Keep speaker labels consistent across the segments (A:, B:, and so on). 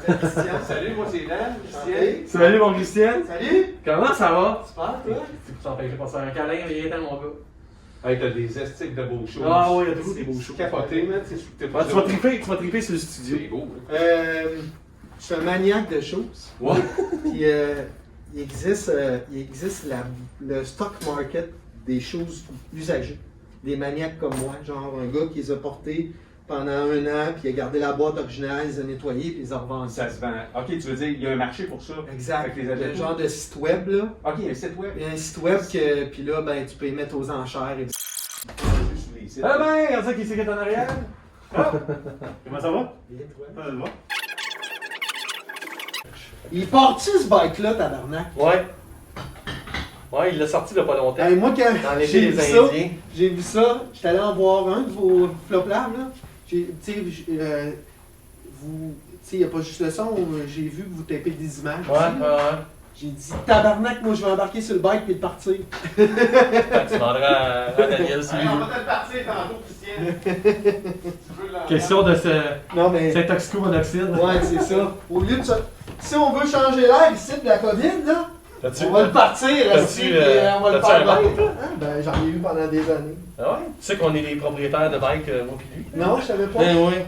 A: Christian.
B: Salut, moi c'est Dan, Christian.
C: Salut mon Christian.
A: Salut.
C: Comment ça va?
A: Super, toi?
C: Tu t'empêches pas de faire un câlin, rien dans mon gars.
B: Hey, t'as des estiques de beaux shows.
C: Ah oui, il y a toujours des beaux shows.
B: Capoté, man. Tu
C: Tu vas triper sur le studio.
B: C'est beau.
A: Je suis un maniaque de choses.
B: Ouais.
A: Puis il existe le stock market des choses usagées. Des maniaques comme moi, genre un gars qui les a portés pendant 1 an, puis il a gardé la boîte originale, il les a nettoyées, puis il les a revendus.
B: Ça se vend. Ok, tu veux dire, il y a un marché pour ça.
A: Exact.
B: Fait que les
A: Il y a
B: adeptes-
A: un genre de site web, là.
B: Ok, il y a un site web.
A: Il y a un site web que, puis là, ben, tu peux les mettre aux enchères. Et...
B: Juste les sites.
C: Ah ben, regarde ça qui c'est qui est en arrière. Ah. Comment ça va?
A: Bien, toi.
C: Ça va?
A: Il part-tu ce bike-là, tabarnak?
C: Ouais. Ouais, il l'a sorti il y a pas longtemps.
A: Hey, moi, quand
C: Dans l'été
A: j'ai
C: des
A: vu ça,
C: Indiens.
A: j'ai vu ça, j'étais allé en voir un de vos flop-labs, là. Tu sais, il n'y a pas juste le son, j'ai vu que vous tapez des images.
C: Ouais,
A: aussi, là.
C: ouais.
A: J'ai dit, tabarnak, moi, je vais embarquer sur le bike et le partir.
C: Tu demanderas à Daniel si
B: Hey, on va peut-être partir tantôt, Christian. Tu veux la-
C: Question de
A: Non, mais.
C: cet toxico-monoxyde.
A: Ouais, c'est ça. Au lieu de ça. Si on veut changer l'air ici de la COVID, là, on va le partir,
C: T'as-tu,
A: puis on va le
C: t'as-tu
A: faire
C: un
A: bien.
C: bike, toi?
A: Hein? Ben, j'en ai eu pendant des années.
C: Ah ouais? Tu sais qu'on est les propriétaires de bike, moi pis lui?
A: Non, je savais pas.
C: Ben ouais.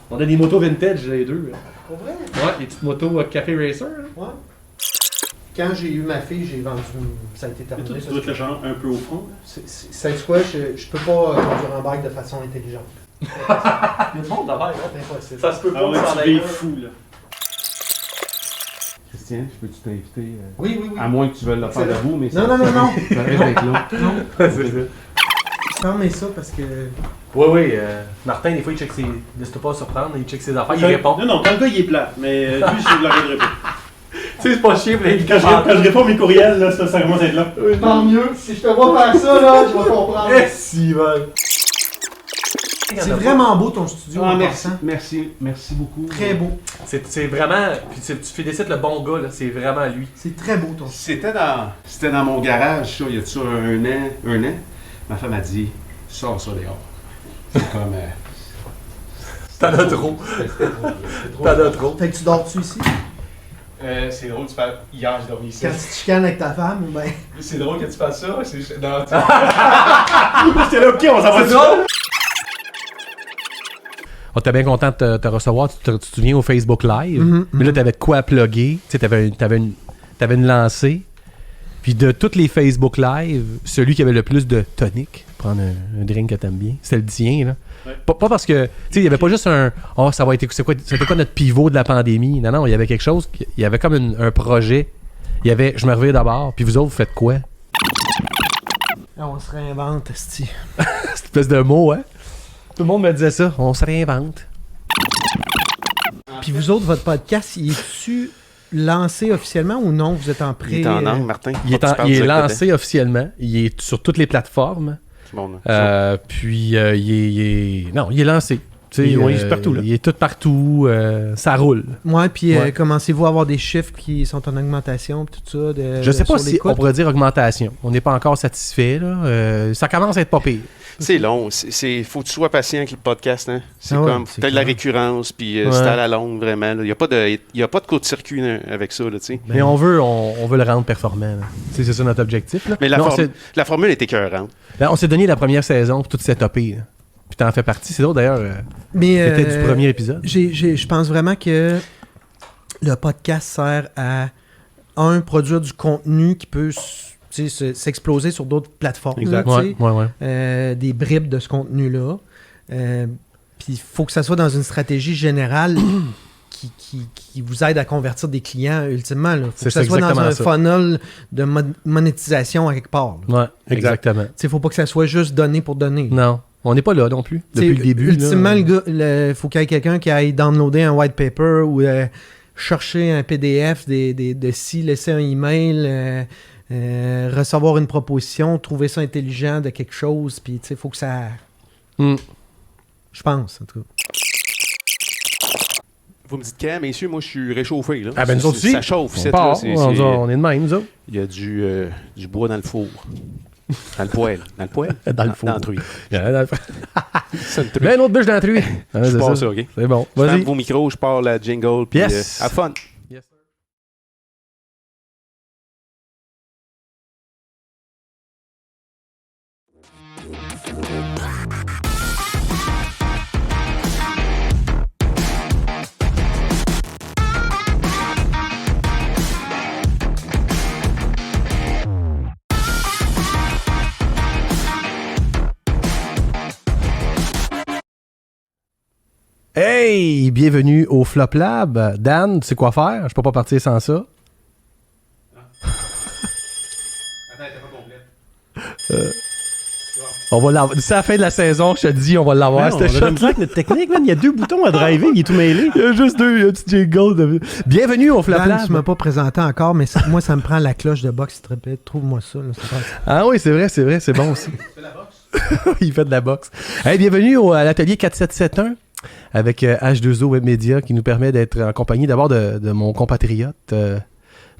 C: On a des motos vintage, les deux.
A: Pour vrai?
C: Ouais, des petites motos Café Racer. Là.
A: Ouais. Quand j'ai eu ma fille, j'ai vendu. Ça a été terminé.
D: Tu dois te le genre un peu au fond.
A: C'est quoi? Je peux pas conduire un bike de façon intelligente.
C: Il y a du monde de bike,
A: C'est impossible.
C: Ça se peut pas
D: Ah ouais,
C: que ça en
D: tu
C: ait
D: vis
C: un.
D: fou, là.
E: Christian, je peux-tu t'inviter?
A: Oui, oui, oui.
E: À moins que tu veuilles le faire debout, mais
A: Non, non, non, non.
E: Ça reste d'être là.
C: C'est ça.
A: Fermez ça parce que.
C: Oui, oui. Martin, des fois, il check ses. Laisse-toi pas surprendre, il check ses affaires, il répond.
D: Non, non, quand le gars il est plat, mais lui, je ne l'arrêterai pas.
C: Tu sais, c'est pas chier, mais
D: Quand je réponds mes courriels, là, ça commence à être là.
A: Tant mieux. Si je te vois faire ça, là, je vais comprendre.
C: Eh, si, man.
A: C'est vraiment beau ton studio.
E: Ah,
A: en
E: merci,
A: passant.
E: merci beaucoup.
A: Très beau.
C: C'est vraiment. Puis tu félicites le bon gars, là. C'est vraiment lui.
A: C'est très beau ton studio.
E: C'était dans mon garage, ça, il y a ça un an. Ma femme a dit, sors ça dehors. C'est comme...
C: T'en as trop. T'en as trop.
A: Fait que tu dors-tu ici?
B: C'est drôle, tu parles. Hier, j'ai dormi ici.
A: Quand tu te chicanes avec ta femme ou ben.
B: C'est drôle que tu fasses ça. C'est juste. Non, tu-
D: J'étais là, ok, on s'en va
C: drôle? On était bien content de te recevoir. Tu te souviens au Facebook Live. Mais là, t'avais de quoi à plugger. Tu sais, t'avais une lancée. Puis de tous les Facebook Live, celui qui avait le plus de tonic, prendre un drink que t'aimes bien, c'est le tien, là.
D: Ouais.
C: Pas parce que, tu sais, il n'y avait pas juste un « Oh, ça va être, c'était quoi notre pivot de la pandémie? » Non, non, il y avait quelque chose, il y avait comme un projet. Il y avait « Je me reviens d'abord, puis vous autres, vous faites quoi? »
A: Ah, on se réinvente, esti.
C: Cette espèce de mot, hein? Tout le monde me disait ça, on se réinvente.
A: Puis vous autres, votre podcast, il est-tu lancé officiellement ou non? Vous êtes en pré...
F: Il est en angle, Martin.
C: Il
F: Faut que tu parles
C: est
F: direct
C: lancé officiellement, il est sur toutes les plateformes.
F: dedans. Bon, là.
C: Puis il est lancé. Tu sais,
D: Il est partout, là.
C: Il est tout partout, ça roule.
A: Ouais, puis
C: Ouais.
A: commencez-vous à avoir des chiffres qui sont en augmentation, puis tout ça?
C: Je sais pas
A: sur
C: si
A: l'écoute?
C: on pourrait dire augmentation. On n'est pas encore satisfait. Là. Ça commence à être pas pire.
F: C'est long. Faut que tu sois patient avec le podcast. Hein. C'est
A: Ah ouais,
F: comme,
A: c'est
F: faut que t'aies de la
A: clair.
F: récurrence, puis
C: Ouais.
F: c'est à la longue, vraiment. Il n'y a pas de court-circuit avec ça, là, tu sais.
C: Mais on veut le rendre performant. Là. Tu sais, c'est ça notre objectif. Là.
F: Mais
C: Là,
F: la formule est écœurante.
C: on s'est donné la première saison pour tout setupé. Là. Puis t'en fais partie. C'est drôle d'ailleurs.
A: Mais
C: C'était du premier épisode.
A: je pense vraiment que le podcast sert à, produire du contenu qui peut s'exploser sur d'autres plateformes.
D: Exact.
A: là, tu sais.
C: Ouais.
A: Des bribes de ce contenu-là. Puis il faut que ça soit dans une stratégie générale qui vous aide à convertir des clients ultimement. Il faut
C: C'est
A: que ça soit dans
C: exactement
A: un
C: ça.
A: funnel de monétisation à quelque part. Il
C: Ouais, exactement.
A: ne faut pas que ça soit juste donné pour donner.
C: Non, on n'est pas là non plus. Depuis
A: T'sais,
C: le début.
A: ultimement,
C: là.
A: il faut qu'il y ait quelqu'un qui aille downloader un white paper ou chercher un PDF de ci, laisser un email, recevoir une proposition, trouver ça intelligent de quelque chose, puis il faut que ça...
C: Mm.
A: Je pense, en tout cas.
F: Vous me dites quand, messieurs, moi je suis réchauffé. Là.
C: Ah ben nous autres aussi.
F: Ça chauffe.
C: On
F: c'est
C: part,
F: là, c'est-
C: on est de même, nous autres.
F: Il y a du bois dans le four. Dans le poêle. Dans le poêle?
C: Dans le four.
F: Dans le truie. C'est une truie.
C: Ben, une autre bûche dans la truie. Ah,
F: Je
C: c'est
F: pars
C: ça.
F: ça, OK?
C: C'est bon.
F: Je ferme
C: Vas-y.
F: vos micros, je pars la jingle, puis
C: Yes.
F: have fun.
C: Hey, bienvenue au Flop Lab. Dan, tu sais quoi faire? Je peux pas partir sans ça.
B: Attends, elle était pas complète.
C: On va l'avoir. C'est à la fin de la saison, je te dis, on va l'avoir.
D: Non,
C: C'était
D: on a une
C: shot.
D: notre technique, man. Il y a 2 boutons à driver, il est tout mêlé.
C: Il y a juste deux, il y a un petit jingle. Bienvenue au Flop
G: Dan,
C: Lab.
G: tu m'as pas présenté encore, mais moi, ça me prend la cloche de boxe, s'il te plaît. Trouve-moi ça. Là, c'est pas...
C: Ah oui, c'est vrai, c'est bon aussi.
B: Tu fais la boxe?
C: Il fait de la boxe. Hey, bienvenue à l'atelier 4771 avec H2O Web Media qui nous permet d'être en compagnie d'abord de mon compatriote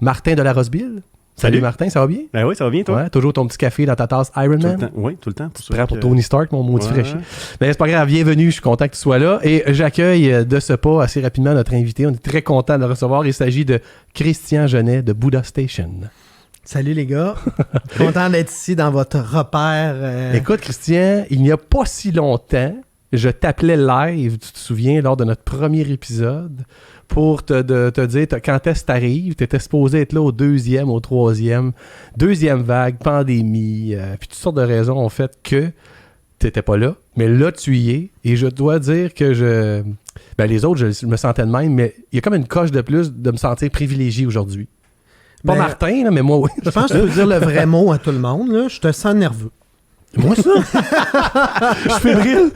C: Martin de la Roseville. Salut Martin, ça va bien?
D: Ben oui, ça va bien, toi?
C: Ouais, toujours ton petit café dans ta tasse
D: Tout le
C: Ironman.
D: temps. Oui, tout le temps.
C: Tu te prends pour Tony Stark, mon maudit
D: Ouais.
C: fraîchier. Ben, c'est pas grave, bienvenue, je suis content que tu sois là. Et j'accueille de ce pas assez rapidement notre invité. On est très content de le recevoir. Il s'agit de Christian Genet de Buddha Station.
G: Salut les gars. Content d'être ici dans votre repère.
C: Écoute, Christian, il n'y a pas si longtemps, je t'appelais live, tu te souviens, lors de notre premier épisode, pour te dire quand est-ce que t'arrives. Tu étais supposé être là au 2e, au 3e. Deuxième vague, pandémie, puis toutes sortes de raisons ont fait que tu n'étais pas là. Mais là, tu y es. Et je dois dire que ben, les autres, je me sentais de même, mais il y a comme une coche de plus de me sentir privilégié aujourd'hui. Pas
G: Ben,
C: Martin, là, mais moi, oui.
G: Je pense que tu peux dire le vrai mot à tout le monde. Là. Je te sens nerveux.
C: Moi, ça? Je suis fébrile.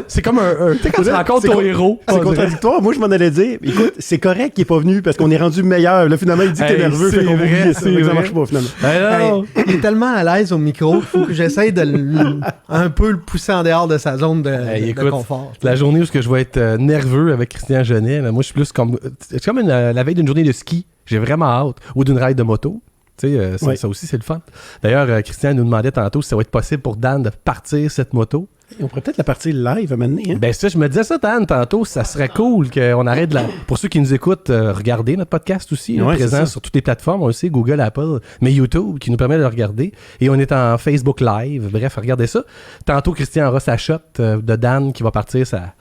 C: C'est comme un tu sais, quand tu rencontres ton héros.
D: C'est contradictoire. Moi, je m'en allais dire, écoute, c'est correct qu'il est pas venu parce qu'on est rendu meilleur. Là, finalement, il dit que t'es
C: Hey,
D: nerveux.
C: c'est
D: Fait qu'on va
C: vrai,
D: oublier ça.
C: c'est
D: Fait que ça
C: vrai.
D: marche pas, finalement.
C: Ben non.
G: Hey, il est tellement à l'aise au micro qu'il faut que j'essaye de un peu le pousser en dehors de sa zone de,
C: Hey,
G: de
C: écoute,
G: confort.
C: La journée où je vais être nerveux avec Christian Genet, là, moi, je suis plus comme... C'est comme la veille d'une journée de ski. J'ai vraiment hâte. Ou d'une ride de moto. Tu sais,
D: Ouais.
C: ça aussi, c'est le fun. D'ailleurs, Christian nous demandait tantôt si ça va être possible pour Dan de partir cette moto.
D: On pourrait peut-être la partie live à maintenant. Hein?
C: Ben ça, je me disais ça, Dan, tantôt, ça serait cool qu'on arrête de la... Pour ceux qui nous écoutent, regardez notre podcast aussi, là,
D: Ouais, c'est
C: présent
D: ça.
C: sur toutes les plateformes, on le sait, Google, Apple, mais YouTube, qui nous permet de le regarder. Et on est en Facebook Live, bref, regardez ça. Tantôt, Christian aura sa shot de Dan qui va partir sa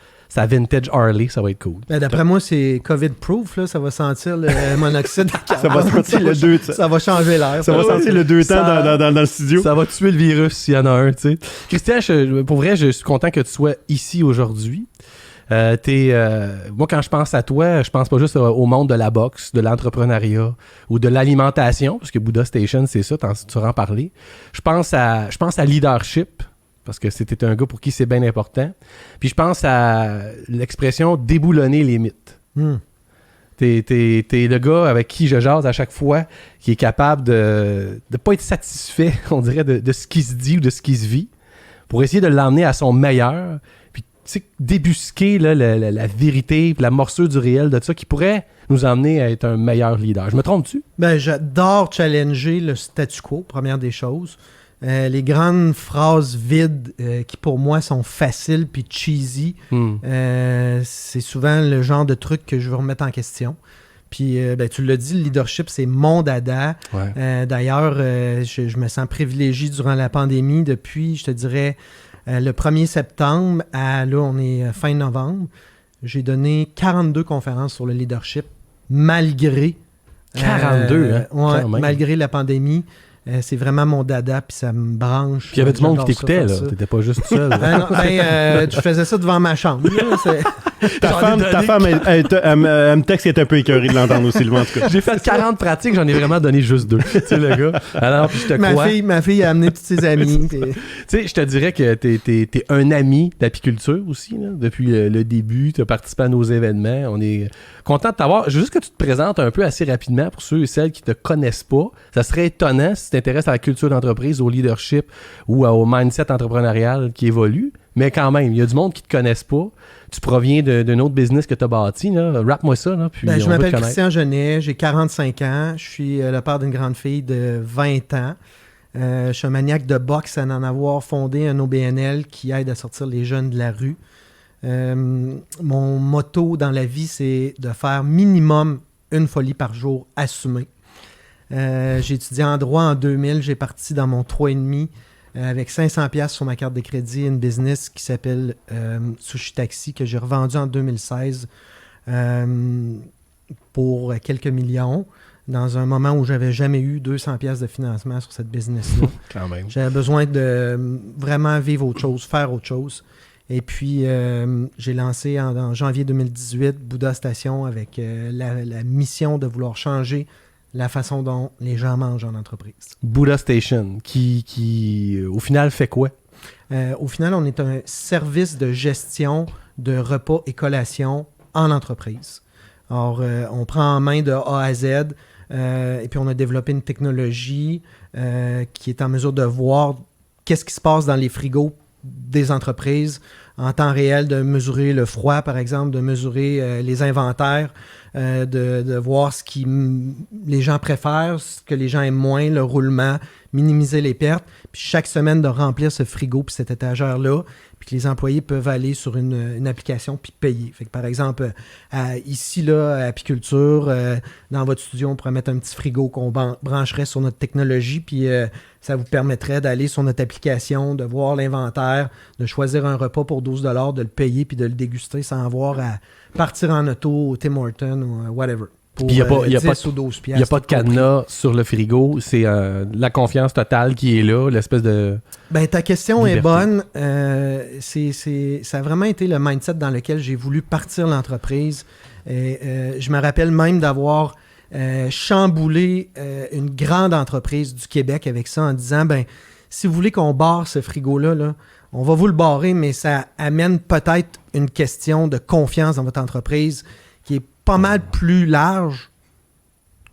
C: vintage Harley, ça va être cool.
G: Ben, d'après moi, c'est COVID-proof. Là. Ça va sentir le monoxyde de
D: Ça va
G: carbone.
D: sentir le 2
G: Ça va changer l'air.
D: Ça va
C: Ouais,
D: sentir le 2 temps
C: ça-
D: dans le studio.
C: Ça va tuer le virus s'il y en a un, tu sais. Christian, pour vrai, je suis content que tu sois ici aujourd'hui. Moi, quand je pense à toi, je pense pas juste au monde de la boxe, de l'entrepreneuriat ou de l'alimentation, parce que Buddha Station, c'est ça, tu vas en parler. Je pense à leadership, parce que c'était un gars pour qui c'est bien important. Puis je pense à l'expression déboulonner les mythes. T'es le gars avec qui je jase à chaque fois, qui est capable de pas être satisfait, on dirait, de ce qui se dit ou de ce qui se vit, pour essayer de l'emmener à son meilleur, puis tu sais, débusquer là, la vérité, puis la morsure du réel de ça, qui pourrait nous emmener à être un meilleur leader. Je me trompe-tu?
G: Ben, j'adore challenger le statu quo, première des choses. Les grandes phrases vides qui, pour moi, sont faciles puis cheesy, c'est souvent le genre de truc que je veux remettre en question. Puis, ben, tu l'as dit, le leadership, c'est mon dada.
C: Ouais.
G: D'ailleurs, je me sens privilégié durant la pandémie depuis, je te dirais, le 1er septembre à, là, on est fin novembre. J'ai donné 42 conférences sur le leadership, malgré...
C: 42, hein?
G: Ouais,
C: Quand même.
G: malgré la pandémie. C'est vraiment mon dada, puis ça me branche.
C: Puis il y avait du monde qui
G: J'adore ça,
C: t'écoutait,
G: faire
C: là.
G: ça.
C: T'étais pas juste seul.
G: Non, ben, je faisais ça devant ma chambre. là,
D: Ta femme, elle me texte qu'elle est un peu écœurée de l'entendre aussi, en tout cas.
C: J'ai fait 40 pratiques, j'en ai vraiment donné juste 2. Tu sais, le gars. Alors, puis je te crois.
G: ma fille a amené toutes ses amies. puis-
C: Tu sais, je te dirais que t'es un ami d'apiculture aussi, là. Depuis le début, tu as participé à nos événements. On est content de t'avoir. Je veux juste que tu te présentes un peu assez rapidement pour ceux et celles qui te connaissent pas. Ça serait étonnant si tu t'intéresses à la culture d'entreprise, au leadership ou au mindset entrepreneurial qui évolue. Mais quand même, il y a du monde qui te connaissent pas. Tu proviens d'un autre business que tu as bâti. Rappe-moi ça. Là, puis
G: Ben, je
C: on va te
G: m'appelle
C: connaître.
G: Christian Genet, j'ai 45 ans, je suis le père d'une grande fille de 20 ans. Je suis un maniaque de boxe à en avoir fondé un OBNL qui aide à sortir les jeunes de la rue. Mon motto dans la vie, c'est de faire minimum une folie par jour assumée. J'ai étudié en droit en 2000. J'ai parti dans mon 3,5 avec 500$ sur ma carte de crédit, une business qui s'appelle Sushi Taxi, que j'ai revendu en 2016 pour quelques millions, dans un moment où j'avais jamais eu 200$ de financement sur cette business-là.
C: Quand même.
G: J'avais besoin de vraiment vivre autre chose, faire autre chose. Et puis, j'ai lancé en janvier 2018 Bouddha Station avec la mission de vouloir changer la façon dont les gens mangent en entreprise.
C: Buddha Station, qui au final fait quoi?
G: Au final, on est un service de gestion de repas et collations en entreprise. Alors, on prend en main de A à Z et puis on a développé une technologie qui est en mesure de voir qu'est-ce qui se passe dans les frigos des entreprises en temps réel, de mesurer le froid, par exemple, de mesurer les inventaires, de voir ce qui les gens préfèrent, ce que les gens aiment moins, le roulement, minimiser les pertes, puis chaque semaine de remplir ce frigo puis cette étagère-là, puis que les employés peuvent aller sur une application puis payer. Fait que, par exemple, ici, là, à Apiculture, dans votre studio, on pourrait mettre un petit frigo qu'on brancherait sur notre technologie, puis ça vous permettrait d'aller sur notre application, de voir l'inventaire, de choisir un repas pour 12$, de le payer puis de le déguster sans avoir à partir en auto au Tim Hortons ou whatever.
C: Il n'y a pas de cadenas sur le frigo. C'est la confiance totale qui est là, l'espèce de...
G: Ben, ta question
C: liberté.
G: est bonne. Ça a vraiment été le mindset dans lequel j'ai voulu partir l'entreprise. Je me rappelle même d'avoir chamboulé une grande entreprise du Québec avec ça en disant, ben, si vous voulez qu'on barre ce frigo-là, là, on va vous le barrer, mais ça amène peut-être une question de confiance dans votre entreprise qui est pas mal plus large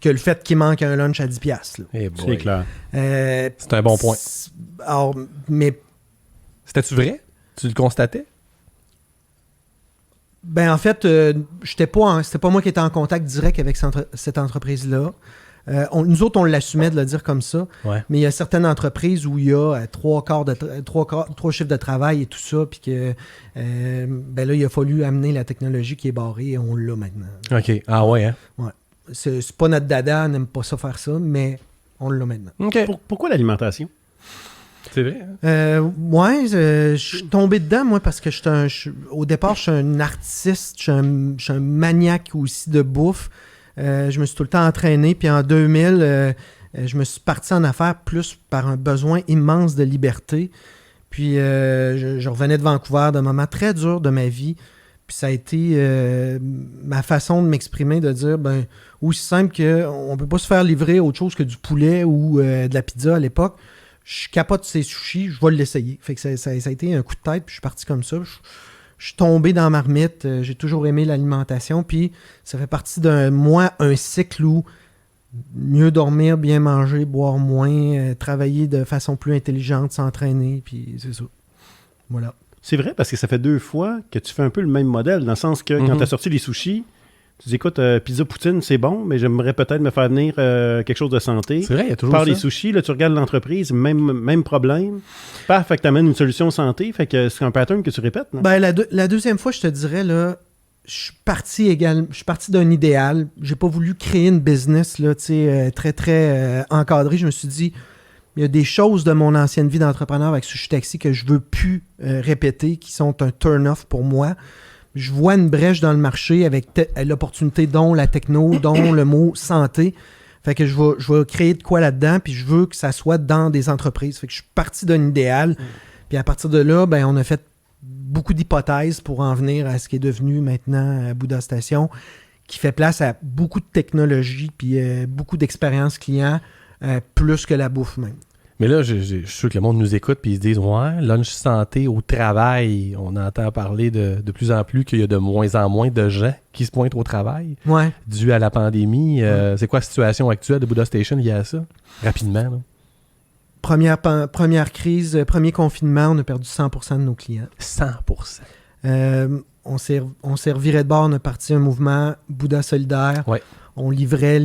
G: que le fait qu'il manque un lunch à 10$. Là.
D: C'est clair.
C: C'est un bon point.
G: Alors, mais
C: C'était-tu vrai? Tu le constatais?
G: ben en fait, c'était pas moi qui étais en contact direct avec cette entreprise-là. Nous autres, on l'assumait de le dire comme ça,
C: Ouais.
G: mais il y a certaines entreprises où il y a trois chiffres de travail et tout ça, puis que ben là, il a fallu amener la technologie qui est barrée et on l'a maintenant.
C: OK. Ah ouais, hein?
G: Ouais. C'est pas notre dada, on n'aime pas ça faire ça, mais on l'a maintenant.
C: OK.
D: Pourquoi l'alimentation?
C: C'est vrai, hein?
G: Ouais, je suis tombé dedans, moi, parce que au départ, je suis un artiste, je suis un maniaque aussi de bouffe. Je me suis tout le temps entraîné, puis en 2000, je me suis parti en affaires plus par un besoin immense de liberté. Puis je revenais de Vancouver d'un moment très dur de ma vie. Puis ça a été ma façon de m'exprimer, de dire, ben, aussi simple qu'on ne peut pas se faire livrer autre chose que du poulet ou de la pizza à l'époque. Je capote ces sushis, je vais l'essayer. Fait que ça a été un coup de tête, puis je suis parti comme ça. Je suis tombé dans la marmite, j'ai toujours aimé l'alimentation, puis ça fait partie un cycle où mieux dormir, bien manger, boire moins, travailler de façon plus intelligente, s'entraîner, puis c'est ça. Voilà.
D: C'est vrai, parce que ça fait 2 fois que tu fais un peu le même modèle, dans le sens que quand tu as sorti les sushis, tu dis, écoute, pizza poutine, c'est bon, mais j'aimerais peut-être me faire venir quelque chose de santé.
C: C'est vrai, il y a toujours
D: Par
C: ça.
D: les sushis, là, tu regardes l'entreprise, même problème. Paf, fait que t'amènes une solution santé, fait que c'est un pattern que tu répètes. Non?
G: Ben, la deuxième fois, je te dirais, là, je suis parti d'un idéal. J'ai pas voulu créer une business là, très, très encadrée. Je me suis dit, il y a des choses de mon ancienne vie d'entrepreneur avec Sushi Taxi que je veux plus répéter, qui sont un turn-off pour moi. Je vois une brèche dans le marché avec l'opportunité, dont la techno, dont le mot santé. Fait que je vais créer de quoi là-dedans, puis je veux que ça soit dans des entreprises. Fait que je suis parti d'un idéal. Puis à partir de là, ben, on a fait beaucoup d'hypothèses pour en venir à ce qui est devenu maintenant Bouddha Station, qui fait place à beaucoup de technologie, puis beaucoup d'expérience client, plus que la bouffe même.
C: Mais là, je suis sûr que le monde nous écoute puis ils se disent, ouais, lunch santé au travail, on entend parler de plus en plus qu'il y a de moins en moins de gens qui se pointent au travail
G: Ouais.
C: dû à la pandémie. C'est quoi la situation actuelle de Bouddha Station liée à ça? Rapidement, là.
G: Première crise, premier confinement, on a perdu 100% de nos clients.
C: 100%.
G: On s'est reviré de bord, on a parti un mouvement Bouddha solidaire.
C: Ouais.
G: on livrait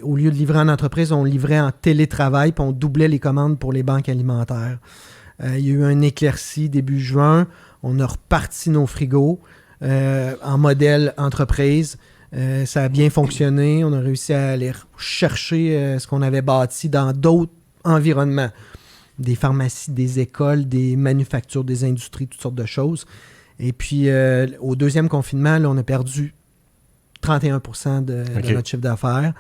G: au lieu de livrer en entreprise, on livrait en télétravail, puis on doublait les commandes pour les banques alimentaires. Il y a eu un éclairci début juin. On a reparti nos frigos en modèle entreprise. Ça a bien fonctionné. On a réussi à aller chercher ce qu'on avait bâti dans d'autres environnements. Des pharmacies, des écoles, des manufactures, des industries, toutes sortes de choses. Et puis, au deuxième confinement, là, on a perdu 31% de notre chiffre d'affaires.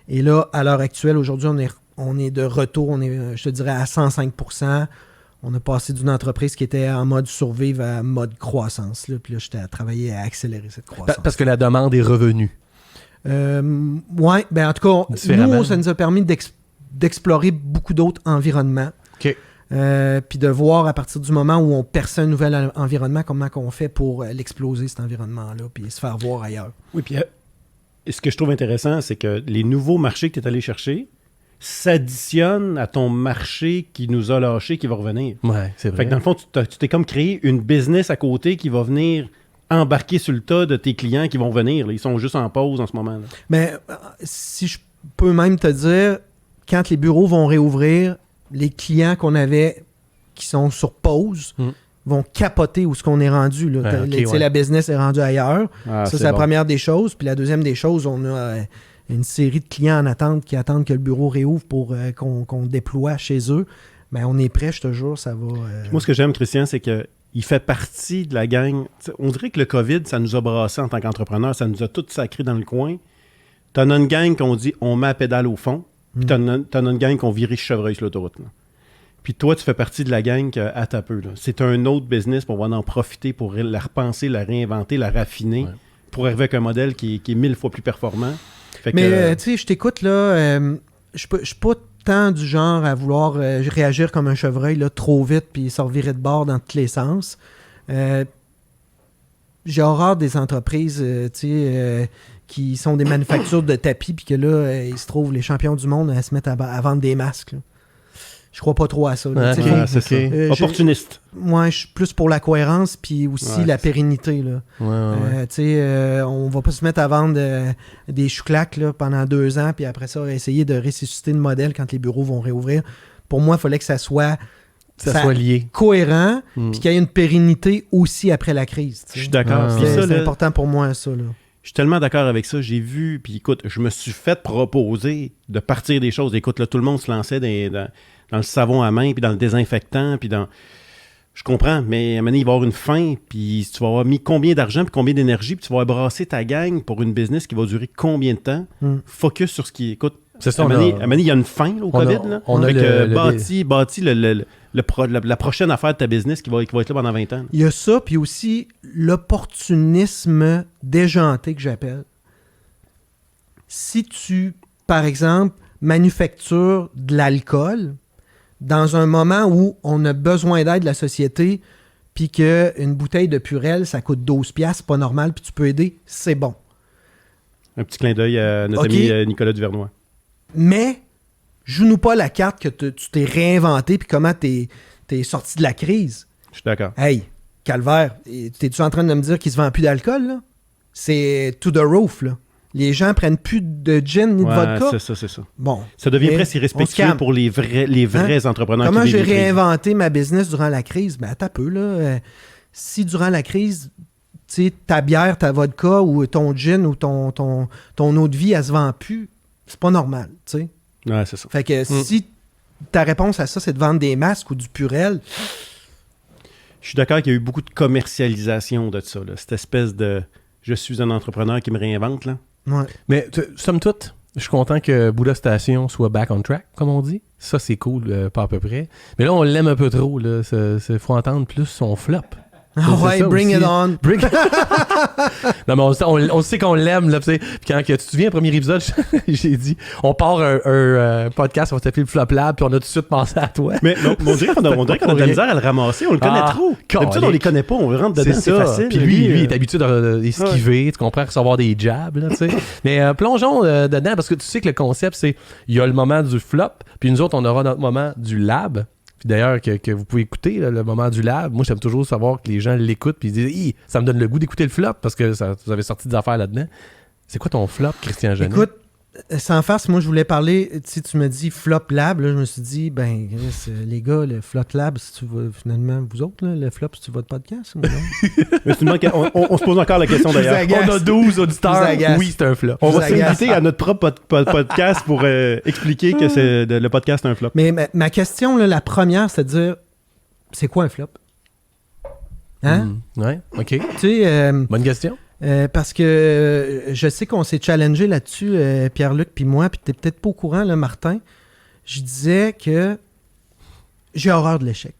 G: Et là, à l'heure actuelle, aujourd'hui, on est de retour. On est, je te dirais, à 105%. On a passé d'une entreprise qui était en mode survivre à mode croissance. Là. Puis là, j'étais à travailler à accélérer cette croissance.
C: Parce que la demande est revenue.
G: Oui, ben en tout cas, nous, ça nous a permis d'explorer beaucoup d'autres environnements.
C: OK.
G: Puis de voir à partir du moment où on perçoit un nouvel environnement, comment on fait pour l'exploser, cet environnement-là, puis se faire voir ailleurs.
D: Oui, puis ce que je trouve intéressant, c'est que les nouveaux marchés que tu es allé chercher s'additionnent à ton marché qui nous a lâchés, qui va revenir.
C: Oui, c'est vrai.
D: Fait que dans le fond, tu t'es comme créé une business à côté qui va venir embarquer sur le tas de tes clients qui vont venir. Là. Ils sont juste en pause en ce moment. Là.
G: Mais si je peux même te dire, quand les bureaux vont réouvrir, les clients qu'on avait qui sont sur pause vont capoter où ce qu'on est rendu. Là. La business est rendue ailleurs. Ça, c'est la première des choses. Puis la deuxième des choses, on a une série de clients en attente qui attendent que le bureau réouvre pour qu'on déploie chez eux. Mais on est prêt, je te jure, ça va...
D: Moi, ce que j'aime, Christian, c'est qu'il fait partie de la gang. T'sais, on dirait que le COVID, ça nous a brassés en tant qu'entrepreneurs. Ça nous a tous sacrés dans le coin. T'en as une gang qu'on dit, on met la pédale au fond. Puis t'en as une gang qu'on virait chevreuil sur l'autoroute. Là. Puis toi, tu fais partie de la gang que, à ta peu. Là. C'est un autre business pour pouvoir en profiter, pour la repenser, la réinventer, la raffiner, pour arriver avec un modèle qui est 1000 fois plus performant. Fait
G: mais tu sais, je t'écoute, là, je suis pas tant du genre à vouloir réagir comme un chevreuil là, trop vite puis se revirer de bord dans tous les sens. J'ai horreur des entreprises, qui sont des manufactures de tapis puis que là, ils se trouvent les champions du monde à se mettre à vendre des masques. Là. Je crois pas trop à ça. Là,
D: c'est ça. Opportuniste.
G: Moi, je suis plus pour la cohérence puis aussi la pérennité. Là. On va pas se mettre à vendre des chouclacs là, pendant 2 ans puis après ça, essayer de ressusciter le modèle quand les bureaux vont réouvrir. Pour moi, il fallait que ça soit
C: lié.
G: Cohérent puis qu'il y ait une pérennité aussi après la crise.
D: Je suis d'accord.
G: C'est important pour moi, ça. Là.
D: Je suis tellement d'accord avec ça. J'ai vu, puis écoute, je me suis fait proposer de partir des choses. Écoute, là, tout le monde se lançait dans le savon à main, puis dans le désinfectant, puis dans... Je comprends, mais à un moment donné, il va y avoir une fin, puis tu vas avoir mis combien d'argent, puis combien d'énergie, puis tu vas avoir brassé ta gang pour une business qui va durer combien de temps. Focus sur ce qui... Écoute,
C: c'est ça,
D: à un moment donné, il y a une fin là, au COVID.
C: On a
D: bâti la prochaine affaire de ta business qui va être là pendant 20 ans.
G: Il y a ça, puis aussi l'opportunisme déjanté que j'appelle. Si tu, par exemple, manufactures de l'alcool dans un moment où on a besoin d'aide de la société, puis qu'une bouteille de Purel, ça coûte 12$, c'est pas normal, puis tu peux aider, c'est bon.
D: Un petit clin d'œil à notre ami Nicolas Duvernois.
G: Mais, joue-nous pas la carte que tu t'es réinventé puis comment t'es sorti de la crise.
D: Je suis d'accord.
G: Hey, calvaire, t'es-tu en train de me dire qu'il se vend plus d'alcool, là? C'est to the roof, là. Les gens prennent plus de gin ni de vodka.
D: C'est ça.
G: Bon.
D: Ça devient presque irrespectueux pour les vrais entrepreneurs.
G: Comment j'ai réinventé ma business durant la crise? Ben, attends un peu, là. Si durant la crise, tu sais, ta bière, ta vodka ou ton gin ou ton eau de vie, elle se vend plus, c'est pas normal, tu sais.
D: Ouais, c'est ça.
G: Fait que si ta réponse à ça, c'est de vendre des masques ou du Purel...
D: Je suis d'accord qu'il y a eu beaucoup de commercialisation de ça, là. Cette espèce de « je suis un entrepreneur qui me réinvente », là.
G: Ouais.
C: Mais somme toute, je suis content que Bouddha Station soit back on track, comme on dit. Ça, c'est cool, pas à peu près. Mais là, on l'aime un peu trop. Il faut entendre plus son flop.
G: Ah ouais, bring it on.
C: Non, mais on sait qu'on l'aime. Là, puis quand tu te souviens, le premier épisode, j'ai dit, on part un podcast, on va s'appeler le Flop Lab, puis on a tout de suite pensé à toi.
D: Mais on dirait qu'on a de la misère à le ramasser. On le connaît trop. D'habitude, on les connaît pas. On rentre dedans, c'est facile.
C: Puis lui, il est habitué d'esquiver, tu comprends, recevoir des jabs. Là, mais plongeons dedans, parce que tu sais que le concept, c'est il y a le moment du flop, puis nous autres, on aura notre moment du lab. Puis d'ailleurs, que vous pouvez écouter là, le moment du lab. Moi, j'aime toujours savoir que les gens l'écoutent puis ils disent ça me donne le goût d'écouter le flop parce que vous avez sorti des affaires là-dedans. C'est quoi ton flop, Christian Genet?
G: Écoute, sans farce, moi je voulais parler, tu me dis Flop Lab, là, je me suis dit, les gars, le Flop Lab, si tu vas, finalement, vous autres, là, le flop, c'est votre podcast ou non?
D: Mais c'est on se pose encore la question d'ailleurs.
G: agace.
C: On a 12 auditeurs.
G: Vous agace.
C: Oui, c'est un flop.
D: On va
G: Vous agace.
D: s'inviter à notre propre podcast pour expliquer que le podcast est un flop.
G: Mais ma question, là, la première, c'est de dire, c'est quoi un flop? Hein?
C: Ouais, OK.
G: Tu sais,
C: Bonne question.
G: parce que je sais qu'on s'est challengé là-dessus, Pierre-Luc puis moi, puis t'es peut-être pas au courant, là, Martin. Je disais que j'ai horreur de l'échec.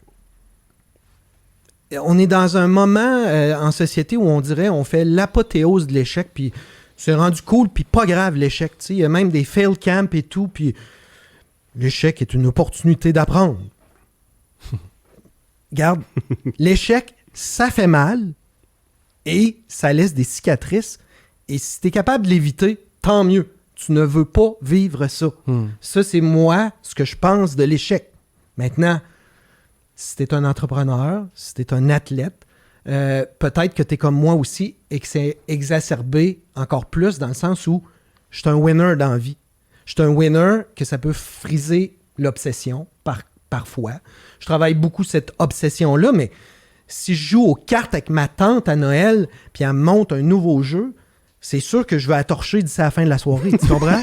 G: On est dans un moment en société où on dirait on fait l'apothéose de l'échec, puis c'est rendu cool, puis pas grave l'échec. Tu sais, il y a même des fail camps et tout, puis l'échec est une opportunité d'apprendre. Regarde, l'échec, ça fait mal et ça laisse des cicatrices. Et si tu es capable de l'éviter, tant mieux. Tu ne veux pas vivre ça. Ça, c'est moi, ce que je pense de l'échec. Maintenant, si tu es un entrepreneur, si tu es un athlète, peut-être que tu es comme moi aussi et que c'est exacerbé encore plus dans le sens où je suis un winner dans la vie. Je suis un winner que ça peut friser l'obsession parfois. Je travaille beaucoup cette obsession-là, mais si je joue aux cartes avec ma tante à Noël puis elle me monte un nouveau jeu, c'est sûr que je vais la torcher d'ici à la fin de la soirée. Tu comprends?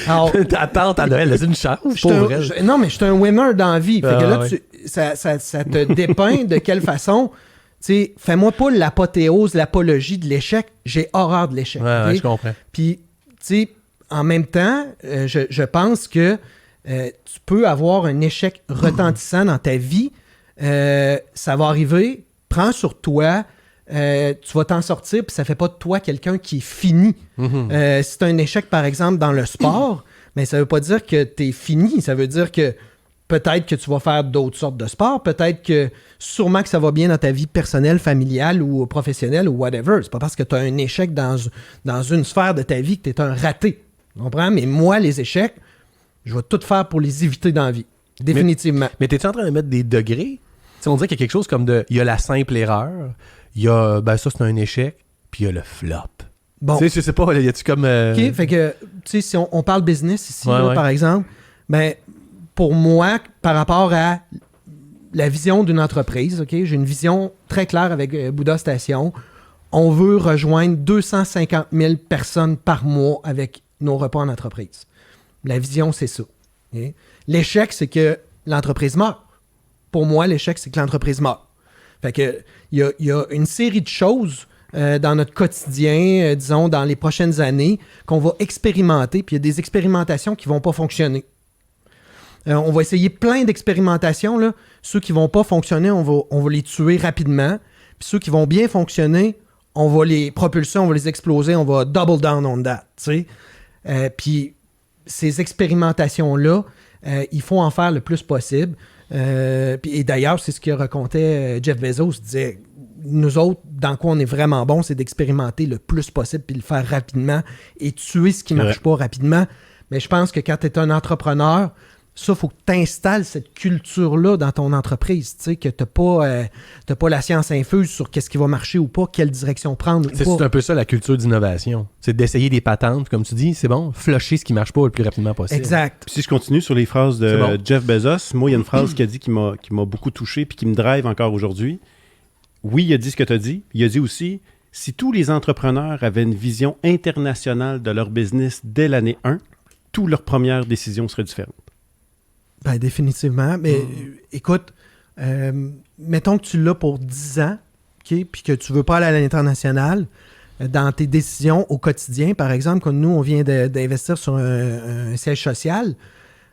G: Alors,
C: Ta tante à Noël, c'est une chance.
G: non, mais je suis un winner dans la vie. Fait que là,
C: ouais.
G: ça te dépeint de quelle façon. Tu sais, fais-moi pas l'apothéose, l'apologie de l'échec. J'ai horreur de l'échec.
C: Ouais,
G: ok?
C: je comprends.
G: Puis, tu sais, en même temps, je pense que tu peux avoir un échec retentissant dans ta vie. Ça va arriver. Prends sur toi. Tu vas t'en sortir, puis ça fait pas de toi quelqu'un qui est fini. Si tu as un échec, par exemple, dans le sport, mais ça veut pas dire que tu es fini. Ça veut dire que peut-être que tu vas faire d'autres sortes de sports, peut-être que sûrement que ça va bien dans ta vie personnelle, familiale ou professionnelle ou whatever. C'est pas parce que tu as un échec dans une sphère de ta vie que tu es un raté. Tu comprends? Mais moi, les échecs, je vais tout faire pour les éviter dans la vie. Définitivement.
C: Mais t'es-tu en train de mettre des degrés? T'sais, on dirait qu'il y a quelque chose comme il y a la simple erreur, il y a, ça c'est un échec, puis il y a le flop.
G: Bon.
C: Tu sais, je sais pas, y a-tu comme...
G: OK, fait que, tu sais, si on parle business ici,
C: Ouais,
G: là,
C: ouais.
G: par exemple, ben, pour moi, par rapport à la vision d'une entreprise, OK, j'ai une vision très claire avec Bouddha Station. On veut rejoindre 250 000 personnes par mois avec nos repas en entreprise. La vision, c'est ça. OK? L'échec, c'est que l'entreprise meurt. Pour moi, l'échec, c'est que l'entreprise meurt. Fait que il y a une série de choses dans notre quotidien, disons, dans les prochaines années, qu'on va expérimenter, puis il y a des expérimentations qui ne vont pas fonctionner. On va essayer plein d'expérimentations, là. Ceux qui ne vont pas fonctionner, on va les tuer rapidement. Puis ceux qui vont bien fonctionner, on va les propulser, on va les exploser, on va double down on that, tu sais. Puis ces expérimentations-là, il faut en faire le plus possible. Et d'ailleurs, c'est ce que racontait Jeff Bezos. Il disait, nous autres, dans quoi on est vraiment bon, c'est d'expérimenter le plus possible puis le faire rapidement et tuer ce qui ne marche pas rapidement. Mais je pense que quand tu es un entrepreneur, ça, il faut que tu installes cette culture-là dans ton entreprise. Tu sais, que tu n'as pas la science infuse sur qu'est-ce qui va marcher ou pas, quelle direction prendre ou
C: C'est
G: pas.
C: un peu ça la culture d'innovation. C'est d'essayer des patentes, comme tu dis, c'est bon, flusher ce qui marche pas le plus rapidement possible.
G: Exact.
D: Puis si je continue sur les phrases de
C: C'est bon.
D: Jeff Bezos, moi, il y a une phrase qu'il a dit qui m'a beaucoup touché puis qui me drive encore aujourd'hui. Oui, il a dit ce que tu as dit. Il a dit aussi, si tous les entrepreneurs avaient une vision internationale de leur business dès l'année 1, toutes leurs premières décisions seraient différentes.
G: Ben, définitivement. Mais écoute, mettons que tu l'as pour 10 ans, OK, puis que tu veux pas aller à l'international, dans tes décisions au quotidien, par exemple, comme nous, on vient d'investir sur un siège social,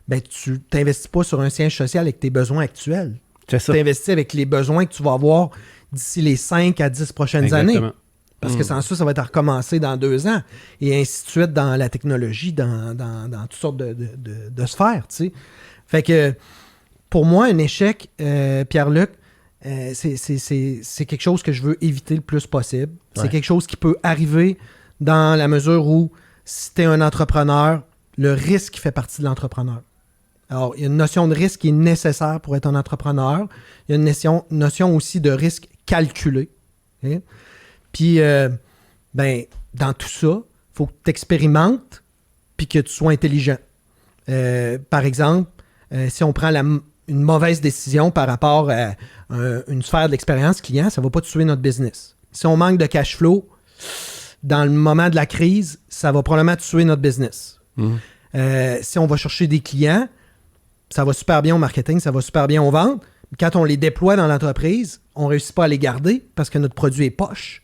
G: ben, tu t'investis pas sur un siège social avec tes besoins actuels.
D: C'est ça.
G: Tu t'investis avec les besoins que tu vas avoir d'ici les 5 à 10 prochaines années.
D: Exactement.
G: Parce que sans ça va être à recommencer dans 2 ans. Et ainsi de suite dans la technologie, dans toutes sortes de sphères, tu sais. Fait que, pour moi, un échec, Pierre-Luc, c'est quelque chose que je veux éviter le plus possible. C'est quelque chose qui peut arriver dans la mesure où, si tu es un entrepreneur, le risque fait partie de l'entrepreneur. Alors, il y a une notion de risque qui est nécessaire pour être un entrepreneur. Il y a une notion aussi de risque calculé. Okay? Puis, dans tout ça, il faut que tu expérimentes puis que tu sois intelligent. Par exemple, si on prend une mauvaise décision par rapport à une sphère de l'expérience client, ça ne va pas tuer notre business. Si on manque de cash flow, dans le moment de la crise, ça va probablement tuer notre business. Si on va chercher des clients, ça va super bien au marketing, ça va super bien aux ventes. Quand on les déploie dans l'entreprise, on ne réussit pas à les garder parce que notre produit est poche.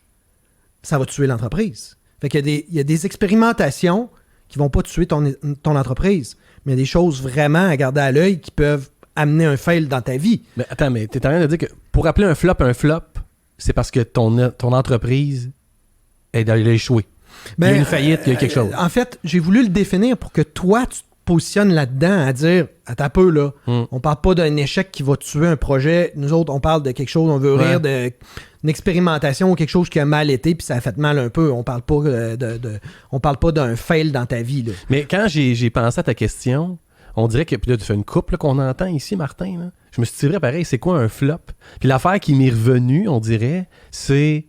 G: Ça va tuer l'entreprise. Fait qu'il y a des expérimentations qui ne vont pas tuer ton entreprise, mais il y a des choses vraiment à garder à l'œil qui peuvent amener un fail dans ta vie.
C: Mais attends, mais t'es en train de dire que pour appeler un flop, c'est parce que ton entreprise elle a échoué. Il y a une faillite, il y a quelque chose.
G: En fait, j'ai voulu le définir pour que toi, tu te positionnes là-dedans à dire, attends un peu, là, on parle pas d'un échec qui va tuer un projet. Nous autres, on parle de quelque chose, on veut rire d'une expérimentation ou quelque chose qui a mal été, puis ça a fait mal un peu. On parle pas on parle pas d'un fail dans ta vie, là.
C: Mais quand j'ai pensé à ta question, on dirait que puis là, tu fais une coupe là, qu'on entend ici, Martin. Là. Je me suis dit, vrai, pareil, c'est quoi un flop? Puis l'affaire qui m'est revenue, on dirait, c'est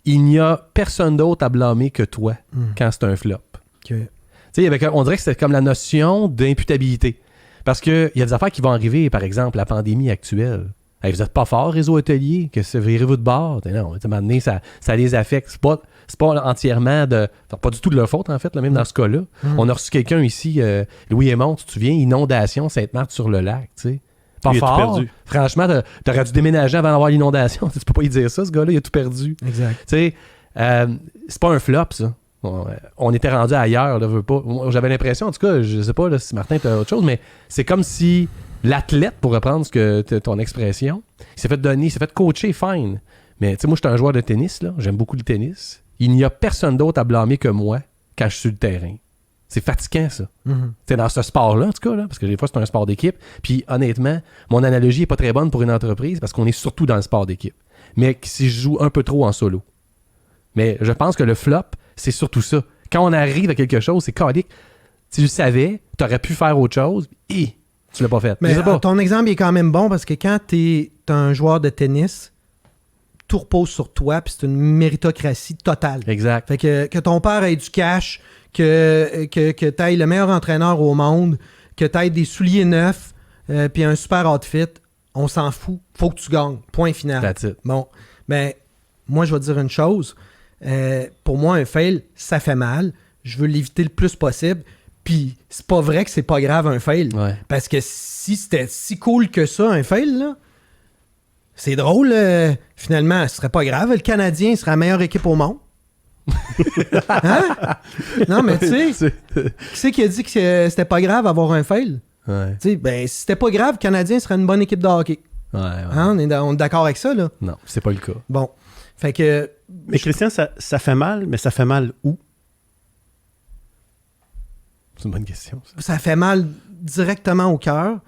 C: il n'y a personne d'autre à blâmer que toi quand c'est un flop.
G: Okay.
C: Tu sais, on dirait que c'est comme la notion d'imputabilité. Parce qu'il y a des affaires qui vont arriver, par exemple, la pandémie actuelle. Hey, vous n'êtes pas fort, réseau hôtelier, que c'est virez-vous de bord. Non, à un moment donné, ça les affecte. C'est pas entièrement pas du tout de leur faute, en fait, là, même dans ce cas-là. On a reçu quelqu'un ici, Louis Aymon, tu te souviens, inondation Sainte-Marthe-sur-le-Lac, tu sais. Pas
D: il
C: fort.
D: a tout perdu.
C: Franchement, t'aurais dû déménager avant d'avoir l'inondation. Tu peux pas y dire ça, ce gars-là, il a tout perdu.
G: Exact.
C: Tu sais, c'est pas un flop, ça. On était rendu ailleurs, là, veux pas. J'avais l'impression, en tout cas, je sais pas là, si Martin t'as autre chose, mais c'est comme si l'athlète, pour reprendre ton expression, il s'est fait coacher, fine. Mais tu sais, moi, je suis un joueur de tennis, là. J'aime beaucoup le tennis. Il n'y a personne d'autre à blâmer que moi quand je suis sur le terrain. C'est fatigant, ça. C'est dans ce sport-là, en tout cas, là, parce que des fois, c'est un sport d'équipe. Puis, honnêtement, mon analogie n'est pas très bonne pour une entreprise parce qu'on est surtout dans le sport d'équipe. Mais si je joue un peu trop en solo. Mais je pense que le flop, c'est surtout ça. Quand on arrive à quelque chose, c'est calique. Si tu savais, tu aurais pu faire autre chose et tu l'as pas fait.
G: Mais ton exemple est quand même bon parce que quand tu es un joueur de tennis, tout repose sur toi puis c'est une méritocratie totale.
C: Exact.
G: Fait que ton père ait du cash, que tu ailles le meilleur entraîneur au monde, que tu ailles des souliers neufs puis un super outfit, on s'en fout. Faut que tu gagnes. Point final.
C: That's it.
G: Bon, ben moi, je vais te dire une chose. Pour moi, un fail, ça fait mal. Je veux l'éviter le plus possible. Puis, c'est pas vrai que c'est pas grave un fail.
C: Ouais.
G: Parce que si c'était si cool que ça, un fail, là, c'est drôle. Finalement, ce serait pas grave. Le Canadien serait la meilleure équipe au monde. Hein? Non, mais tu sais, qui c'est qui a dit que c'était pas grave avoir un fail?
C: Ouais.
G: Tu sais, ben, si c'était pas grave, le Canadien serait une bonne équipe de hockey.
C: Ouais.
G: Hein? On est d'accord avec ça, là?
C: Non, c'est pas le cas.
G: Bon. Fait que.
D: Mais Christian, ça fait mal, mais ça fait mal où?
C: C'est une bonne question, ça.
G: Ça fait mal directement au cœur.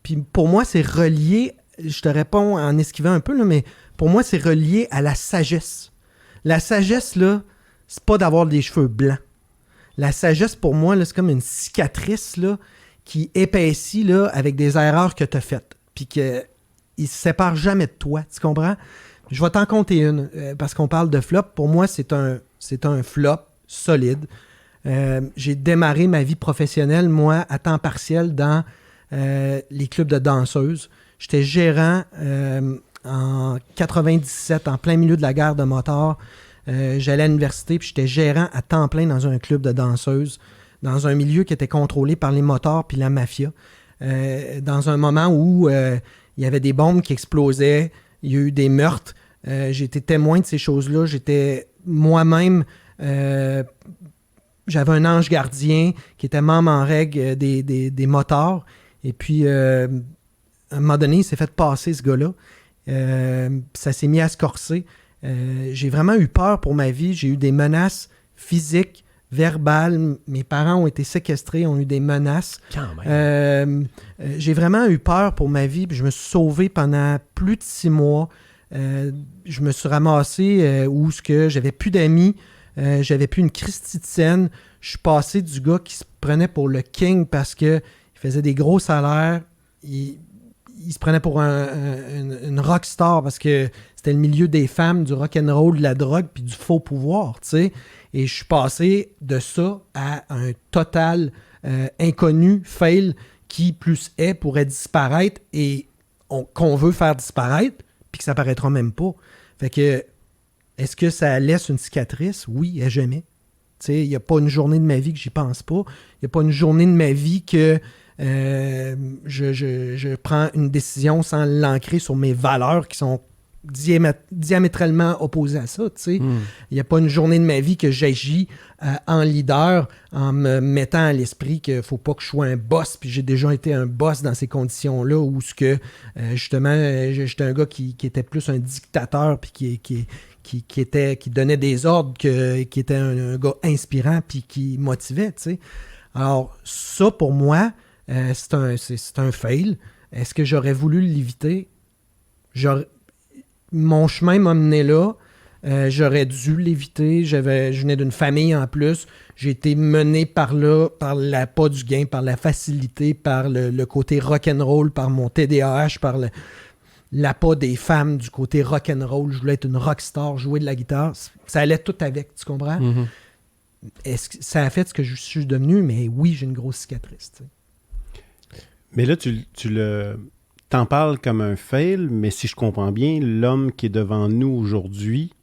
G: Puis pour moi, c'est relié, je te réponds en esquivant un peu, là, mais pour moi, c'est relié à la sagesse. La sagesse, là, c'est pas d'avoir des cheveux blancs. La sagesse, pour moi, là, c'est comme une cicatrice là, qui épaissit là, avec des erreurs que tu as faites. Puis qu'il ne se sépare jamais de toi. Tu comprends? Je vais t'en compter une, parce qu'on parle de flop. Pour moi, c'est un flop solide. J'ai démarré ma vie professionnelle, moi, à temps partiel dans les clubs de danseuses. J'étais gérant en 97, en plein milieu de la guerre de motards. J'allais à l'université, puis j'étais gérant à temps plein dans un club de danseuses, dans un milieu qui était contrôlé par les motards puis la mafia. Dans un moment où il y avait des bombes qui explosaient, il y a eu des meurtres. J'ai été témoin de ces choses-là. J'étais moi-même... j'avais un ange gardien qui était membre en règle des motards. Et puis, à un moment donné, il s'est fait passer, ce gars-là. Ça s'est mis à se corser. J'ai vraiment eu peur pour ma vie. J'ai eu des menaces physiques, verbales. Mes parents ont été séquestrés, ont eu des menaces. J'ai vraiment eu peur pour ma vie. Puis je me suis sauvé pendant plus de 6 mois. Je me suis ramassé où j'avais plus d'amis. J'avais plus une Christie de scène. Je suis passé du gars qui se prenait pour le king parce qu'il faisait des gros salaires. Il il se prenait pour une rockstar parce que c'était le milieu des femmes, du rock'n'roll, de la drogue puis du faux pouvoir, tu sais. Et je suis passé de ça à un total inconnu, fail, qui plus est pourrait disparaître et qu'on veut faire disparaître puis que ça paraîtra même pas. Fait que, est-ce que ça laisse une cicatrice? Oui, à jamais. Il n'y a pas une journée de ma vie que j'y pense pas. Il n'y a pas une journée de ma vie que je prends une décision sans l'ancrer sur mes valeurs qui sont diamétralement opposées à ça. Il n'y a pas une journée de ma vie que j'agis en leader en me mettant à l'esprit qu'il ne faut pas que je sois un boss. Puis j'ai déjà été un boss dans ces conditions-là où justement, j'étais un gars qui était plus un dictateur puis qui donnait des ordres, qui était un gars inspirant puis qui motivait, tu sais. Alors, ça, pour moi, c'est un fail. Est-ce que j'aurais voulu l'éviter? Mon chemin m'a mené là. J'aurais dû l'éviter. Je venais d'une famille en plus. J'ai été mené par là, par l'appât du gain, par la facilité, par le côté rock'n'roll, par mon TDAH, par l'appât des femmes du côté rock'n'roll. Je voulais être une rockstar, jouer de la guitare. Ça allait tout avec, tu comprends?
C: Mm-hmm.
G: Est-ce que ça a fait ce que je suis devenu? Mais oui, j'ai une grosse cicatrice. Tu sais.
D: Mais là, t'en parles comme un fail, mais si je comprends bien, l'homme qui est devant nous aujourd'hui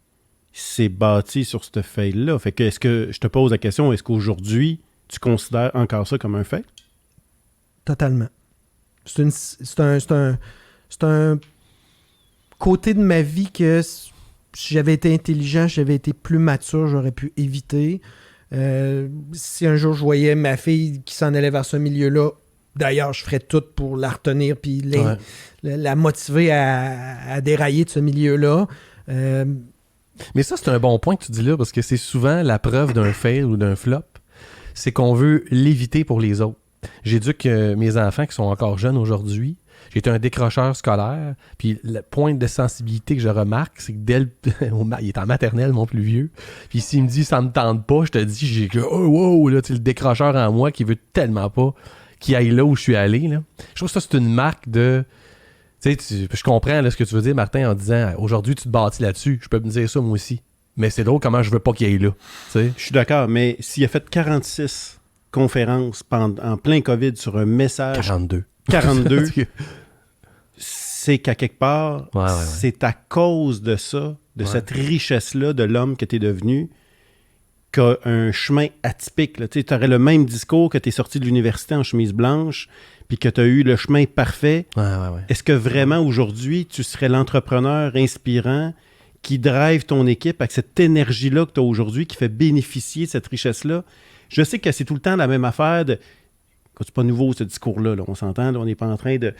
D: s'est bâti sur ce fail-là. Fait que, est-ce que, je te pose la question, est-ce qu'aujourd'hui, tu considères encore ça comme un fail?
G: Totalement. C'est un côté de ma vie que si j'avais été intelligent, si j'avais été plus mature, j'aurais pu éviter. Si un jour je voyais ma fille qui s'en allait vers ce milieu-là, d'ailleurs, je ferais tout pour la retenir puis la motiver à dérailler de ce milieu-là.
C: Mais ça, c'est un bon point que tu dis là, parce que c'est souvent la preuve d'un fail ou d'un flop, c'est qu'on veut l'éviter pour les autres. J'éduque mes enfants qui sont encore jeunes aujourd'hui. J'ai été un décrocheur scolaire, puis le point de sensibilité que je remarque, c'est que il est en maternelle, mon plus vieux, puis s'il me dit « ça me tente pas », je te dis, j'ai « oh wow », là, le décrocheur en moi qui veut tellement pas qu'il aille là où je suis allé. Là. Je trouve que ça, c'est une marque de... Tu sais, je comprends là, ce que tu veux dire, Martin, en disant « aujourd'hui, tu te bâtis là-dessus », je peux me dire ça moi aussi. Mais c'est drôle comment je veux pas qu'il aille là. T'sais.
D: Je suis d'accord, mais s'il a fait 46 conférences en plein COVID sur un message... 42, c'est qu'à quelque part, c'est à cause de ça, de cette richesse-là de l'homme que tu es devenu, qu'a un chemin atypique. Tu aurais le même discours que tu es sorti de l'université en chemise blanche, puis que tu as eu le chemin parfait. Est-ce que vraiment aujourd'hui, tu serais l'entrepreneur inspirant qui drive ton équipe avec cette énergie-là que tu as aujourd'hui, qui fait bénéficier de cette richesse-là? Je sais que c'est tout le temps la même affaire de... C'est pas nouveau, ce discours-là. Là. On s'entend, là, on n'est pas en train de...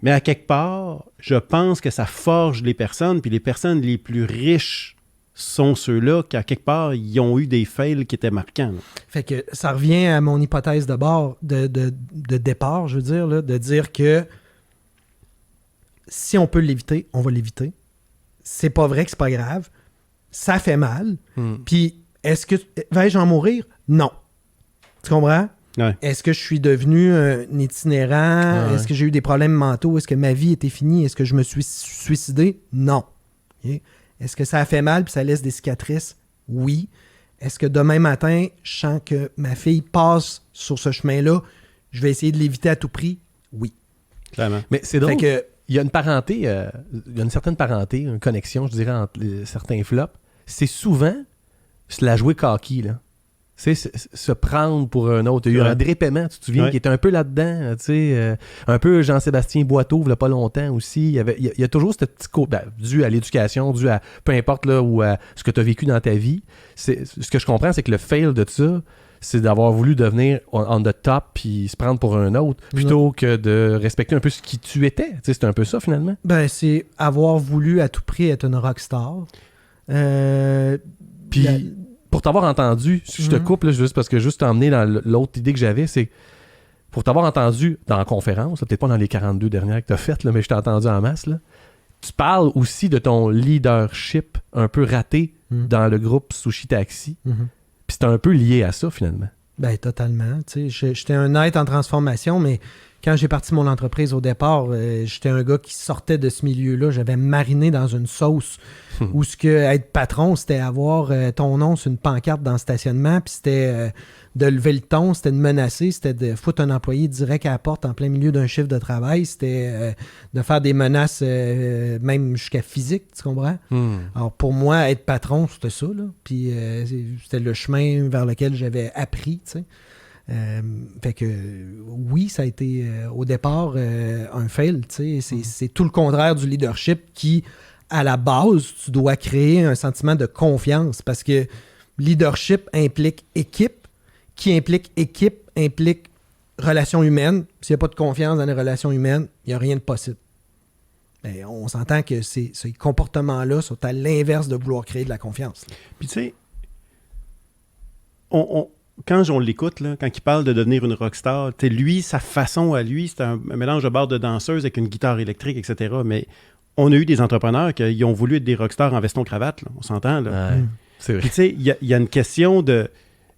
D: Mais à quelque part, je pense que ça forge les personnes, puis les personnes les plus riches sont ceux-là qui, à quelque part, ils ont eu des fails qui étaient marquants. Là.
G: Fait que ça revient à mon hypothèse de départ, je veux dire, là, de dire que si on peut l'éviter, on va l'éviter. C'est pas vrai que c'est pas grave. Ça fait mal. Puis, vais-je en mourir? Non. Tu comprends?
D: Ouais.
G: Est-ce que je suis devenu un itinérant? Est-ce que j'ai eu des problèmes mentaux? Est-ce que ma vie était finie? Est-ce que je me suis suicidé? Non. Okay? Est-ce que ça a fait mal puis ça laisse des cicatrices? Oui. Est-ce que demain matin, je sens que ma fille passe sur ce chemin-là, je vais essayer de l'éviter à tout prix? Oui.
D: Clairement.
C: Mais c'est drôle. Il y a une parenté, il y a une certaine parenté, une connexion, je dirais, entre certains flops. C'est souvent se la jouer cocky, là. Tu sais, se prendre pour un autre. Il y a eu André Paiement, tu te souviens, qui était un peu là-dedans, tu sais, un peu Jean-Sébastien Boiteau, il n'y a pas longtemps aussi. Il y a toujours ce petit côté, dû à l'éducation, dû à peu importe là, ou à ce que tu as vécu dans ta vie. Ce que je comprends, c'est que le fail de ça, c'est d'avoir voulu devenir on the top puis se prendre pour un autre, plutôt que de respecter un peu ce qui tu étais. Tu sais, c'est un peu ça, finalement. Ben,
G: c'est avoir voulu à tout prix être une rockstar.
C: Puis... Pour t'avoir entendu, si je te coupe, là, juste parce que juste t'emmener dans l'autre idée que j'avais, c'est pour t'avoir entendu dans la conférence, peut-être pas dans les 42 dernières que t'as faites, là, mais je t'ai entendu en masse, là, tu parles aussi de ton leadership un peu raté dans le groupe Sushi Taxi. Puis c'est un peu lié à ça, finalement.
G: Ben, totalement. J'étais un être en transformation, mais quand j'ai parti mon entreprise au départ, j'étais un gars qui sortait de ce milieu-là. J'avais mariné dans une sauce où ce que être patron, c'était avoir ton nom sur une pancarte dans le stationnement, puis c'était de lever le ton, c'était de menacer, c'était de foutre un employé direct à la porte en plein milieu d'un chiffre de travail, c'était de faire des menaces même jusqu'à physique, tu comprends? Alors pour moi, être patron, c'était ça, là. Puis c'était le chemin vers lequel j'avais appris, tu sais. Fait que oui, ça a été au départ un fail, tu sais. C'est tout le contraire du leadership qui, à la base, tu dois créer un sentiment de confiance parce que leadership implique équipe, qui implique équipe implique relations humaines. S'il n'y a pas de confiance dans les relations humaines, il n'y a rien de possible. Ben, on s'entend que ces comportements-là sont à l'inverse de vouloir créer de la confiance.
D: Puis tu sais, quand on l'écoute, là, quand il parle de devenir une rockstar, lui, sa façon à lui, c'est un mélange de barre de danseuse avec une guitare électrique, etc. Mais on a eu des entrepreneurs qui ont voulu être des rockstars en veston-cravate, là, on s'entend. Là.
C: Ouais, c'est vrai.
D: Puis tu sais, il y a une question de...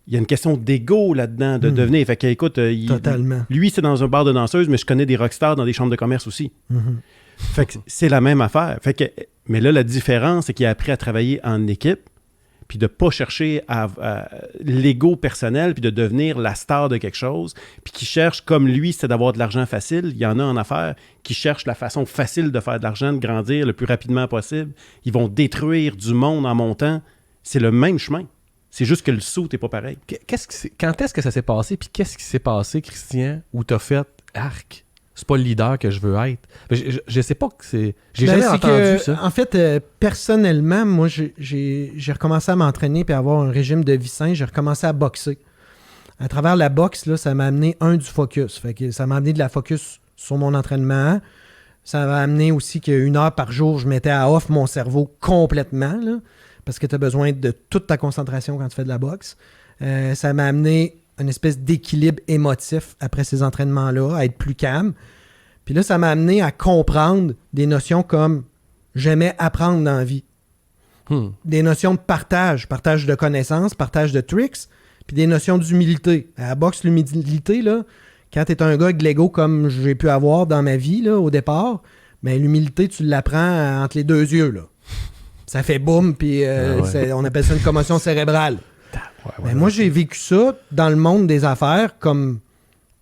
D: Il y a une question d'ego là-dedans, de devenir. Fait que, écoute,
G: Totalement.
D: lui, c'est dans un bar de danseuse, mais je connais des rockstars dans des chambres de commerce aussi. Fait que c'est la même affaire. Fait que, mais là, la différence, c'est qu'il a appris à travailler en équipe, puis de ne pas chercher à l'ego personnel, puis de devenir la star de quelque chose, puis qui cherche, comme lui, c'est d'avoir de l'argent facile. Il y en a en affaires qui cherchent la façon facile de faire de l'argent, de grandir le plus rapidement possible. Ils vont détruire du monde en montant. C'est le même chemin. C'est juste que le saut n'est pas pareil.
C: Quand est-ce que ça s'est passé, puis qu'est-ce qui s'est passé, Christian, où t'as fait arc? C'est pas le leader que je veux être. Je sais pas que c'est. J'ai jamais entendu ça.
G: En fait, personnellement, moi, j'ai recommencé à m'entraîner puis à avoir un régime de vie sain. J'ai recommencé à boxer. À travers la boxe, là, ça m'a amené du focus. Fait que ça m'a amené de la focus sur mon entraînement. Ça m'a amené aussi qu'une heure par jour, je mettais à off mon cerveau complètement, là, parce que tu as besoin de toute ta concentration quand tu fais de la boxe. Ça m'a amené une espèce d'équilibre émotif après ces entraînements-là, à être plus calme. Puis là, ça m'a amené à comprendre des notions comme j'aimais apprendre dans la vie. Des notions de partage de connaissances, partage de tricks, puis des notions d'humilité. À la boxe, l'humilité, là, quand tu es un gars avec de l'ego comme j'ai pu avoir dans ma vie là, au départ, ben, l'humilité, tu l'apprends entre les deux yeux. Là. Ça fait boum, puis on appelle ça une commotion cérébrale. Moi, j'ai vécu ça dans le monde des affaires comme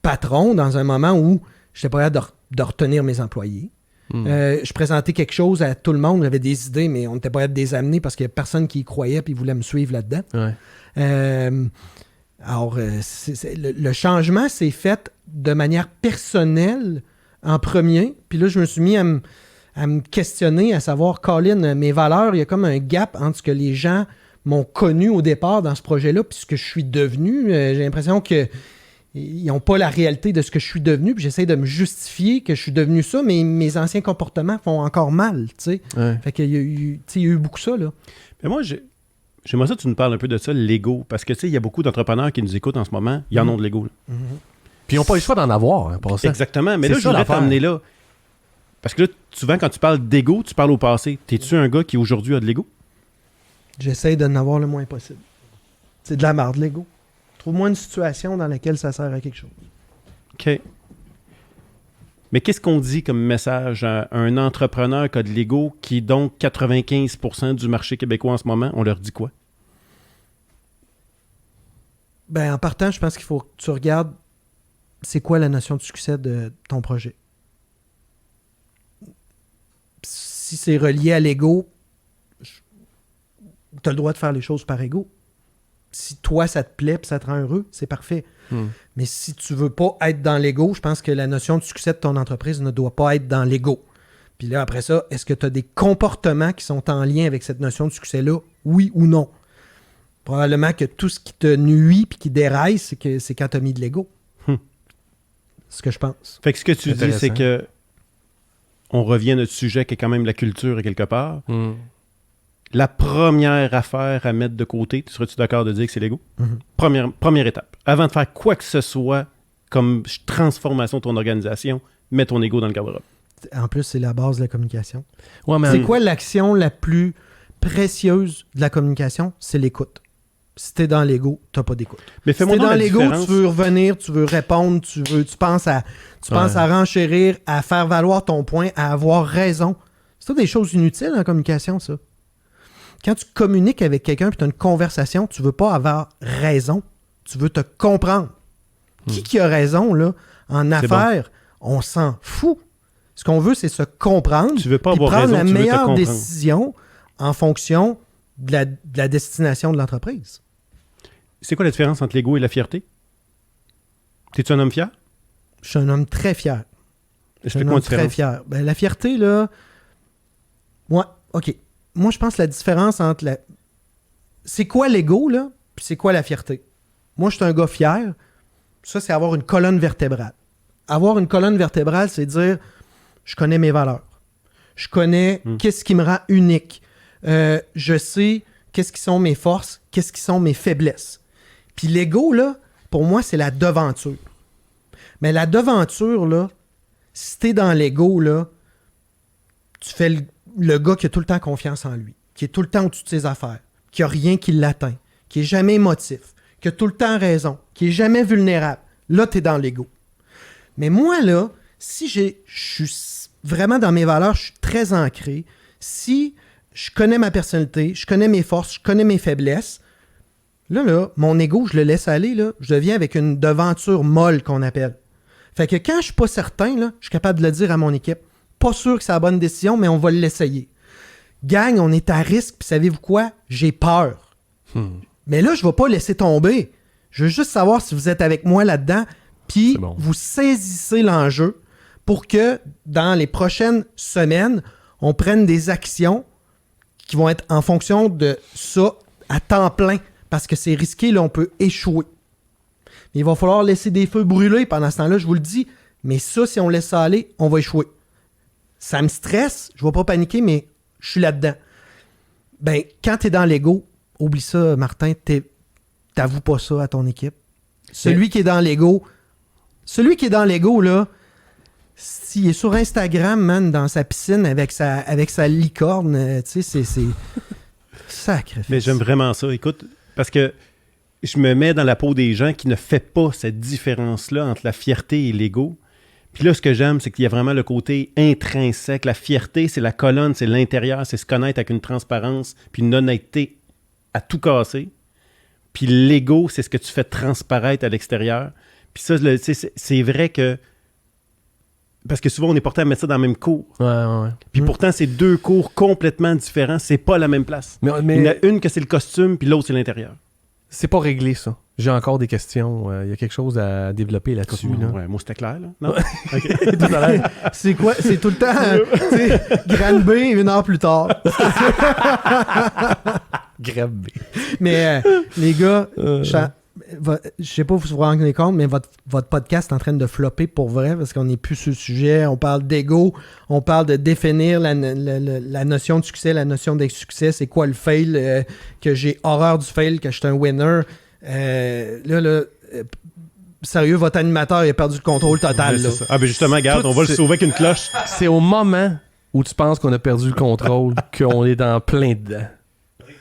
G: patron dans un moment où j'étais pas capable de retenir mes employés. Je présentais quelque chose à tout le monde, j'avais des idées, mais on n'était pas capable de les amener parce qu'il n'y a personne qui y croyait et voulait me suivre là-dedans. Le changement s'est fait de manière personnelle en premier, puis là, je me suis mis à me questionner, à savoir, Colin, mes valeurs, il y a comme un gap entre ce que les gens m'ont connu au départ dans ce projet-là, puis ce que je suis devenu. J'ai l'impression qu'ils n'ont pas la réalité de ce que je suis devenu, puis j'essaie de me justifier que je suis devenu ça, mais mes anciens comportements font encore mal, tu sais. Fait qu'il y a eu beaucoup ça, là.
D: Mais moi, j'aimerais ça que tu nous parles un peu de ça, l'ego, parce que, tu sais, il y a beaucoup d'entrepreneurs qui nous écoutent en ce moment, ils en ont de l'ego, là.
C: Puis ils n'ont pas le choix d'en avoir, hein, pour ça.
D: Exactement, mais
C: C'est
D: là, je
C: ça,
D: voudrais
C: l'affaire.
D: t'emmener là. Parce que là, souvent, quand tu parles d'ego, tu parles au passé. T'es-tu un gars qui, aujourd'hui, a de l'ego?
G: J'essaie de n'avoir le moins possible. C'est de la merde, l'ego. Trouve-moi une situation dans laquelle ça sert à quelque chose.
D: OK. Mais qu'est-ce qu'on dit comme message à un entrepreneur qui a de l'ego, qui est donc 95% du marché québécois en ce moment? On leur dit quoi?
G: Ben, en partant, je pense qu'il faut que tu regardes c'est quoi la notion de succès de ton projet. Si c'est relié à l'ego, tu as le droit de faire les choses par ego. Si toi, ça te plaît et ça te rend heureux, c'est parfait. Mais si tu veux pas être dans l'ego, je pense que la notion de succès de ton entreprise ne doit pas être dans l'ego. Puis là, après ça, est-ce que tu as des comportements qui sont en lien avec cette notion de succès-là? Oui ou non? Probablement que tout ce qui te nuit et qui déraille, c'est quand tu as mis de l'ego. C'est ce que je pense.
D: Fait que ce que tu dis, c'est que on revient à notre sujet qui est quand même la culture à quelque part. La première affaire à mettre de côté, serais-tu d'accord de dire que c'est l'ego? Première étape. Avant de faire quoi que ce soit comme transformation de ton organisation, mets ton ego dans le garde-robe.
G: En plus, c'est la base de la communication.
C: Ouais, mais
G: C'est quoi l'action la plus précieuse de la communication? C'est l'écoute. Si t'es dans l'ego, t'as pas d'écoute.
D: Mais
G: Si
D: fais-moi
G: t'es
D: donc
G: dans
D: la
G: l'ego,
D: différence.
G: tu veux revenir, tu veux répondre, tu penses à renchérir, à faire valoir ton point, à avoir raison. C'est tout des choses inutiles en communication, ça. Quand tu communiques avec quelqu'un et tu as une conversation, tu veux pas avoir raison. Tu veux te comprendre. Qui a raison, là, en affaires? On s'en fout. Ce qu'on veut, c'est se comprendre.
D: Tu veux pas
G: puis
D: avoir
G: prendre
D: raison,
G: la
D: tu veux te
G: meilleure
D: comprendre.
G: décision en fonction de la destination de l'entreprise.
D: C'est quoi la différence entre l'ego et la fierté? T'es-tu un homme fier?
G: Je suis un homme très fier. Je suis un
D: Explique-moi
G: homme
D: la
G: très
D: différence.
G: fier. Ben, la fierté, là... OK. Moi, je pense que la différence entre la... C'est quoi l'ego, là? Puis c'est quoi la fierté? Moi, je suis un gars fier. Ça, c'est avoir une colonne vertébrale. Avoir une colonne vertébrale, c'est dire, je connais mes valeurs. Je connais qu'est-ce qui me rend unique. Je sais qu'est-ce qui sont mes forces, qu'est-ce qui sont mes faiblesses. Puis l'ego, là, pour moi, c'est la devanture. Mais la devanture, là, si t'es dans l'ego, là, tu fais le gars qui a tout le temps confiance en lui, qui est tout le temps au-dessus de ses affaires, qui a rien qui l'atteint, qui est jamais émotif, qui a tout le temps raison, qui est jamais vulnérable. Là, t'es dans l'ego. Mais moi, là, si je suis vraiment dans mes valeurs, je suis très ancré. Si je connais ma personnalité, je connais mes forces, je connais mes faiblesses, là, mon ego, je le laisse aller, là, je deviens avec une devanture molle qu'on appelle. Fait que quand je suis pas certain, là, je suis capable de le dire à mon équipe. Pas sûr que c'est la bonne décision, mais on va l'essayer. Gang, on est à risque, puis savez-vous quoi? J'ai peur. Mais là, je vais pas laisser tomber. Je veux juste savoir si vous êtes avec moi là-dedans, puis
C: C'est bon.
G: vous saisissez l'enjeu pour que dans les prochaines semaines, on prenne des actions qui vont être en fonction de ça à temps plein. Parce que c'est risqué, là, on peut échouer. Mais il va falloir laisser des feux brûler pendant ce temps-là, je vous le dis. Mais ça, si on laisse ça aller, on va échouer. Ça me stresse, je ne vais pas paniquer, mais je suis là-dedans. Ben, quand tu es dans l'ego, oublie ça, Martin, t'avoues pas ça à ton équipe. Celui qui est dans l'ego, là, s'il est sur Instagram, man, dans sa piscine avec sa licorne, tu sais, c'est sacrifice.
D: Mais j'aime vraiment ça. Écoute, parce que je me mets dans la peau des gens qui ne font pas cette différence-là entre la fierté et l'ego. Puis là, ce que j'aime, c'est qu'il y a vraiment le côté intrinsèque. La fierté, c'est la colonne, c'est l'intérieur, c'est se connaître avec une transparence puis une honnêteté à tout casser. Puis l'ego, c'est ce que tu fais transparaître à l'extérieur. Puis ça, c'est vrai que... Parce que souvent, on est porté à mettre ça dans le même cours.
C: Ouais.
D: Puis pourtant, c'est deux cours complètement différents. C'est pas la même place.
C: Mais
D: Il y en a une que c'est le costume, puis l'autre, c'est l'intérieur.
C: c'est pas réglé, ça. J'ai encore des questions. Il y a quelque chose à développer là-dessus. Là.
D: Ouais, moi, c'était clair, là. Non?
C: Tout à l'heure.
G: C'est quoi? C'est tout le temps, tu sais, Grande B, 1 heure plus tard.
C: Grave B.
G: Mais les gars, je sais pas si vous vous rendez compte, mais votre podcast est en train de flopper pour vrai parce qu'on n'est plus sur le sujet. On parle d'ego, on parle de définir la notion de succès, la notion d'insuccès. C'est quoi le fail? Que j'ai horreur du fail, que je suis un winner. Sérieux, votre animateur il a perdu le contrôle total. Là.
D: Ah, ben justement, regarde, on va le sauver avec une cloche.
C: C'est au moment où tu penses qu'on a perdu le contrôle qu'on est en plein dedans.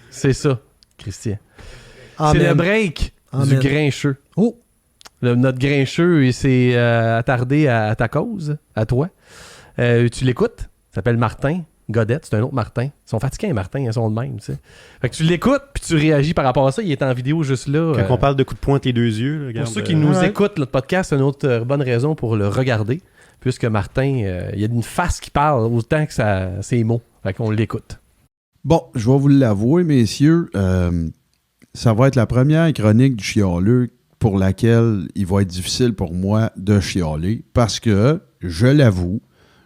C: C'est ça, Christian.
G: Amen.
C: C'est le break
G: Amen.
C: du grincheux.
G: Oh!
C: Notre grincheux, il s'est attardé à ta cause, à toi. Tu l'écoutes, il s'appelle Martin Godette, c'est un autre Martin. Ils sont fatigués, Martin, ils sont de même, tu sais. Fait que tu l'écoutes, puis tu réagis par rapport à ça. Il est en vidéo juste là.
D: Quand on parle de coup de pointe les deux yeux, là, regarde,
C: Pour ceux qui nous
G: ouais.
C: écoutent, notre podcast, c'est une autre bonne raison pour le regarder, puisque Martin, il y a une face qui parle autant que ses mots. Fait qu'on l'écoute.
H: Bon, je vais vous l'avouer, messieurs, ça va être la première chronique du chialeux pour laquelle il va être difficile pour moi de chialer parce que, je l'avoue,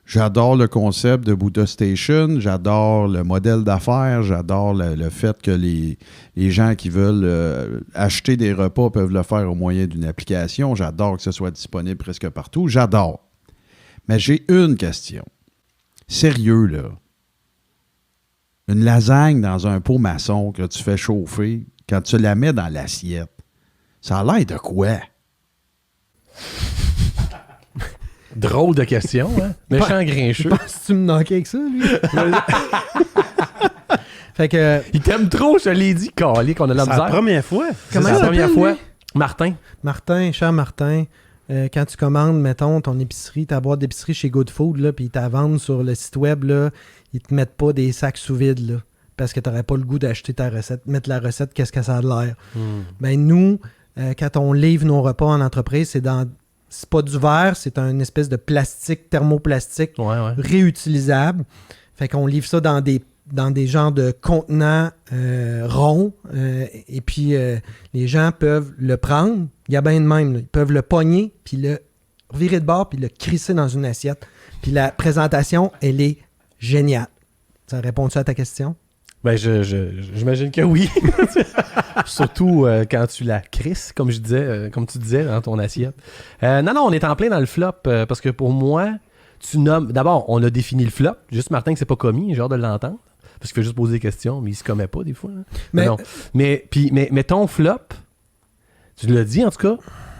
H: j'adore le concept de Buddha Station, j'adore le modèle d'affaires, j'adore le fait que les gens qui veulent acheter des repas peuvent le faire au moyen d'une application, j'adore que ce soit disponible presque partout, j'adore. Mais j'ai une question. Sérieux, là. Une lasagne dans un pot maçon que tu fais chauffer, quand tu la mets dans l'assiette, ça a l'air de quoi?
C: Drôle de question, hein? Méchant grincheux.
G: Penses-tu me knocker avec ça, lui? Fait que...
C: Il t'aime trop, je te l'ai dit, Calé, qu'on a de la
D: C'est la
C: misère.
D: première fois.
G: Comment
C: C'est
G: il
C: la première
G: s'appelle,
C: fois.
G: lui?
C: Martin.
G: Martin, cher Martin, quand tu commandes, mettons, ton épicerie, ta boîte d'épicerie chez Good Food, là, puis ils t'en vendent sur le site web, là, ils te mettent pas des sacs sous vide, là, parce que tu n'aurais pas le goût d'acheter ta recette. Mettre la recette, qu'est-ce que ça a de l'air? Ben nous, quand on livre nos repas en entreprise, c'est pas du verre, c'est un espèce de plastique, thermoplastique,
C: Ouais.
G: réutilisable. Fait qu'on livre ça dans des genres de contenants ronds. Et puis, les gens peuvent le prendre. Il y a bien de même. Là. Ils peuvent le pogner, puis le virer de bord, puis le crisser dans une assiette. Puis la présentation, elle est géniale. Ça répond-tu à ta question?
C: Ben, j'imagine que oui. Surtout quand tu la crisses, comme tu disais, dans ton assiette. Non, on est en plein dans le flop, parce que pour moi, tu nommes... D'abord, on a défini le flop. Juste Martin que c'est pas commis, j'ai hâte de l'entendre. Parce qu'il fait juste poser des questions, mais il se commet pas des fois. Hein.
G: Mais-
C: Non. Mais ton flop, tu l'as dit en tout cas,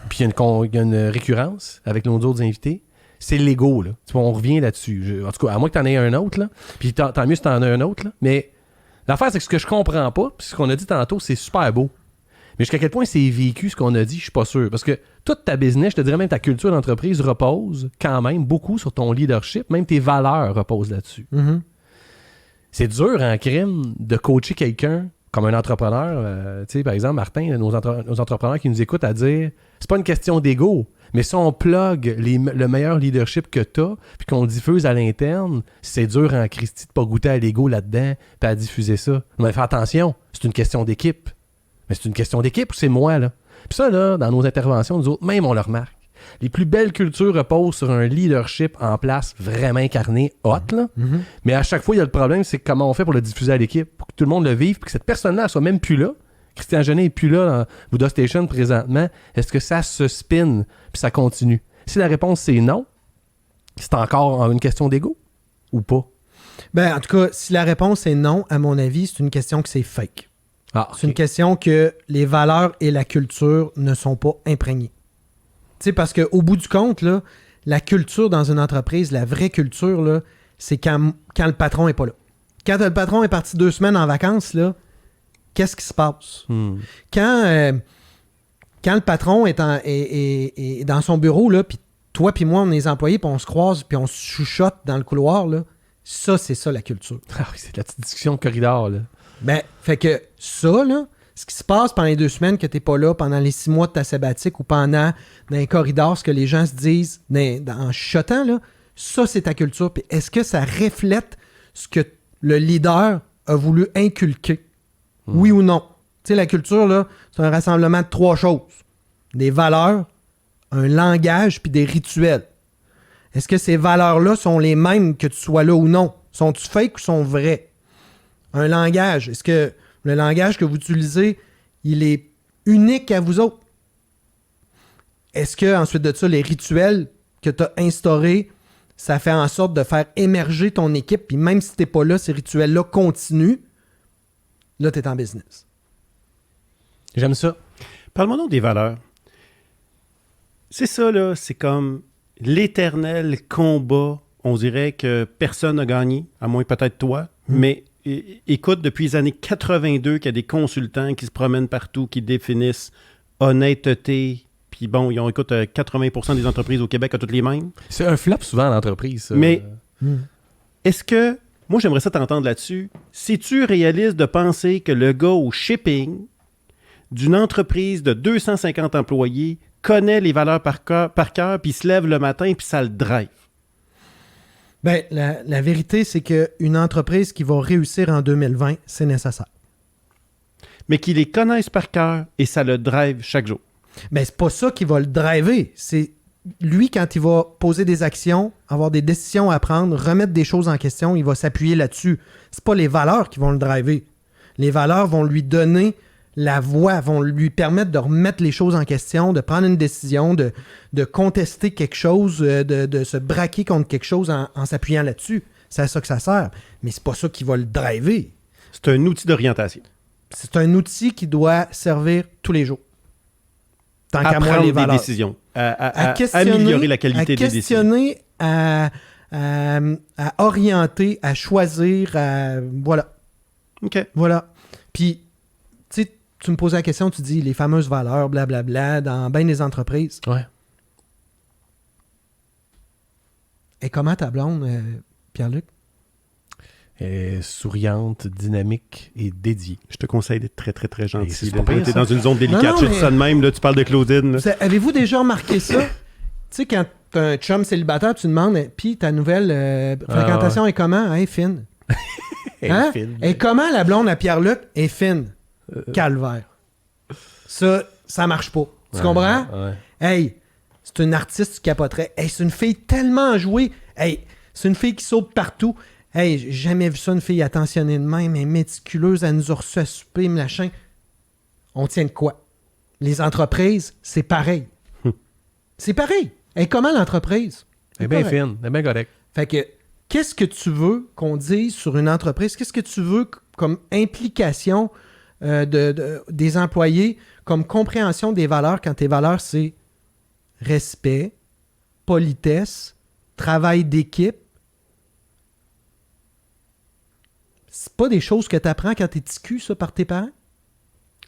C: puis il y a une récurrence avec nos autres invités, c'est l'ego. Là. Tu vois, on revient là-dessus. En tout cas, à moins que tu en aies un autre, là, puis tant mieux si tu en as un autre, là, mais l'affaire, c'est que ce que je comprends pas, puis ce qu'on a dit tantôt, c'est super beau. Mais jusqu'à quel point c'est vécu ce qu'on a dit, je suis pas sûr. Parce que toute ta business, je te dirais même ta culture d'entreprise repose quand même beaucoup sur ton leadership, même tes valeurs reposent là-dessus.
G: Mhm.
C: C'est dur en crime de coacher quelqu'un comme un entrepreneur. Tu sais, par exemple, Martin, nos entrepreneurs qui nous écoutent à dire c'est pas une question d'ego, mais si on plug le meilleur leadership que t'as, puis qu'on le diffuse à l'interne, c'est dur en Christie de pas goûter à l'ego là-dedans, puis à diffuser ça. Mais fais attention, c'est une question d'équipe. Mais c'est une question d'équipe ou c'est moi, là? Puis ça, là, dans nos interventions, nous autres, même on le remarque. Les plus belles cultures reposent sur un leadership en place vraiment incarné, hot, là.
G: Mhm.
C: Mais à chaque fois, il y a le problème, c'est comment on fait pour le diffuser à l'équipe, pour que tout le monde le vive, puis que cette personne-là, elle soit même plus là. Christian Genet n'est plus là dans Buddha Station présentement. Est-ce que ça se spin, puis ça continue? Si la réponse c'est non, c'est encore une question d'ego ou pas?
G: Ben, en tout cas, si la réponse est non, à mon avis, c'est une question que c'est fake.
C: Ah,
G: C'est une question que les valeurs et la culture ne sont pas imprégnées. Tu sais, parce qu'au bout du compte, là, la culture dans une entreprise, la vraie culture, là, c'est quand le patron n'est pas là. Quand le patron est parti 2 semaines en vacances, là, qu'est-ce qui se passe? Quand le patron est dans son bureau, là, puis toi puis moi, on est les employés, puis on se croise, puis on se chuchote dans le couloir, là, ça, c'est ça la culture.
C: Ah oui, c'est de la petite discussion de corridor, là.
G: Ben, fait que ça, là, ce qui se passe pendant les 2 semaines que t'es pas là, pendant les 6 mois de ta sabbatique ou pendant dans les corridors, ce que les gens se disent en chuchotant, là, ça, c'est ta culture. Puis est-ce que ça reflète ce que le leader a voulu inculquer? Oui ou non? Tu sais, la culture, là, c'est un rassemblement de 3 choses. Des valeurs, un langage, puis des rituels. Est-ce que ces valeurs-là sont les mêmes que tu sois là ou non? Sont-tu fake ou sont vrais? Un langage, est-ce que le langage que vous utilisez, il est unique à vous autres? Est-ce que, ensuite de ça, les rituels que tu as instaurés, ça fait en sorte de faire émerger ton équipe, puis même si tu n'es pas là, ces rituels-là continuent, là, tu es en business.
C: J'aime ça.
D: Parle-moi donc des valeurs. C'est ça, là, c'est comme l'éternel combat. On dirait que personne n'a gagné, à moins peut-être toi, mais écoute, depuis les années 82, qu'il y a des consultants qui se promènent partout, qui définissent honnêteté, puis bon, ils ont, écoute, 80% des entreprises au Québec ont toutes les mêmes.
C: C'est un flop souvent à l'entreprise, ça.
D: Mais est-ce que, moi j'aimerais ça t'entendre là-dessus, c'est-tu réaliste de penser que le gars au shipping d'une entreprise de 250 employés connaît les valeurs par cœur, puis se lève le matin, puis ça le drive?
G: Ben, la vérité, c'est qu'une entreprise qui va réussir en 2020, c'est nécessaire.
D: Mais qu'ils les connaissent par cœur et ça le drive chaque jour.
G: Ben, c'est pas ça qui va le driver. C'est lui, quand il va poser des actions, avoir des décisions à prendre, remettre des choses en question, il va s'appuyer là-dessus. C'est pas les valeurs qui vont le driver. Les valeurs vont lui donner la voix, vont lui permettre de remettre les choses en question, de prendre une décision, de contester quelque chose, de se braquer contre quelque chose en s'appuyant là-dessus. C'est à ça que ça sert. Mais c'est pas ça qui va le driver.
D: C'est un outil d'orientation.
G: C'est un outil qui doit servir tous les jours. Tant
D: À
G: qu'à moi,
D: prendre
G: les
D: des
G: valeurs.
D: décisions, à
G: questionner,
D: améliorer la qualité des décisions.
G: à orienter, à choisir, voilà.
D: OK.
G: Voilà. Puis, tu sais, tu me posais la question, tu dis les fameuses valeurs, blablabla, dans bien des entreprises.
C: Ouais.
G: Et comment ta blonde, Pierre-Luc?
C: Elle est souriante, dynamique et dédiée.
D: Je te conseille d'être très, très, très
C: Mais
D: gentil.
C: c'est
D: là.
C: pas pire,
D: T'es
C: ça.
D: dans une zone délicate.
G: Non, non,
D: Je dis
G: mais-
D: ça de même, là, tu parles de Claudine. là.
G: Avez-vous déjà remarqué ça? Tu sais, quand t'as un chum célibataire, tu demandes, puis ta nouvelle fréquentation est comment? Elle est fine. Hein? Et comment la blonde à Pierre-Luc est fine? Calvaire. Ça marche pas. Tu comprends?
C: Ouais.
G: Hey, c'est une artiste, tu capoterais. Hey, c'est une fille tellement enjouée. Hey, c'est une fille qui saute partout. Hey, j'ai jamais vu ça, une fille attentionnée de même, elle est méticuleuse, elle nous a reçu à souper, machin. On tient de quoi? Les entreprises, c'est pareil. C'est pareil. Hey, comment l'entreprise?
C: Elle est bien fine, elle est bien correcte.
G: Fait que, qu'est-ce que tu veux qu'on dise sur une entreprise? Qu'est-ce que tu veux comme implication des employés, comme compréhension des valeurs, quand tes valeurs, c'est respect, politesse, travail d'équipe? C'est pas des choses que tu apprends quand t'es petit cul, ça, par tes parents?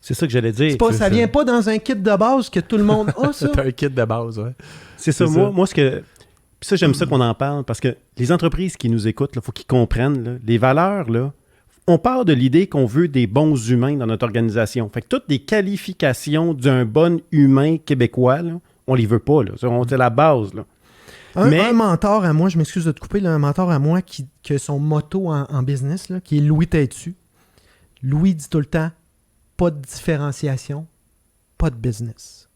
D: C'est ça que j'allais dire.
G: Ça vient pas dans un kit de base que tout le monde a, ça?
C: C'est un kit de base, ouais.
D: C'est ça.
C: C'est
D: Moi, ce que. Puis ça, j'aime ça qu'on en parle parce que les entreprises qui nous écoutent, il faut qu'ils comprennent là, les valeurs, là. On part de l'idée qu'on veut des bons humains dans notre organisation. Fait que toutes les qualifications d'un bon humain québécois, là, on les veut pas. Là. C'est la base. Là.
G: Un mentor à moi, je m'excuse de te couper, là, un mentor à moi qui a son motto en business, là, qui est Louis Têtu. Louis dit tout le temps, pas de différenciation, pas de business.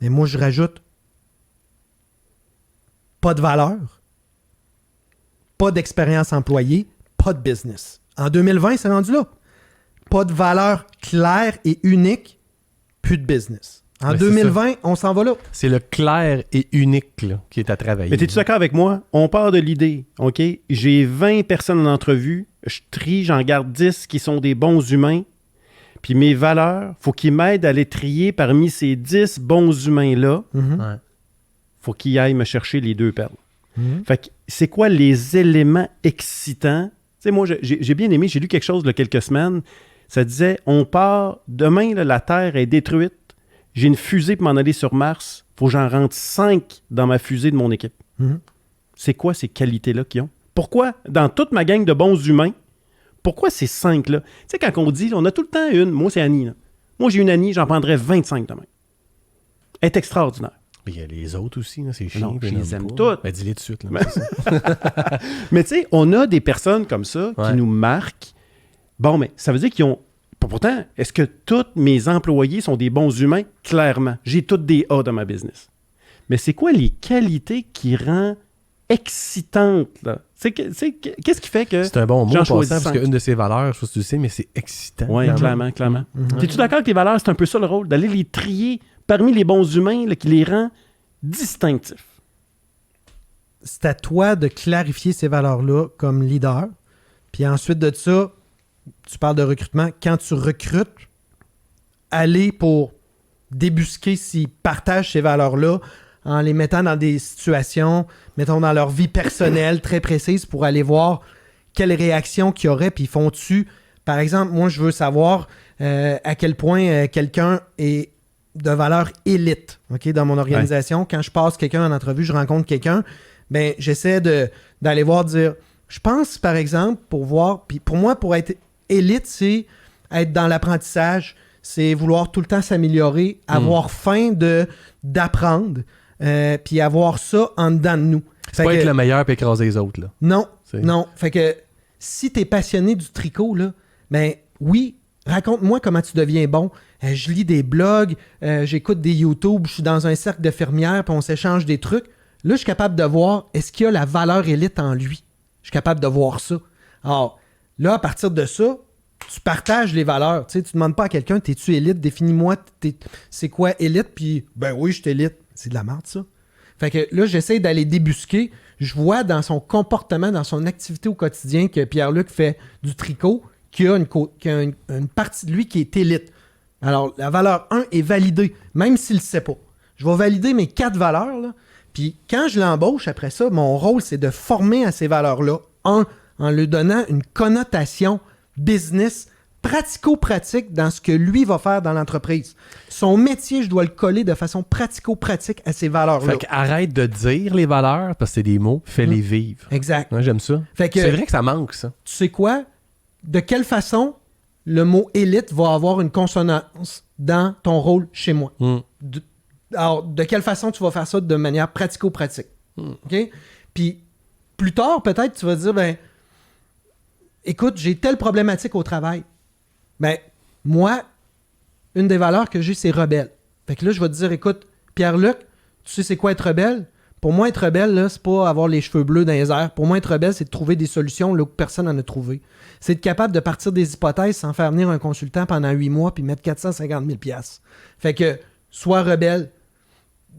G: Mais moi, je rajoute, pas de valeur, pas d'expérience employée, pas de business. En 2020, c'est rendu là. Pas de valeur claire et unique, plus de business. En
C: Mais c'est
G: 2020, on s'en va là.
C: C'est le clair et unique là, qui est à travailler.
D: Mais es-tu d'accord avec moi? On part de l'idée, OK? J'ai 20 personnes en entrevue, je trie, j'en garde 10 qui sont des bons humains, puis mes valeurs, faut qu'ils m'aident à les trier parmi ces 10 bons humains-là.
C: Ouais.
D: Faut qu'ils aillent me chercher les 2 perles.
G: Mhm.
D: Fait que c'est quoi les éléments excitants? Tu sais, moi, j'ai bien aimé, j'ai lu quelque chose il y a quelques semaines, ça disait, on part, demain, là, la Terre est détruite, j'ai une fusée pour m'en aller sur Mars, faut que j'en rentre 5 dans ma fusée de mon équipe.
G: Mhm.
D: C'est quoi ces qualités-là qu'ils ont? Pourquoi, dans toute ma gang de bons humains, pourquoi ces 5-là? Tu sais, quand on dit, là, on a tout le temps une, moi c'est Annie, là. Moi j'ai une Annie, j'en prendrais 25 demain. Elle est extraordinaire.
C: Mais il y a les autres aussi, là, c'est chiant.
D: Non,
C: puis
D: je
C: il y
D: les
C: en a
D: aime
C: pas.
D: toutes.
C: Ben, dis-les tout de suite. Là,
D: Mais-
C: c'est ça.
D: Mais tu sais, on a des personnes comme ça
C: Ouais.
D: qui nous marquent. Bon, mais ça veut dire qu'ils ont... Pourtant, est-ce que tous mes employés sont des bons humains? Clairement. J'ai tous des A dans ma business. Mais c'est quoi les qualités qui rendent excitantes, là? Qu'est-ce qui fait que...
C: C'est un bon mot
D: J'en
C: en passant,
D: choisis
C: parce
D: 5.
C: qu'une de ses valeurs, je sais pas si tu le sais, mais c'est excitant.
D: Oui, clairement.
G: Mhm.
D: Es-tu d'accord que les valeurs, c'est un peu ça le rôle? D'aller les trier parmi les bons humains là, qui les rend distinctifs.
G: C'est à toi de clarifier ces valeurs-là comme leader. Puis ensuite de ça, tu parles de recrutement. Quand tu recrutes, aller pour débusquer s'ils partagent ces valeurs-là en les mettant dans des situations, mettons dans leur vie personnelle très précises pour aller voir quelles réactions qu'il y aurait. Puis font-tu, par exemple, moi je veux savoir à quel point quelqu'un est de valeur élite, OK, dans mon organisation. Quand je passe quelqu'un en entrevue, je rencontre quelqu'un, ben j'essaie d'aller voir, dire, je pense par exemple, pour voir, puis pour moi, pour être élite, c'est être dans l'apprentissage, c'est vouloir tout le temps s'améliorer, avoir faim d'apprendre, puis avoir ça en dedans de nous.
C: C'est
G: Fait
C: pas
G: que-
C: être le meilleur et écraser les autres. Là.
G: non,
C: C'est-
G: non. Fait que si t'es passionné du tricot, là, ben oui, raconte-moi comment tu deviens bon. Je lis des blogs, j'écoute des YouTube, je suis dans un cercle de fermières, puis on s'échange des trucs. Là, je suis capable de voir, est-ce qu'il y a la valeur élite en lui? Je suis capable de voir ça. Alors, là, à partir de ça, tu partages les valeurs. Tu sais, tu demandes pas à quelqu'un, t'es-tu élite? Définis-moi, c'est quoi élite? Puis, ben oui, je suis élite. C'est de la merde, ça. Fait que là, j'essaie d'aller débusquer. Je vois dans son comportement, dans son activité au quotidien que Pierre-Luc fait du tricot, qu'il y a une partie de lui qui est élite. Alors, la valeur 1 est validée, même s'il ne sait pas. Je vais valider mes 4 valeurs, là. Puis quand je l'embauche, après ça, mon rôle, c'est de former à ces valeurs-là en lui donnant une connotation business pratico-pratique dans ce que lui va faire dans l'entreprise. Son métier, je dois le coller de façon pratico-pratique à ces valeurs-là.
C: Fait qu'arrête de dire les valeurs, parce que c'est des mots, fais-les vivre.
G: Exact.
C: Ouais, j'aime ça.
G: Fait que,
C: C'est vrai que ça manque, ça.
G: tu sais quoi? De quelle façon le mot élite va avoir une consonance dans ton rôle chez moi? Alors, de quelle façon tu vas faire ça de manière pratico-pratique? OK? Puis, plus tard, peut-être, tu vas dire, ben, écoute, j'ai telle problématique au travail. Ben, moi, une des valeurs que j'ai, c'est rebelle. Fait que là, je vais te dire, écoute, Pierre-Luc, tu sais c'est quoi être rebelle? Pour moi, être rebelle, là, c'est pas avoir les cheveux bleus dans les airs. Pour moi, être rebelle, c'est de trouver des solutions là où personne n'en a trouvé. C'est être capable de partir des hypothèses sans faire venir un consultant pendant 8 mois puis mettre 450 000 $. Fait que, sois rebelle.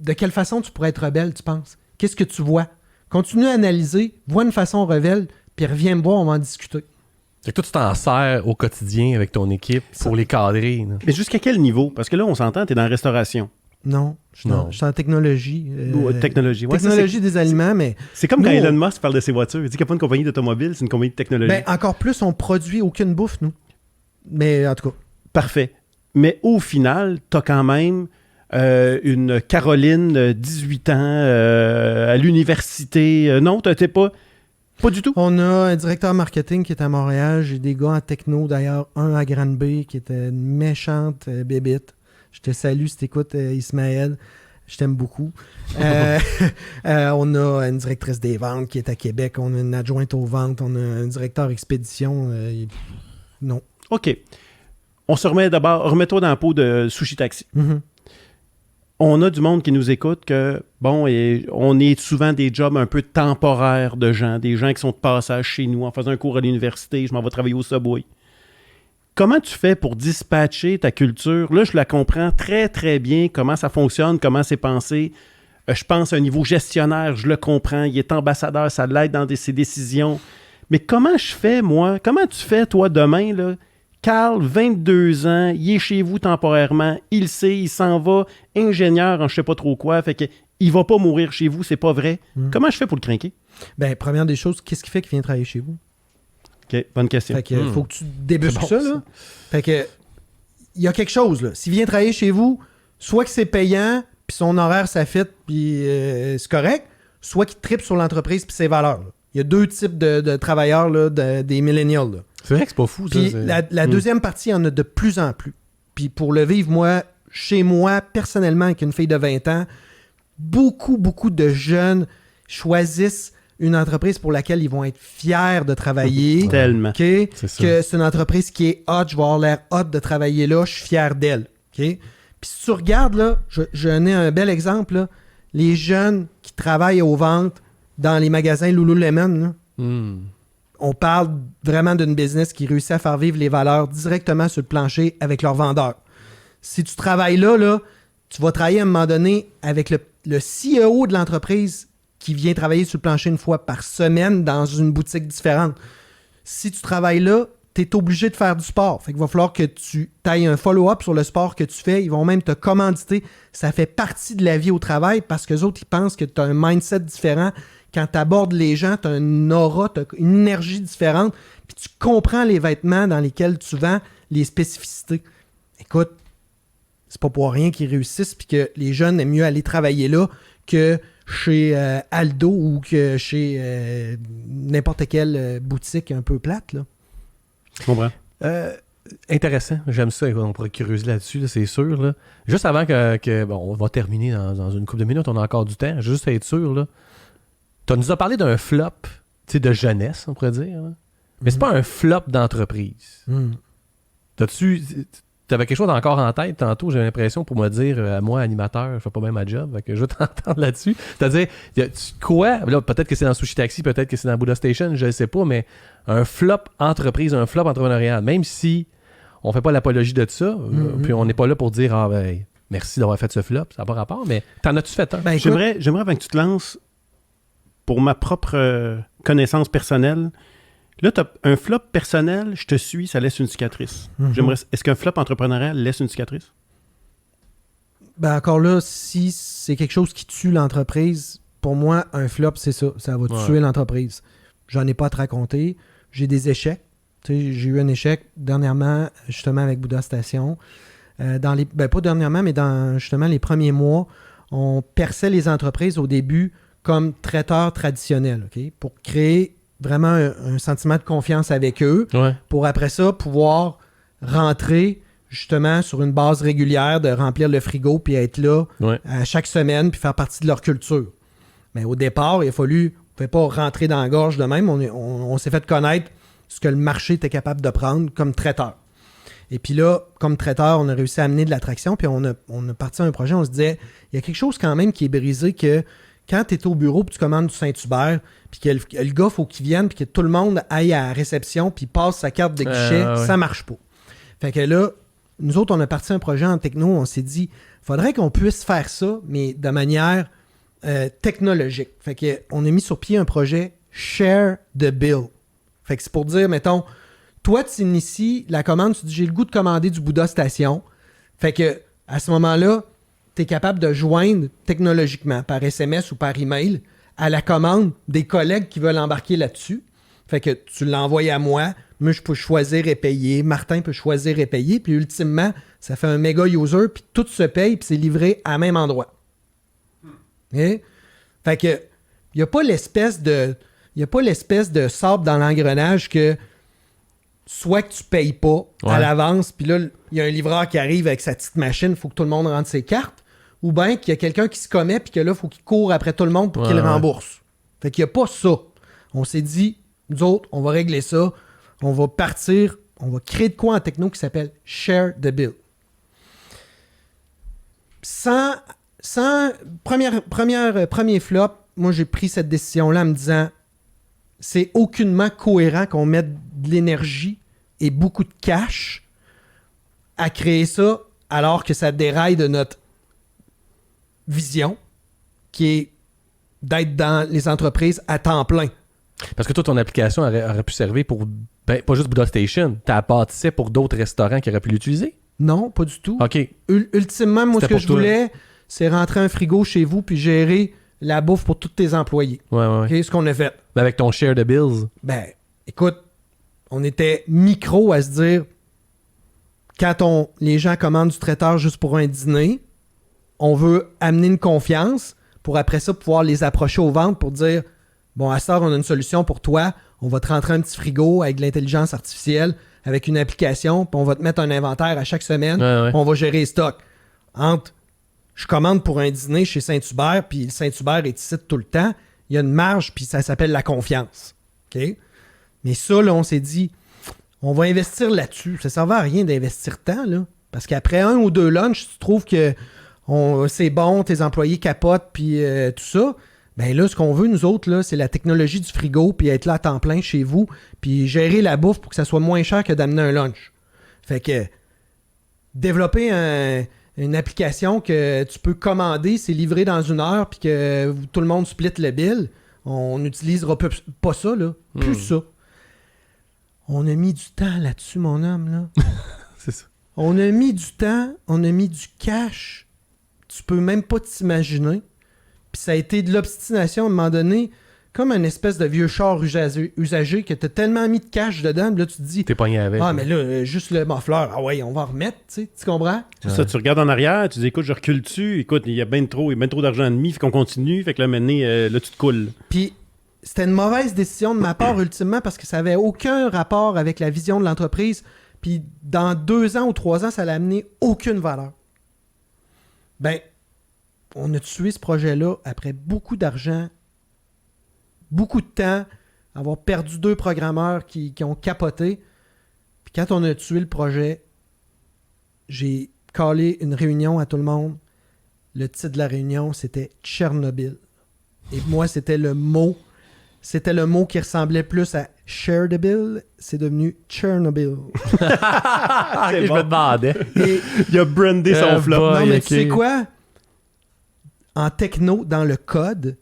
G: De quelle façon tu pourrais être rebelle, tu penses? Qu'est-ce que tu vois? Continue à analyser, vois une façon rebelle, puis reviens me voir, on va en discuter.
C: Fait que toi, tu t'en sers au quotidien avec ton équipe pour les cadrer. Là.
D: Mais jusqu'à quel niveau? Parce que là, on s'entend, tu es dans la restauration.
G: Non, je suis en technologie.
D: Technologie. Ouais,
G: technologie des aliments, mais...
D: C'est comme quand
G: nous,
D: Elon Musk parle de ses voitures. Il dit qu'il n'y a pas une compagnie d'automobile, c'est une compagnie de technologie.
G: Ben, encore plus, on produit aucune bouffe, nous. Mais en tout cas...
D: Parfait. Mais au final, tu as quand même une Caroline, 18 ans, à l'université. Non, t'es pas du tout?
G: On a un directeur marketing qui est à Montréal. J'ai des gars en techno, d'ailleurs. Un à Granby qui était une méchante bébite. Je te salue si t'écoutes, Ismaël. Je t'aime beaucoup. On a une directrice des ventes qui est à Québec. On a une adjointe aux ventes. On a un directeur expédition. Non.
D: OK. On se remet d'abord... Remets-toi dans la peau de Sushi Taxi.
G: Mm-hmm.
D: On a du monde qui nous écoute que, bon, on est souvent des jobs un peu temporaires de gens, des gens qui sont de passage chez nous en faisant un cours à l'université, je m'en vais travailler au Subway. Comment tu fais pour dispatcher ta culture? Là, je la comprends très, très bien, comment ça fonctionne, comment c'est pensé. Je pense à un niveau gestionnaire, je le comprends. Il est ambassadeur, ça l'aide dans ses décisions. Mais comment je fais, moi? Comment tu fais, toi, demain, là? Carl, 22 ans, il est chez vous temporairement, il sait, il s'en va, ingénieur en je sais pas trop quoi, fait que il va pas mourir chez vous, c'est pas vrai. Comment je fais pour le craquer?
G: Ben, première des choses, qu'est-ce qui fait qu'il vient travailler chez vous?
D: OK, bonne question.
G: Fait que faut que tu débusques
C: Bon,
G: ça, là. Fait que il y a quelque chose, là. S'il vient travailler chez vous, soit que c'est payant, puis son horaire, ça fit, puis c'est correct, soit qu'il tripe sur l'entreprise puis ses valeurs, là. Il y a deux types de travailleurs, là, des millennials, là.
C: C'est vrai que c'est pas fou, ça.
G: Puis la deuxième partie, il y en a de plus en plus. Puis pour le vivre, moi, chez moi, personnellement, avec une fille de 20 ans, beaucoup de jeunes choisissent une entreprise pour laquelle ils vont être fiers de travailler.
D: Tellement.
G: OK?
C: C'est ça.
G: Que c'est une entreprise qui est hot, je vais avoir l'air hot de travailler là, je suis fier d'elle. OK? Puis si tu regardes, là, je n'ai un bel exemple, là, les jeunes qui travaillent aux ventes dans les magasins Lululemon, là, on parle vraiment d'une business qui réussit à faire vivre les valeurs directement sur le plancher avec leurs vendeurs. Si tu travailles là, tu vas travailler à un moment donné avec le CEO de l'entreprise qui vient travailler sur le plancher une fois par semaine dans une boutique différente. Si tu travailles là, tu es obligé de faire du sport. Fait qu'il va falloir que tu ailles un follow-up sur le sport que tu fais. Ils vont même te commanditer. Ça fait partie de la vie au travail parce qu'eux autres, ils pensent que tu as un mindset différent. Quand tu abordes les gens, tu as une aura, tu as une énergie différente, puis tu comprends les vêtements dans lesquels tu vends, les spécificités. Écoute, c'est pas pour rien qu'ils réussissent, puis que les jeunes aiment mieux aller travailler là que chez Aldo ou que chez n'importe quelle boutique un peu plate, là.
D: Je comprends.
C: Intéressant, j'aime ça, on pourrait creuser là-dessus, là, c'est sûr. Là. Juste avant que bon, on va terminer dans une couple de minutes, on a encore du temps, juste à être sûr, là. Tu nous as parlé d'un flop, tu sais, de jeunesse, on pourrait dire. Là. Mais c'est pas un flop d'entreprise. T'avais quelque chose encore en tête tantôt, j'ai l'impression, pour me dire, moi, animateur, je fais pas bien ma job, fait que je vais t'entendre là-dessus. C'est-à-dire, quoi? Là, peut-être que c'est dans Sushi Taxi, peut-être que c'est dans Buddha Station, je ne sais pas, mais un flop entreprise, un flop entrepreneurial, même si on fait pas l'apologie de ça, puis on n'est pas là pour dire, ah ben, merci d'avoir fait ce flop, ça n'a pas rapport, mais t'en as-tu fait un?
G: Ben, écoute,
D: J'aimerais avant que tu te lances, pour ma propre connaissance personnelle, là, tu as un flop personnel, je te suis, ça laisse une cicatrice. Est-ce qu'un flop entrepreneurial laisse une cicatrice?
G: Ben encore là, si c'est quelque chose qui tue l'entreprise, pour moi, un flop, c'est ça. Ça va tuer l'entreprise. J'en ai pas à te raconter. J'ai des échecs. Tu sais, j'ai eu un échec dernièrement, justement, avec Bouddha Station. Pas dernièrement, mais dans justement les premiers mois, on perçait les entreprises au début comme traiteurs traditionnels, OK? Pour créer vraiment un sentiment de confiance avec eux, pour après ça pouvoir rentrer justement sur une base régulière, de remplir le frigo puis être là à chaque semaine puis faire partie de leur culture. Mais au départ, il a fallu, on ne pouvait pas rentrer dans la gorge de même, on s'est fait connaître ce que le marché était capable de prendre comme traiteur. Et puis là, comme traiteur, on a réussi à amener de l'attraction, puis on a parti à un projet, on se disait, il y a quelque chose quand même qui est brisé, que quand tu es au bureau, puis tu commandes du Saint-Hubert, puis que le gars, faut qu'il vienne, puis que tout le monde aille à la réception, puis passe sa carte de guichet, ça marche pas. Fait que là, nous autres, on a parti un projet en techno, on s'est dit, faudrait qu'on puisse faire ça, mais de manière technologique. Fait que on a mis sur pied un projet Share the Bill. Fait que c'est pour dire, mettons, toi, tu inities la commande, tu dis, j'ai le goût de commander du Bouddha Station. Fait que à ce moment-là, tu es capable de joindre technologiquement, par SMS ou par email, à la commande des collègues qui veulent embarquer là-dessus. Fait que tu l'envoies à moi je peux choisir et payer, Martin peut choisir et payer, puis ultimement, ça fait un méga user, puis tout se paye, puis c'est livré à même endroit. Okay? Fait que, il n'y a pas l'espèce de sable dans l'engrenage que soit que tu payes pas à l'avance, puis là, il y a un livreur qui arrive avec sa petite machine, il faut que tout le monde rentre ses cartes, ou bien qu'il y a quelqu'un qui se commet, puis que là, il faut qu'il court après tout le monde pour qu'il le rembourse. Fait qu'il n'y a pas ça. On s'est dit, nous autres, on va régler ça, on va partir, on va créer de quoi en techno qui s'appelle Share the Bill. Premier flop, moi j'ai pris cette décision-là en me disant, c'est aucunement cohérent qu'on mette de l'énergie et beaucoup de cash à créer ça alors que ça déraille de notre vision qui est d'être dans les entreprises à temps plein.
C: Parce que toi, ton application aurait pu servir pour, pas juste Bouddha Station, tu bâtissais pour d'autres restaurants qui auraient pu l'utiliser?
G: Non, pas du tout.
C: OK.
G: Ultimement, moi, ce que je voulais, c'est rentrer un frigo chez vous puis gérer la bouffe pour tous tes employés.
C: Ouais.
G: Okay, ce qu'on a fait.
C: Mais avec ton share de bills?
G: Écoute, on était micro à se dire, quand les gens commandent du traiteur juste pour un dîner, on veut amener une confiance pour après ça pouvoir les approcher aux ventes pour dire, bon, à ça, on a une solution pour toi. On va te rentrer un petit frigo avec de l'intelligence artificielle, avec une application, puis on va te mettre un inventaire à chaque semaine, puis on va gérer les stocks. Je commande pour un dîner chez Saint-Hubert, puis le Saint-Hubert est ici tout le temps. Il y a une marge, puis ça s'appelle la confiance. OK? Mais ça, là, on s'est dit, on va investir là-dessus. Ça ne servait à rien d'investir tant, là. Parce qu'après 1 ou 2 lunchs, tu trouves que c'est bon, tes employés capotent, puis tout ça. Ben là, ce qu'on veut, nous autres, là, c'est la technologie du frigo, puis être là à temps plein chez vous, puis gérer la bouffe pour que ça soit moins cher que d'amener un lunch. Fait que développer une application que tu peux commander, c'est livré dans 1 heure, puis que tout le monde split le bill, on n'utilisera pas ça, là. Plus ça. On a mis du temps là-dessus, mon homme, là.
C: C'est ça.
G: On a mis du temps, on a mis du cash. Tu peux même pas t'imaginer. Puis ça a été de l'obstination à un moment donné, comme une espèce de vieux char usagé que t'as tellement mis de cash dedans, là tu te dis...
C: T'es pogné avec.
G: Ah, mais là, juste le muffler, on va en remettre, tu comprends?
D: C'est ça, tu regardes en arrière, tu dis, écoute, je recule dessus, écoute, il y a bien trop d'argent ennemi, fait qu'on continue, fait que là, maintenant, là, tu te coules.
G: Puis c'était une mauvaise décision de ma part, ultimement, parce que ça avait aucun rapport avec la vision de l'entreprise, puis dans 2 ans ou 3 ans, ça n'a amené aucune valeur. Ben, on a tué ce projet-là après beaucoup d'argent, beaucoup de temps, avoir perdu 2 programmeurs qui ont capoté. Puis quand on a tué le projet, j'ai callé une réunion à tout le monde. Le titre de la réunion, c'était Tchernobyl. Et moi, c'était le mot qui ressemblait plus à Share the Bill. C'est devenu Tchernobyl.
C: Je me demandais.
D: Il a brandé son flop.
G: Non, mais tu sais quoi? En techno, dans le code,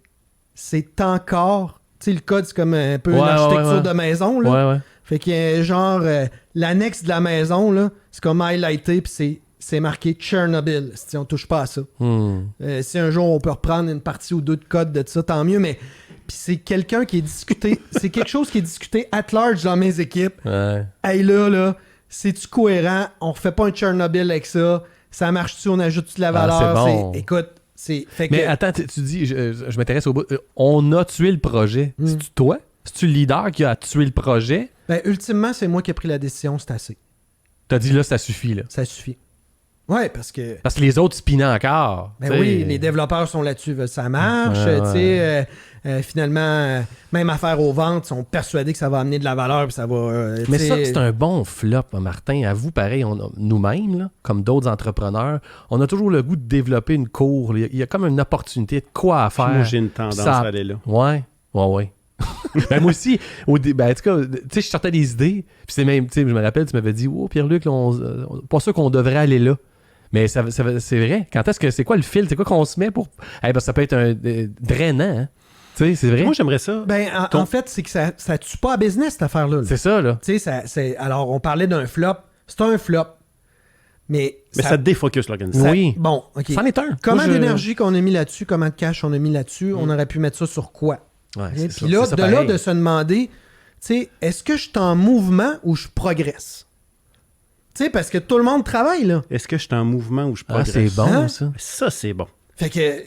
G: c'est encore... Tu sais, le code, c'est comme un peu l'architecture de maison, là.
C: Ouais.
G: Fait qu'il y a genre... l'annexe de la maison, là, c'est comme highlighté, puis c'est marqué Tchernobyl. Si on touche pas à ça. Si un jour, on peut reprendre une partie ou 2 de code de ça, tant mieux, mais... puis c'est quelqu'un qui est discuté, c'est quelque chose qui est discuté at large dans mes équipes.
C: Ouais.
G: Hey là, c'est-tu cohérent? On refait pas un Tchernobyl avec ça. Ça marche-tu? On ajoute-tu de la valeur?
C: c'est bon.
G: Écoute, c'est... Fait que,
C: Mais attends, tu dis, je m'intéresse au bout. On a tué le projet. C'est-tu toi? C'est-tu le leader qui a tué le projet?
G: ben, ultimement, c'est moi qui ai pris la décision, c'est assez.
C: T'as dit là, ça suffit, là.
G: Ça suffit. Ouais, parce que...
C: Parce que les autres spinaient encore.
G: Ben
C: t'sais.
G: oui, les développeurs sont là-dessus, ça marche,
C: Ouais,
G: tu sais, finalement, même affaire aux ventes, sont persuadés que ça va amener de la valeur, puis ça va...
C: Mais
G: tu
C: ça,
G: sais,
C: c'est un bon flop, Martin. À vous, pareil, nous-mêmes, là, comme d'autres entrepreneurs, on a toujours le goût de développer une cour. Il y a comme une opportunité de quoi à faire.
D: Moi, j'ai une tendance
C: Ça-
D: à aller là.
C: Ouais. Ben moi aussi, ben, en tout cas, tu sais, je sortais des idées, puis c'est même, tu sais, je me rappelle, tu m'avais dit, oh, Pierre-Luc, là, pas sûr qu'on devrait aller là. Mais c'est vrai. Quand est-ce que c'est quoi le fil? C'est quoi qu'on se met pour. Eh ben, ça peut être un drainant, hein? Tu sais, c'est vrai.
D: Moi, j'aimerais ça.
G: Ben, en fait, c'est que ça tue pas à business, cette affaire-là. là.
C: C'est ça, là.
G: Tu sais, alors, on parlait d'un flop. C'est un flop. Mais
D: Ça défocus l'organisation.
C: Oui.
G: Bon, OK.
C: C'en est un.
G: Comment
C: Moi, je-
G: d'énergie qu'on a mis là-dessus, comment de cash on a mis là-dessus, on aurait pu mettre ça sur quoi?
C: Ouais,
G: OK?
C: c'est
G: Puis
C: ça,
G: là,
C: c'est ça
G: de là
C: pareil.
G: de se demander, tu sais, est-ce que je suis en mouvement ou je progresse? Tu sais, parce que tout le monde travaille, là.
D: Est-ce que je suis en mouvement ou je
C: Ah,
D: progresse?
C: c'est bon,
G: Hein?
C: ça.
D: Ça, c'est bon.
G: Fait que,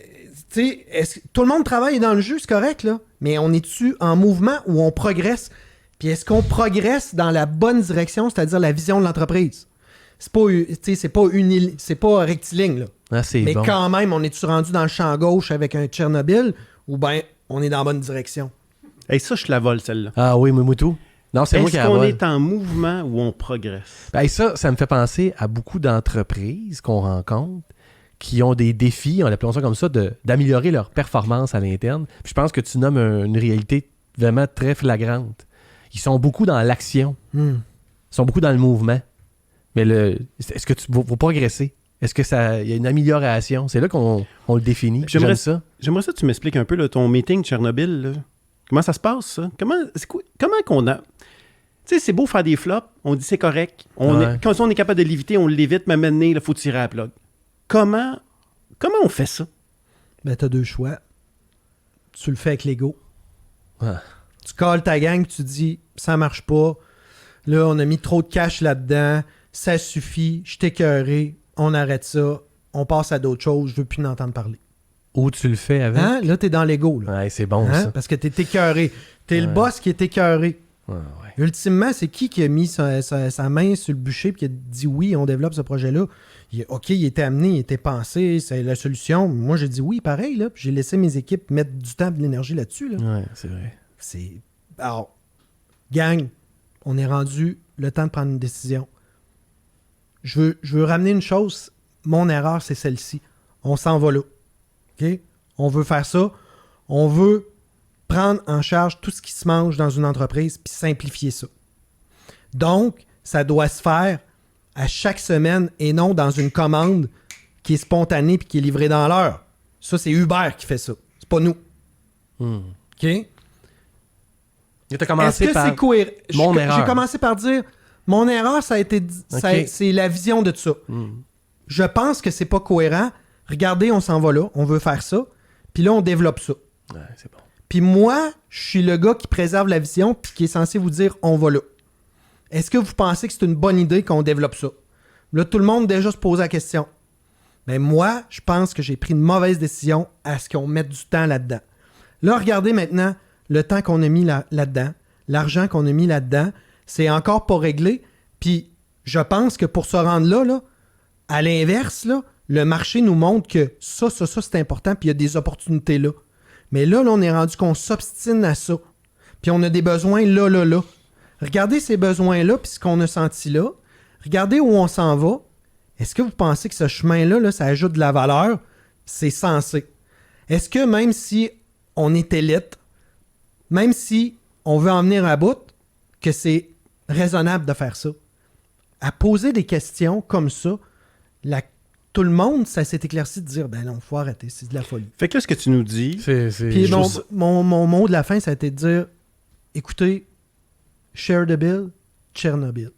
G: tu sais, tout le monde travaille dans le jeu, c'est correct, là. Mais on est-tu en mouvement ou on progresse? Puis est-ce qu'on progresse dans la bonne direction, c'est-à-dire la vision de l'entreprise? C'est pas, tu sais, c'est pas rectiligne, là.
C: Ah, c'est
G: Mais
C: bon.
G: quand même, on est-tu rendu dans le champ gauche avec un Tchernobyl ou bien on est dans la bonne direction?
D: Hey, ça, je te la vole, celle-là.
C: Ah oui, Moutou. Non, c'est moi qui
D: Est-ce
C: la
D: qu'on
C: vole.
D: est en mouvement ou on progresse?
C: Ben, ça me fait penser à beaucoup d'entreprises qu'on rencontre qui ont des défis, on appelle ça comme ça, d'améliorer leur performance à l'interne. Puis je pense que tu nommes une réalité vraiment très flagrante. Ils sont beaucoup dans l'action. Ils sont beaucoup dans le mouvement. Mais est-ce que vous progressez? Est-ce que il y a une amélioration? C'est là qu'on le définit.
D: J'aimerais
C: J'aime ça.
D: J'aimerais ça que tu m'expliques un peu là, ton meeting Tchernobyl. Là. Comment ça se passe, ça? Comment qu'on a... Tu sais, c'est beau faire des flops, on dit c'est correct.
C: Ouais.
D: Quand on est capable de l'éviter, on l'évite, mais maintenant, il faut tirer à la plug. Comment on fait ça?
G: Ben, t'as deux choix. Tu le fais avec l'ego.
C: Ouais.
G: Tu calls ta gang, tu dis ça marche pas. Là, on a mis trop de cash là-dedans. Ça suffit. Je t'ai écœuré. On arrête ça. On passe à d'autres choses. Je veux plus en entendre parler.
C: Ou tu le fais avec.
G: Hein? Là, t'es dans l'ego. Là.
C: Ouais, c'est bon,
G: Hein?
C: ça.
G: Parce que t'es écœuré. T'es le boss qui est écœuré.
C: Ouais.
G: Ultimement, c'est qui a mis sa main sur le bûcher et qui a dit oui, on développe ce projet-là. OK, il était amené, il était pensé, c'est la solution. Moi, j'ai dit oui, pareil. Là, puis j'ai laissé mes équipes mettre du temps et de l'énergie là-dessus. Là.
C: Ouais, c'est vrai.
G: Alors, gang, on est rendu le temps de prendre une décision. Je veux ramener une chose. Mon erreur, c'est celle-ci. On s'en va là. OK? On veut faire ça. On veut prendre en charge tout ce qui se mange dans une entreprise puis simplifier ça. Donc, ça doit se faire à chaque semaine et non dans une commande qui est spontanée puis qui est livrée dans l'heure. Ça, c'est Uber qui fait ça. C'est pas nous. OK?
C: Tu as commencé
G: Est-ce que
C: par
G: c'est cohérent?
C: mon erreur.
G: J'ai commencé par dire mon erreur, ça a été
C: Ok.
G: c'est la vision de ça. Je pense que c'est pas cohérent. Regardez, on s'en va là, on veut faire ça, puis là on développe ça.
C: Ouais, c'est bon.
G: Puis moi, je suis le gars qui préserve la vision puis qui est censé vous dire on va là. Est-ce que vous pensez que c'est une bonne idée qu'on développe ça? Là, tout le monde déjà se pose la question. Ben moi, je pense que j'ai pris une mauvaise décision à ce qu'on mette du temps là-dedans. Là, regardez maintenant le temps qu'on a mis là-dedans, l'argent qu'on a mis là-dedans, c'est encore pas réglé. Puis je pense que pour se rendre là, à l'inverse, là, le marché nous montre que ça, c'est important, puis il y a des opportunités là. Mais là, on est rendu qu'on s'obstine à ça. Puis on a des besoins là. Regardez ces besoins-là, puis ce qu'on a senti là. Regardez où on s'en va. Est-ce que vous pensez que ce chemin-là, là, ça ajoute de la valeur? C'est censé. Est-ce que même si on est élite, même si on veut en venir à bout, que c'est raisonnable de faire ça? À poser des questions comme ça, tout le monde, ça s'est éclairci de dire, ben non, faut arrêter, c'est de la folie.
D: Fait que là, ce que tu nous dis,
G: Puis mon mot de la fin, ça a été de dire, écoutez, share the bill, Tchernobyl.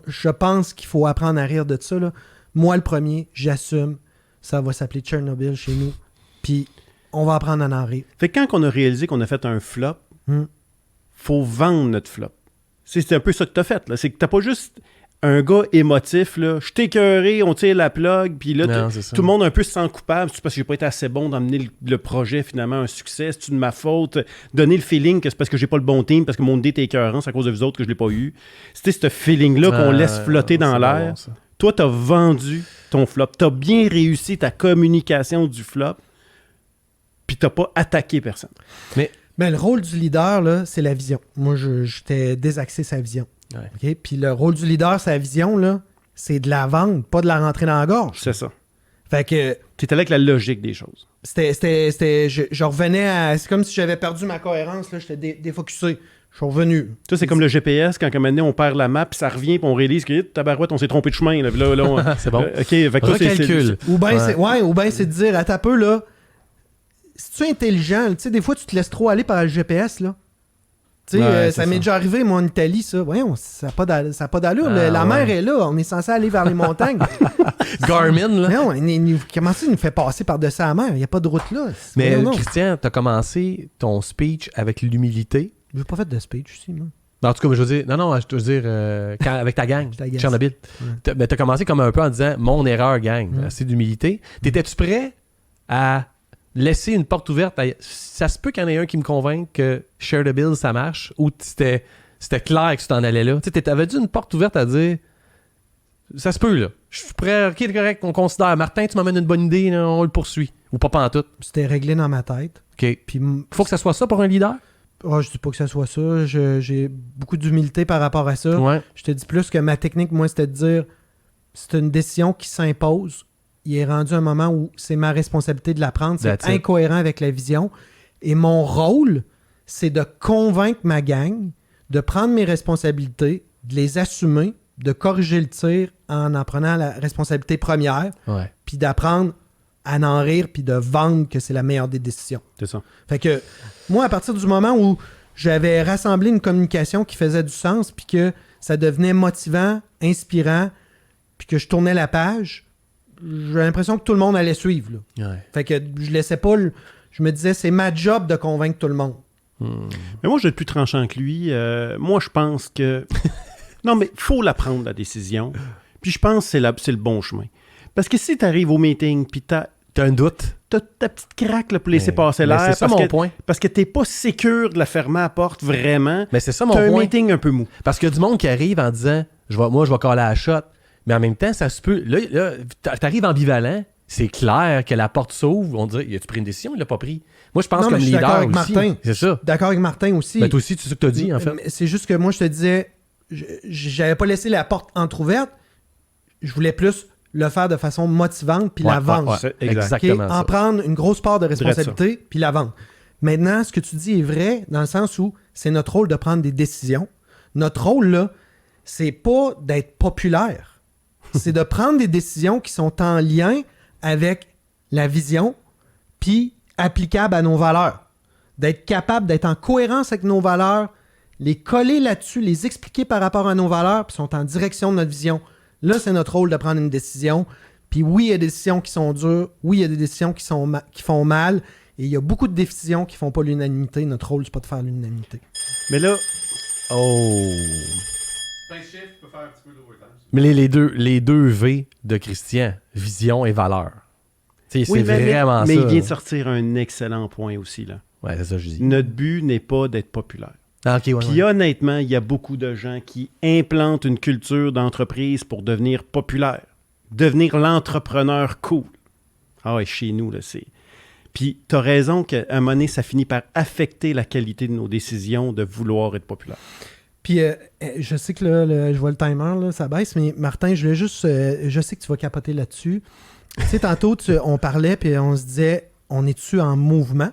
G: Je pense qu'il faut apprendre à rire de ça. Là. Moi, le premier, j'assume, ça va s'appeler Tchernobyl chez nous. Puis on va apprendre à en rire.
D: Fait que quand on a réalisé qu'on a fait un flop, faut vendre notre flop. C'est un peu ça que t'as fait, là. C'est que t'as pas juste un gars émotif, là. Je t'ai écœuré, on tire la plug, puis là,
C: Non, c'est ça.
D: tout le monde un peu se sent coupable. C'est parce que j'ai pas été assez bon d'emmener le projet finalement à un succès. C'est de ma faute. Donner le feeling que c'est parce que j'ai pas le bon team, parce que mon date est écœurant, c'est à cause de vous autres que je l'ai pas eu. C'était ce feeling-là qu'on laisse flotter dans
C: c'est
D: l'air.
C: bon, ça.
D: Toi, t'as vendu ton flop. T'as bien réussi ta communication du flop, puis t'as pas attaqué personne.
G: Mais le rôle du leader, là, c'est la vision. Moi, j'étais désaxé sa vision.
C: Ouais.
G: OK? Puis le rôle du leader, sa vision, là, c'est de la vendre, pas de la rentrer dans la gorge.
D: C'est ça.
G: Fait que
D: T'étais là avec la logique des choses.
G: je revenais à... C'est comme si j'avais perdu ma cohérence, là. J'étais défocusé. Je suis revenu.
D: Ça, c'est comme le GPS, quand un moment donné, on perd la map, puis ça revient, puis on réalise que, tabarouette, on s'est trompé de chemin. Là,
C: C'est bon.
D: OK, fait que toi,
C: Recalcul.
G: Ou bien
C: Ouais.
G: c'est de dire, attends un peu, là, si tu es intelligent, tu sais, des fois, tu te laisses trop aller par le GPS, là. Tu sais,
D: Ouais,
G: ça
D: c'est
G: m'est
D: ça.
G: déjà arrivé, moi, en Italie, ça. Voyons, ça n'a pas d'allure.
C: Ah,
G: la
C: ouais.
G: mer est là. On est censé aller vers les montagnes.
C: Garmin, là.
G: Non, comment ça, il nous fait passer par-dessus la mer? Il n'y a pas de route là.
C: Mais
G: Voyons donc.
C: Christian, t'as commencé ton speech avec l'humilité.
G: Je n'ai pas fait de speech ici, moi.
C: En tout cas, je veux dire, non, je veux dire, avec ta gang,
G: Ta gang.
C: Tchernobyl. Mais t'as commencé comme un peu en disant, mon erreur, gang.
G: Mm.
C: Assez d'humilité. T'étais-tu prêt à laisser une porte ouverte? Ça se peut qu'il y en ait un qui me convainque que Share the Bill, ça marche, ou c'était clair que tu t'en allais là. Tu sais, t'avais-tu une porte ouverte à dire, ça se peut, là. Je suis prêt, ok, c'est correct, on considère. Martin, tu m'amènes une bonne idée, là, on le poursuit. Ou pas pantoute.
G: C'était réglé dans ma tête.
C: OK.
G: Puis,
C: Faut que ça soit ça pour un leader?
G: je dis pas que ça soit ça. J'ai beaucoup d'humilité par rapport à ça.
C: Ouais.
G: Je te dis plus que ma technique, moi, c'était de dire, c'est une décision qui s'impose. Il est rendu un moment où c'est ma responsabilité de la prendre. C'est
C: That's it.
G: incohérent avec la vision. Et mon rôle, c'est de convaincre ma gang de prendre mes responsabilités, de les assumer, de corriger le tir en prenant la responsabilité première,
C: Ouais.
G: puis d'apprendre à en rire, puis de vendre que c'est la meilleure des décisions.
D: C'est ça.
G: Fait que moi, à partir du moment où j'avais rassemblé une communication qui faisait du sens, puis que ça devenait motivant, inspirant, puis que je tournais la page, j'ai l'impression que tout le monde allait suivre. Là.
C: Ouais.
G: Fait que je laissais pas... Je me disais, c'est ma job de convaincre tout le monde.
D: Mais moi, je vais être plus tranchant que lui. Moi, je pense que... Non, mais il faut la prendre, la décision. Puis je pense que c'est le bon chemin. Parce que si tu arrives au meeting, puis t'as
C: un doute.
D: T'as ta petite craque là, pour laisser passer
C: mais
D: l'air.
C: c'est ça
D: parce
C: mon
D: que,
C: point.
D: Parce que t'es pas sécure de la fermer à la porte, vraiment.
C: Mais c'est ça mon
D: T'as un
C: point.
D: meeting un peu mou.
C: Parce qu'il y a du monde qui arrive en disant, je vais coller à la shot. Mais en même temps, ça se peut. Là t'arrives ambivalent. C'est clair que la porte s'ouvre. On dirait, as-tu pris une décision? Il l'a pas pris. Moi, je pense
G: Non,
C: comme
G: mais je suis
C: leader
G: d'accord avec
C: aussi.
G: Martin.
C: C'est ça.
G: D'accord avec Martin aussi.
C: Ben, toi aussi, c'est ce que tu as dit, en fait.
G: Mais c'est juste que moi, je te disais, j'avais pas laissé la porte entrouverte. Je voulais plus le faire de façon motivante puis la vendre.
D: ouais.
G: OK?
C: Exactement
G: En
C: ça.
G: prendre une grosse part de responsabilité puis la vendre. Maintenant, ce que tu dis est vrai dans le sens où c'est notre rôle de prendre des décisions. Notre rôle, là, c'est pas d'être populaire. C'est de prendre des décisions qui sont en lien avec la vision puis applicables à nos valeurs. D'être capable d'être en cohérence avec nos valeurs, les coller là-dessus, les expliquer par rapport à nos valeurs, puis sont en direction de notre vision. Là, c'est notre rôle de prendre une décision. Puis oui, il y a des décisions qui sont dures. Oui, il y a des décisions qui font mal. Et il y a beaucoup de décisions qui font pas l'unanimité. Notre rôle, c'est pas de faire l'unanimité.
D: Mais là,
C: Oh.
B: Plein de chiffres, tu peux faire un petit peu d'overtime.
C: Mais les deux V de Christian, vision et valeur. Tu sais,
D: oui,
C: c'est vraiment
D: mais
C: ça.
D: il vient de sortir un excellent point aussi. Là.
C: Ouais, c'est ça que je dis.
D: Notre but n'est pas d'être populaire.
C: Ah, ok, ouais,
D: Puis
C: ouais.
D: honnêtement, il y a beaucoup de gens qui implantent une culture d'entreprise pour devenir populaire. Devenir l'entrepreneur cool. Ah ouais, chez nous, là, c'est... Puis t'as raison qu'à un moment donné, ça finit par affecter la qualité de nos décisions de vouloir être populaire.
G: Puis je sais que là, je vois le timer, là, ça baisse, mais Martin, je voulais juste... je sais que tu vas capoter là-dessus. Tu sais, tantôt, on parlait, puis on se disait, on est-tu en mouvement?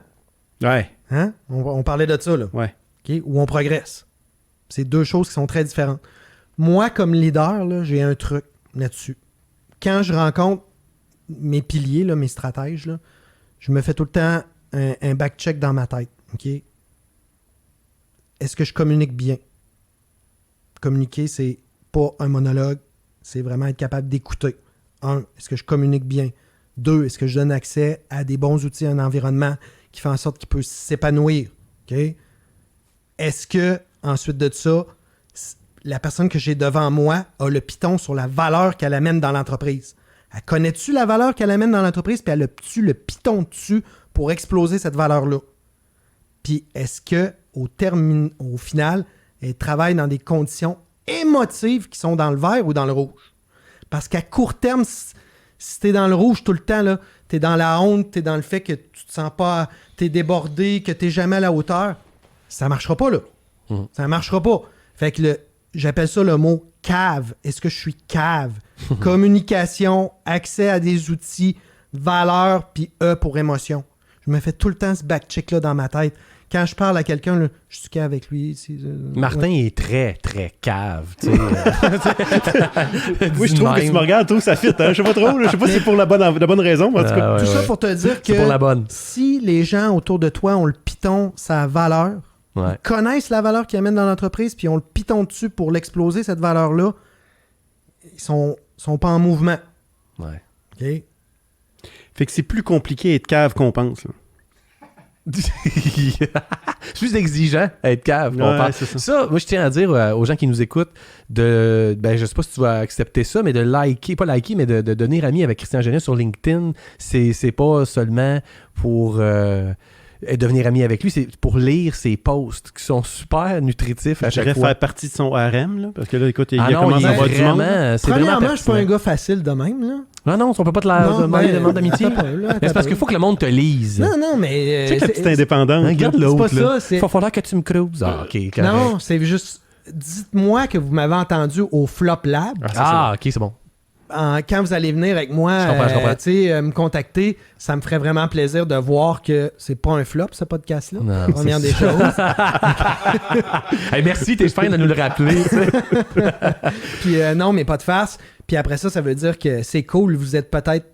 D: Ouais,
G: Hein? On parlait de ça, là.
D: ouais.
G: OK? Où on progresse. C'est deux choses qui sont très différentes. Moi, comme leader, là, j'ai un truc là-dessus. Quand je rencontre mes piliers, là, mes stratèges, là, je me fais tout le temps un back-check dans ma tête. OK? Est-ce que je communique bien? Communiquer, c'est pas un monologue. C'est vraiment être capable d'écouter. Est-ce que je communique bien? 2, est-ce que je donne accès à des bons outils, à un environnement qui fait en sorte qu'il peut s'épanouir? OK? Est-ce que, ensuite de ça, la personne que j'ai devant moi a le piton sur la valeur qu'elle amène dans l'entreprise? Elle connaît-tu la valeur qu'elle amène dans l'entreprise, puis elle a-tu le piton dessus pour exploser cette valeur-là? Puis est-ce que au final, elle travaille dans des conditions émotives qui sont dans le vert ou dans le rouge? Parce qu'à court terme, si t'es dans le rouge tout le temps, là, t'es dans la honte, t'es dans le fait que tu te sens pas, t'es débordé, que t'es jamais à la hauteur, ça marchera pas, là. Ça marchera pas. Fait que j'appelle ça le mot cave. Est-ce que je suis cave? Communication, accès à des outils, valeur, puis E pour émotion. Je me fais tout le temps ce back-check-là dans ma tête. Quand je parle à quelqu'un, là, je suis cave avec lui.
C: Martin est très, très cave. Tu sais.
D: Oui, je trouve que tu me regardes, tout ça fit. Hein? Je sais pas trop. Je sais pas si c'est pour la bonne raison. Mais en tout cas,
G: tout ça pour te dire
C: c'est pour la bonne.
G: que si les gens autour de toi ont le piton, sa valeur, ils connaissent la valeur qu'ils amènent dans l'entreprise, puis ils ont le piton dessus pour l'exploser, cette valeur-là, ils sont pas en mouvement.
C: Ouais.
G: OK?
D: fait que c'est plus compliqué être cave qu'on pense. Là.
C: C'est plus exigeant à être cave.
D: Ouais, c'est ça.
C: Moi, je tiens à dire aux gens qui nous écoutent je sais pas si tu vas accepter ça, mais de devenir ami avec Christian Genet sur LinkedIn, c'est pas seulement pour devenir ami avec lui, c'est pour lire ses posts qui sont super nutritifs à chaque fois.
D: Faire partie de son RM, là, parce que là, écoute, il a
C: non,
D: commencé à avoir du monde.
G: Premièrement, je suis pas un gars facile de même, là.
C: Non, on peut pas te demander d'amitié. C'est parce qu'il faut que le monde te lise.
G: Non, mais...
D: Tu sais que la petite indépendante.
C: Regarde l'autre,
G: c'est pas ça,
C: il va falloir que tu me creuses. OK,
G: non, c'est juste... Dites-moi que vous m'avez entendu au Flop Lab.
C: OK, c'est bon.
G: Quand vous allez venir avec moi,
C: je comprends.
G: Me contacter, ça me ferait vraiment plaisir de voir que c'est pas un flop, ce podcast-là.
C: Non,
G: première des choses.
C: Hey, merci, t'es fin de nous le rappeler.
G: Puis non, mais pas de farce. Puis après ça veut dire que c'est cool. Vous êtes peut-être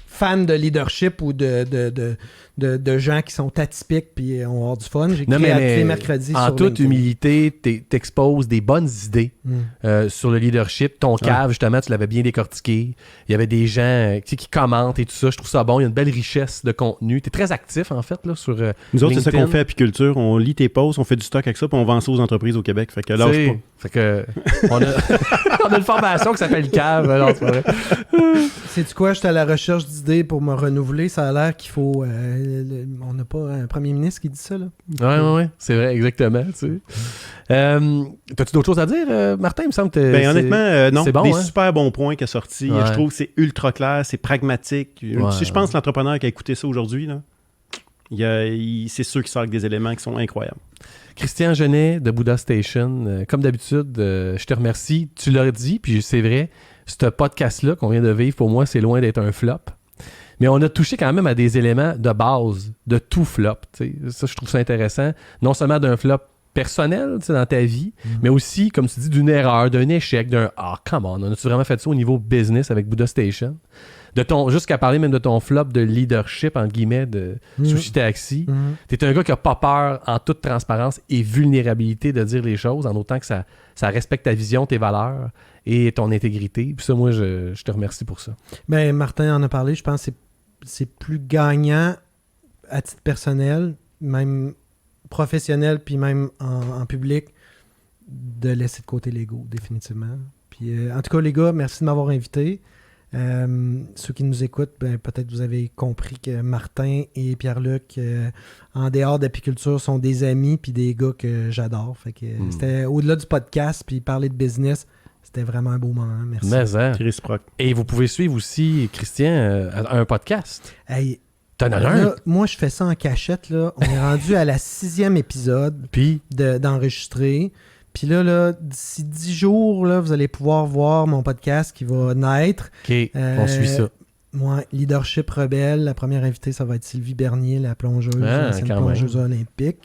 G: fan de leadership ou de gens qui sont atypiques puis on va avoir du fun. J'ai créé tous les mercredis
C: en
G: sur
C: toute
G: LinkedIn.
C: humilité, t'exposes des bonnes idées sur le leadership. Ton cave, justement, tu l'avais bien décortiqué. Il y avait des gens qui commentent et tout ça. Je trouve ça bon. Il y a une belle richesse de contenu. T'es très actif, en fait, là, sur
D: Nous autres,
C: LinkedIn.
D: c'est ça qu'on fait à Apiculture. On lit tes posts, on fait du stock avec ça, puis on vend ça aux entreprises au Québec. Fait que lâche pas.
C: Fait que on a une formation qui s'appelle Cave. Alors, c'est vrai.
G: Sais-tu quoi? J'étais à la recherche d'idées pour me renouveler. Ça a l'air qu'il faut... on n'a pas un premier ministre qui dit ça, là.
C: Ouais. C'est vrai, exactement. Tu sais. T'as-tu d'autres choses à dire, Martin? Il me semble que
D: honnêtement, non.
C: C'est bon,
D: des
C: hein?
D: super bons points qu'il a sortis.
C: Ouais.
D: Je trouve que c'est ultra clair, c'est pragmatique.
C: Ouais,
D: Je pense que l'entrepreneur qui a écouté ça aujourd'hui, là, c'est sûr qu'il sort avec des éléments qui sont incroyables.
C: Christian Genet de Buddha Station, comme d'habitude, je te remercie. Tu l'as dit, puis c'est vrai, ce podcast-là qu'on vient de vivre, pour moi, c'est loin d'être un flop. Mais on a touché quand même à des éléments de base de tout flop. T'sais. Ça, je trouve ça intéressant. Non seulement d'un flop personnel dans ta vie, mais aussi, comme tu dis, d'une erreur, d'un échec, d'un « Ah, come on, on a-tu vraiment fait ça au niveau business avec Buddha Station? » Jusqu'à parler même de ton flop de leadership, entre guillemets, de Sushi Taxi. T'es un gars qui a pas peur, en toute transparence et vulnérabilité, de dire les choses, en autant que ça respecte ta vision, tes valeurs et ton intégrité. Puis ça, moi, je te remercie pour ça.
G: Ben, Martin en a parlé. Je pense que c'est plus gagnant à titre personnel, même professionnel, puis même en public, de laisser de côté l'ego, définitivement. Puis, en tout cas, les gars, merci de m'avoir invité. Ceux qui nous écoutent, ben, peut-être vous avez compris que Martin et Pierre-Luc, en dehors d'Apiculture, sont des amis puis des gars que j'adore. Fait que c'était au-delà du podcast, puis parler de business, c'était vraiment un beau moment. Merci.
C: Mais, hein.
D: Réciproque.
C: Et vous pouvez suivre aussi Christian à un podcast.
G: Hey,
C: t'en as un?
G: Là, moi, je fais ça en cachette. Là. On est rendu à la 6e épisode d'enregistrer. Puis là, d'ici 10 jours, là, vous allez pouvoir voir mon podcast qui va naître.
C: OK, on suit ça.
G: Moi, Leadership Rebelle, la première invitée, ça va être Sylvie Bernier, la plongeuse, ancienne plongeuse olympique.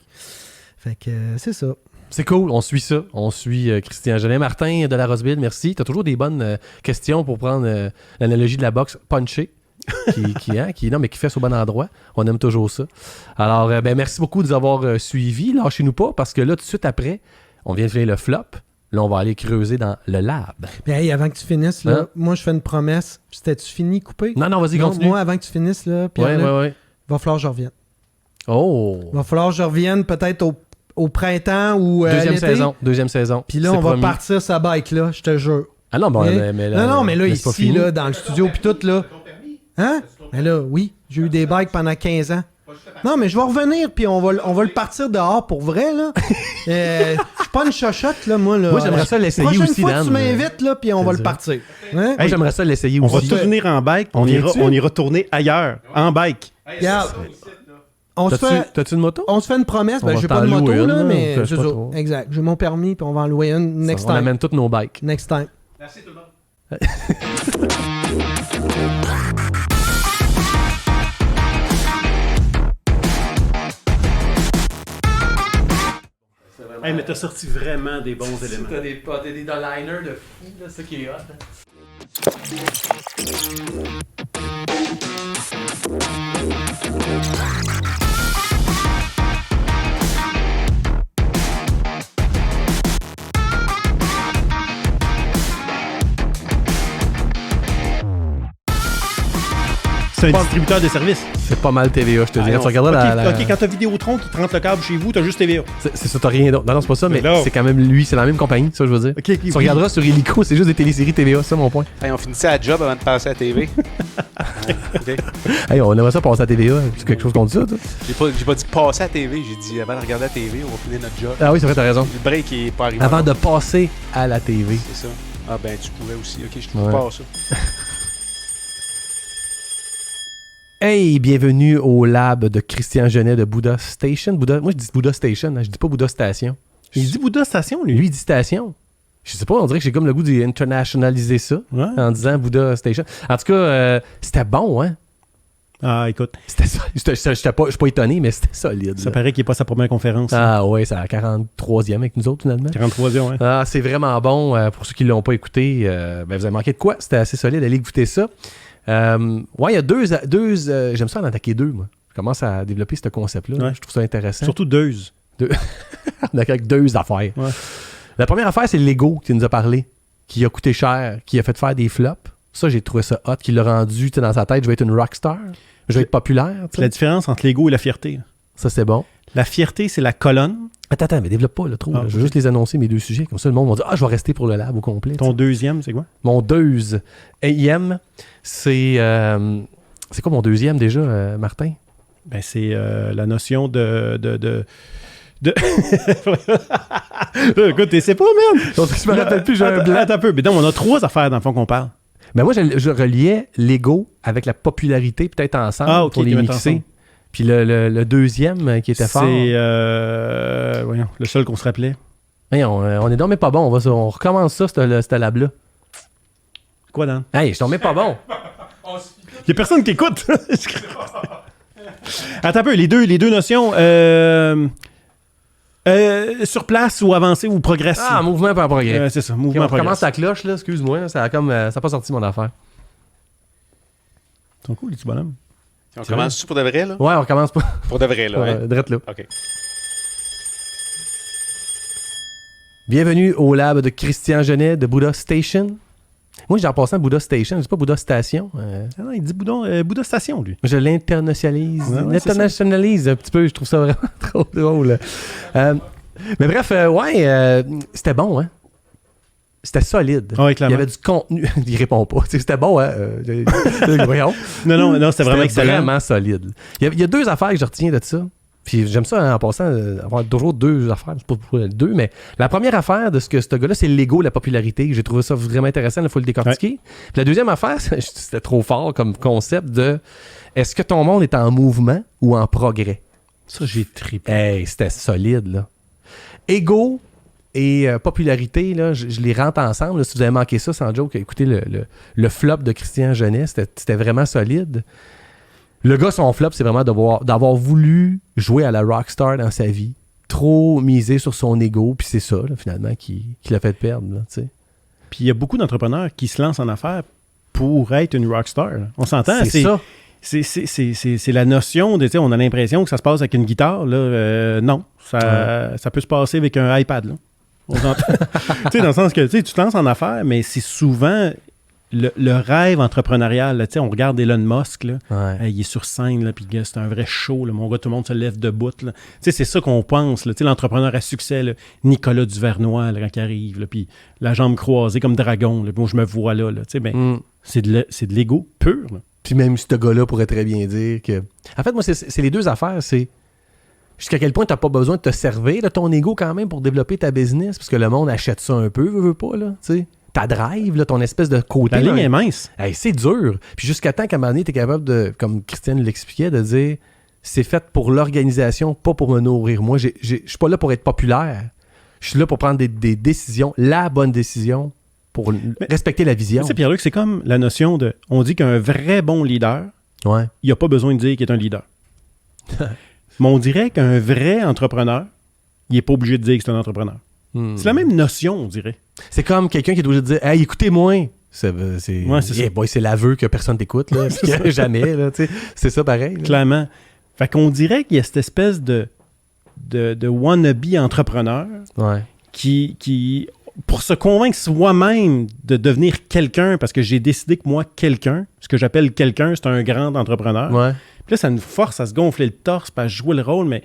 G: Fait que c'est ça.
C: C'est cool, on suit ça. On suit Christian Genet. Martin de la Roseville, merci. Tu as toujours des bonnes questions pour prendre l'analogie de la boxe punchée. qui fesse au bon endroit. On aime toujours ça. Alors, merci beaucoup de nous avoir suivis. Lâchez-nous pas, parce que là, tout de suite après, on vient de faire le flop. Là, on va aller creuser dans le lab.
G: Puis, hey, avant que tu finisses, là,
C: Hein?
G: moi, je fais une promesse. C'était-tu fini, coupé?
C: Non, vas-y,
G: Non,
C: continue.
G: moi, avant que tu finisses, là, puis
C: Ouais.
G: va falloir que je revienne.
C: Oh!
G: Va falloir que je revienne peut-être au printemps ou
C: Deuxième saison.
G: Puis là,
C: C'est
G: on va
C: promis.
G: partir sa bike, là, je te jure.
C: Ah non, bon,
G: Hein?
C: mais
G: non, mais là,
C: c'est pas
G: ici,
C: fini.
G: là, dans le studio, puis tout, là. Hein? Mais là, oui, j'ai eu des bikes pendant 15 ans. Non, mais je vais revenir, puis on va le partir dehors pour vrai, là. Je suis pas une chochotte, là, moi, là.
C: Moi, j'aimerais ça l'essayer
G: Prochaine
C: aussi,
G: fois,
C: Dan.
G: tu m'invites, là, puis on va le partir. Hein?
C: Moi, j'aimerais ça l'essayer
D: On va
C: aussi.
D: tous venir en bike, on ira tourner ailleurs, en bike.
G: Regarde, on se fait...
C: T'as-tu une moto?
G: On se fait une promesse,
C: On
G: ben
C: va
G: j'ai
C: t'en
G: pas de moto,
C: louer une,
G: là,
C: là,
G: mais
C: je sais
G: c'est
C: pas
G: ça.
C: trop.
G: Exact. J'ai mon permis, puis on va en louer une next
C: On
G: time.
C: amène toutes nos bikes.
G: Next time.
B: Merci tout le monde.
D: Hey, mais t'as sorti vraiment des bons éléments.
C: T'as des liners de fou, là, ça qui est hot.
D: C'est un distributeur de services.
C: C'est pas mal TVA, je te dirais.
D: Ah,
C: Tu
D: non.
C: regarderas la...
D: Ok, quand t'as Vidéotron qui te rentre le câble chez vous, t'as juste TVA.
C: C'est ça, t'as rien d'autre. Non, c'est pas ça, mais
D: Mais là-
C: c'est quand même lui, c'est la même compagnie, ça, je veux dire.
D: Ok,
C: Tu regarderas sur Illico, c'est juste des téléséries TVA, c'est ça mon point.
F: Hey, on finissait à job avant de passer à la TV. OK.
C: Hey, on aimerait ça passer à TVA. C'est quelque chose qu'on dit ça, toi?
F: J'ai pas dit passer à la TV, j'ai dit avant de regarder la TV, on va finir notre job.
C: Ah oui, c'est vrai, t'as raison.
F: Le break est pas arrivé.
C: Avant de passer à la TV.
F: C'est ça. Ah ben tu pourrais aussi. Ok, je trouve
C: Ouais.
F: pas ça.
C: Hey, bienvenue au lab de Christian Genet de Buddha Station. Moi, je dis Buddha Station, hein, je dis pas Buddha Station.
D: Il dit Bouddha Station, lui.
C: Lui, il dit Station. Je sais pas, on dirait que j'ai comme le goût d'internationaliser ça
D: Ouais.
C: en disant Buddha Station. En tout cas, c'était bon, hein?
D: Ah, écoute,
C: Je suis pas étonné, mais c'était solide.
D: ça
C: là.
D: paraît qu'il n'est pas sa première conférence.
C: Ah ouais, c'est à la 43e avec nous autres, finalement.
D: 43e, ouais.
C: Ah, c'est vraiment bon. Pour ceux qui ne l'ont pas écouté, ben, vous avez manqué de quoi? C'était assez solide. Allez écouter ça. Ouais, il y a deux j'aime ça en attaquer deux, moi. Je commence à développer ce concept-là.
D: Ouais.
C: Je trouve ça intéressant.
D: Surtout Deuze.
C: On a avec deux affaires.
D: Ouais.
C: La première affaire, c'est Lego qui nous a parlé, qui a coûté cher, qui a fait faire des flops. Ça, j'ai trouvé ça hot, qui l'a rendu tu sais, dans sa tête, je vais être une rockstar, je vais être populaire. tu
D: C'est
C: sais.
D: la différence entre l'ego et la fierté.
C: Ça, c'est bon.
D: La fierté, c'est la colonne.
C: Attends, mais développe pas là, trop.
D: Ah,
C: là. Je veux
D: ok.
C: juste les annoncer, mes deux sujets. Comme ça, le monde va dire « Ah, je vais rester pour le lab au complet. »
D: Ton deuxième, c'est quoi?
C: Mon deuxième, c'est... c'est quoi mon deuxième déjà, Martin?
D: Ben, c'est la notion de... Écoute, t'es pas, man!
C: Je me rappelle plus, j'ai un blanc.
D: Attends un peu. Mais non, on a trois affaires, dans le fond, qu'on parle.
C: Mais moi, je reliais l'ego avec la popularité, peut-être ensemble,
D: Ah, ok,
C: pour les
D: les mettre
C: mixer.
D: ensemble.
C: Puis le deuxième qui était fort...
D: C'est, voyons, le seul qu'on se rappelait.
C: Hey, on est donc mais pas bon. On recommence ça, ce lab-là.
D: Quoi, Dan?
C: Hey, je t'en mets pas bon.
D: Il y a personne qui écoute. Attends un peu, les deux notions. Sur place ou avancé ou progressé.
C: Ah, mouvement par progrès.
D: C'est ça,
C: Ok,
D: mouvement
C: on recommence
D: progressé.
C: la cloche, là, excuse-moi. Ça a pas sorti mon affaire.
D: Ils sont cool, les petits bonhommes.
F: On commence pour de vrai, là?
C: Ouais, on recommence pas.
F: Pour de vrai, là, hein?
C: Drette là.
F: OK.
C: Bienvenue au lab de Christian Genet de Buddha Station. Moi, j'ai en passant Buddha Station, je dis pas Buddha Station.
D: Ah non, il dit Bouddha Station, lui.
C: Je l'internationalise.
D: Ouais,
C: L'internationalise un petit peu, je trouve ça vraiment trop drôle. Mais bref, c'était bon, hein? C'était solide.
D: Ah oui,
C: Il y
D: clairement.
C: avait du contenu. Il répond pas. Tu sais, c'était bon, hein? Voyons.
D: Non, c'était vraiment excellent.
C: Vraiment solide. Il y a deux affaires que je retiens de ça. Puis j'aime ça, hein, en passant, avoir toujours deux affaires. C'est pas pour deux, mais la première affaire de ce gars-là, c'est l'ego, la popularité. J'ai trouvé ça vraiment intéressant, il faut le décortiquer. Puis la deuxième affaire, c'était trop fort comme concept de est-ce que ton monde est en mouvement ou en progrès?
D: Ça, j'ai trippé.
C: Hey, c'était solide, là. Ego et popularité, là, je les rentre ensemble. Là. Si vous avez manqué ça, sans joke, écoutez le flop de Christian Genet, c'était vraiment solide. Le gars, son flop, c'est vraiment d'avoir voulu jouer à la rockstar dans sa vie. Trop misé sur son ego, puis c'est ça, là, finalement, qui l'a fait perdre. Là, tu sais.
D: Puis il y a beaucoup d'entrepreneurs qui se lancent en affaires pour être une rockstar. Là. On s'entend,
C: C'est ça.
D: c'est la notion de, tu sais, on a l'impression que ça se passe avec une guitare. Là, non, ça peut se passer avec un iPad. Là. On s'entend. Tu sais, dans le sens que tu te lances en affaires, mais c'est souvent le rêve entrepreneurial. Là, on regarde Elon Musk, là,
C: Ouais.
D: il est sur scène, là, puis gars, c'est un vrai show. Là, mon gars, tout le monde se lève debout. Là. C'est ça qu'on pense. Là, l'entrepreneur à succès, là, Nicolas Duvernois, là, quand il arrive, là, puis la jambe croisée comme dragon. Là, puis moi, je me vois là. Ben, c'est de l'ego pur. Là.
C: Puis même ce gars-là pourrait très bien dire que... En fait, moi, c'est les deux affaires. C'est jusqu'à quel point tu n'as pas besoin de te servir de ton ego quand même pour développer ta business, parce que le monde achète ça un peu, veut pas, là, tu sais. Ta drive, là, ton espèce de côté.
D: La ligne est mince.
C: Hey, c'est dur. Puis jusqu'à temps qu'à un moment donné, tu es capable de, comme Christiane l'expliquait, de dire c'est fait pour l'organisation, pas pour me nourrir. Moi, je suis pas là pour être populaire. Je suis là pour prendre des décisions, la bonne décision, pour respecter la vision.
D: Tu sais, Pierre-Luc, c'est comme la notion de... On dit qu'un vrai bon leader,
C: Ouais.
D: il n'a pas besoin de dire qu'il est un leader. Mais on dirait qu'un vrai entrepreneur, il n'est pas obligé de dire que c'est un entrepreneur. C'est la même notion, on dirait.
C: C'est comme quelqu'un qui est obligé de dire hey, écoutez-moi. C'est
D: ça.
C: boy, c'est l'aveu que personne t'écoute, là. Jamais, là, tu sais. C'est ça pareil. Là.
D: Clairement. Fait qu'on dirait qu'il y a cette espèce de wannabe entrepreneur
C: Ouais.
D: qui, pour se convaincre soi-même de devenir quelqu'un, parce que j'ai décidé que moi, quelqu'un, ce que j'appelle quelqu'un, c'est un grand entrepreneur.
C: Ouais.
D: Puis là, ça nous force à se gonfler le torse, puis à jouer le rôle, mais